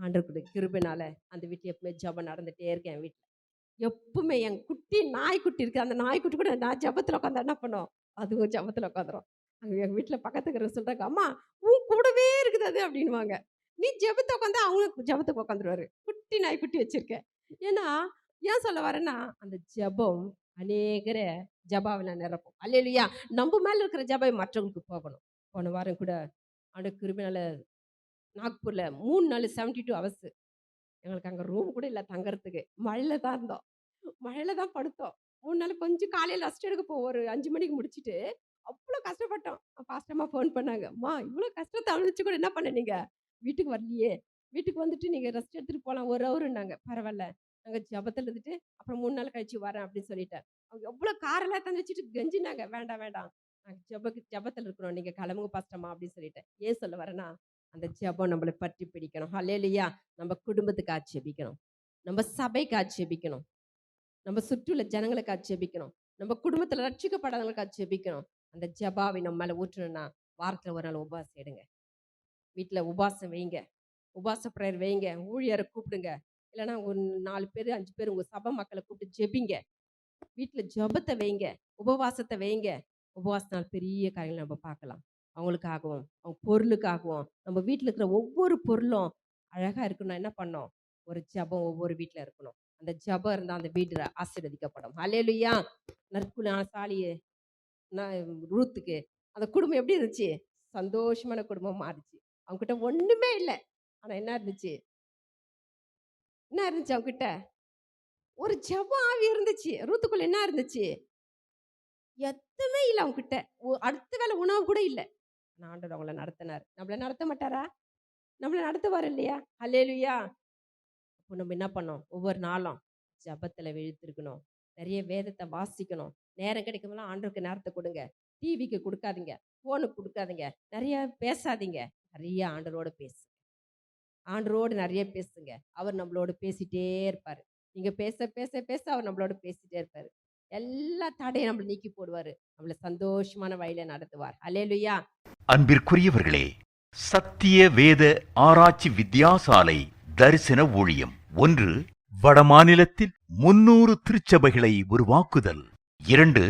ஆண்டவருடைய கிருபைனால அந்த வீட்டுல எப்பவுமே ஜெபம் நடந்துட்டே இருக்கேன். என் வீட்டுல எப்பவுமே என் குட்டி நாய்க்குட்டி இருக்கு, அந்த நாய்க்குட்டி கூட நான் ஜெபத்துல உட்காந்து என்ன பண்ணும், அதுவும் ஜெபத்துல உட்காந்துரும். அங்க எங்க வீட்டுல பக்கத்துக்கு சொல்றாங்க, அம்மா உன் கூடவே இருக்குது அது அப்படின்னுவாங்க. நீ ஜெபத்தை உட்காந்து அவங்களுக்கு ஜெபத்துக்கு உட்காந்துருவாரு. குட்டி நாய்க்குட்டி வச்சிருக்கேன். ஏன்னா ஏன் சொல்ல வரேன்னா, அந்த ஜெபம் அநேகரை ஜெபாவில நிரப்பும். அல்லேலூயா. நம்ம மேல இருக்கிற ஜெபம் மற்றவங்களுக்கு போகணும். போன வாரம் கூட ஆண்டவர் கிருபையால நாக்பூர்ல 3 நாள் 72 ஹவர்ஸ் எங்களுக்கு அங்க ரூம் கூட இல்ல தங்கறதுக்கு. மழையில தான் இருந்தோம். மழையில தான் படுத்தோம். 3 நாள் கொஞ்சம் காலையில ரெஸ்ட் எடுக்க போவோம். ஒரு 5 மணிக்கு முடிச்சுட்டு அவ்வளோ கஷ்டப்பட்டோம். பாஸ்டர் அம்மா ஃபோன் பண்ணாங்க, அம்மா இவ்வளோ கஷ்டத்தை அனுபவிச்சு கூட என்ன பண்ணீங்க, வீட்டுக்கு வரலையே, வீட்டுக்கு வந்துட்டு நீங்க ரெஸ்ட் எடுத்துட்டு போலாம் 1 ஹவர்னாங்க. பரவாயில்ல, நாங்க ஜெபத்துல இருந்துட்டு அப்புறம் 3 நாள் கழிச்சு வரேன் அப்படின்னு சொல்லிட்டேன். அவங்க எவ்வளோ காரெல்லாம் தந்துச்சுட்டு கெஞ்சினாங்க, வேண்டாம் வேண்டாம் நாங்க ஜெபத்துல இருக்கிறோம், நீங்க கிளம்புங்க பாஸ்டர்மா அப்படின்னு சொல்லிட்டேன். ஏன் சொல்ல வரேன்னா, அந்த ஜெபம் நம்மளை பற்றி பிடிக்கணும். ஹல்லேலூயா. நம்ம குடும்பத்துக்கு ஜெபிக்கணும், நம்ம சபைக்கு ஜெபிக்கணும், நம்ம சுற்றியுள்ள ஜனங்களுக்கு ஜெபிக்கணும், நம்ம குடும்பத்துல ரட்சிக்கப்படாதவங்களுக்கு ஜெபிக்கணும். அந்த ஜெபாவை நம்ம மேல ஊற்றணும்னா வாரத்துல ஒரு நாள் உபவாசம் எடுங்க, வீட்டுல உபவாசம் வைங்க, உபவாச பிரேயர் வைங்க, ஊழியரை கூப்பிடுங்க. இல்லைன்னா ஒரு 4 பேர் 5 பேர் உங்க சபை மக்களை கூப்பிட்டு ஜெபிங்க. வீட்டுல ஜெபத்தை வைங்க, உபவாசத்தை வைங்க. உபவாசத்தினால் பெரிய காரியங்களை நம்ம பார்க்கலாம். அவங்களுக்காகவும் அவங்க பொருளுக்காகவும் நம்ம வீட்டில் இருக்கிற ஒவ்வொரு பொருளும் அழகா இருக்கணும். என்ன பண்ணோம், ஒரு ஜெபம் ஒவ்வொரு வீட்டில் இருக்கணும். அந்த ஜெபம் இருந்தால் அந்த வீடு ஆசீர்வதிக்கப்படும். அல்லேலூயா. நற்குணசாலியே ரூத்துக்கு அந்த குடும்பம் எப்படி இருந்துச்சு, சந்தோஷமான குடும்பம் மாறிச்சு. அவங்க கிட்ட ஒண்ணுமே இல்லை, ஆனா என்ன இருந்துச்சு, அவங்க கிட்ட ஒரு ஜெபம் ஆவி இருந்துச்சு. ரூத்துக்குள்ள என்ன இருந்துச்சு, எதுவுமே இல்லை அவங்க கிட்ட. அடுத்த வேளை உணவு கூட இல்லை. ஆண்டவர் அவங்கள நடத்தினார். நம்மள நடத்த மாட்டாரா? நம்மள நடத்துவார் இல்லையா? அல்லேலூயா. அப்போ நம்ம என்ன பண்ணோம், ஒவ்வொரு நாளும் ஜெபத்துல விழித்திருக்கணும், நிறைய வேதத்தை வாசிக்கணும். நேரம் கிடைக்கும்போது ஆண்டவருக்கு நேரத்தை கொடுங்க. டிவிக்கு கொடுக்காதீங்க, போனுக்கு கொடுக்காதீங்க, நிறைய பேசாதீங்க. நிறைய ஆண்டவரோட பேசுங்க, ஆண்டவரோடு நிறைய பேசுங்க. அவர் நம்மளோட பேசிட்டே இருப்பாரு. நீங்க பேச பேச பேச அவர் நம்மளோட பேசிட்டே இருப்பாரு. எல்லா தடையும் நம்மளை நீக்கி போடுவாரு, நம்மளை சந்தோஷமான வழியில நடத்துவார். அல்லேலூயா. அன்பிற்குரியவர்களே, சத்திய வேத ஆராய்ச்சி வித்தியாசாலை தரிசன ஊழியம் 1. வடமாநிலத்தில் 300 திருச்சபைகளை உருவாக்குதல். 2.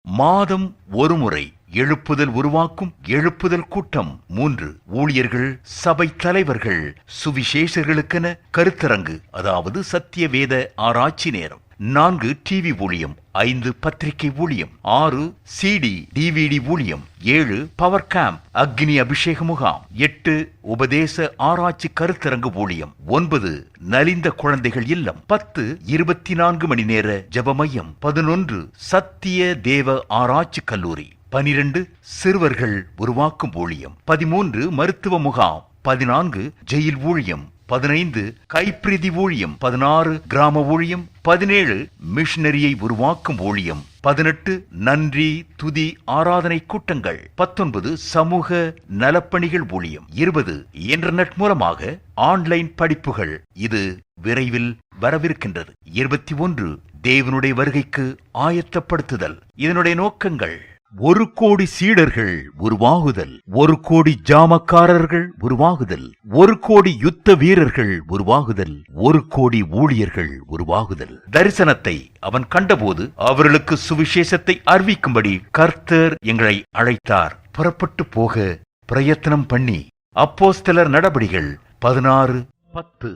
மாதம் ஒருமுறை எழுப்புதல் உருவாக்கும் எழுப்புதல் கூட்டம். 3. ஊழியர்கள், சபை தலைவர்கள், சுவிசேஷர்களுக்கென கருத்தரங்கு, அதாவது சத்திய வேத ஆராய்ச்சி நேரம். 4. டிவி ஊழியம். 5. பத்திரிகை ஊழியம். 6. சிடி டிவிடி ஊழியம். 7. பவர் கேம்ப் அக்னி அபிஷேக முகாம். 8. உபதேச ஆராய்ச்சி கருத்தரங்கு ஊழியம். 9. நலிந்த குழந்தைகள் இல்லம். 10. 24 மணி நேர ஜெப மையம். 11. சத்திய தேவ ஆராய்ச்சி கல்லூரி. 12. சிறுவர்கள் உருவாக்கும் ஊழியம். 13. மருத்துவ முகாம். 14. ஜெயில் ஊழியம். 15 கைப்பிரதி ஊழியம், 16 கிராம ஊழியம், 17 மிஷனரியை உருவாக்கும் ஊழியம், 18 நன்றி துதி ஆராதனை கூட்டங்கள், 19 சமூக நலப்பணிகள் ஊழியம், 20 இன்டர்நெட் மூலமாக ஆன்லைன் படிப்புகள். இது விரைவில் வரவிருக்கின்றது. 21 தேவனுடைய வருகைக்கு ஆயத்தப்படுத்துதல். இதனுடைய நோக்கங்கள்: 1 கோடி சீடர்கள் உருவாகுதல், 1 கோடி ஜாமக்காரர்கள் உருவாகுதல், 1 கோடி யுத்த வீரர்கள் உருவாகுதல், 1 கோடி ஊழியர்கள் உருவாகுதல். தரிசனத்தை அவன் கண்டபோது அவர்களுக்கு சுவிசேஷத்தை அறிவிக்கும்படி கர்த்தர் எங்களை அழைத்தார். புறப்பட்டு போக பிரயத்தனம் பண்ணி. அப்போஸ்தலர் நடபடிகள் 16:10.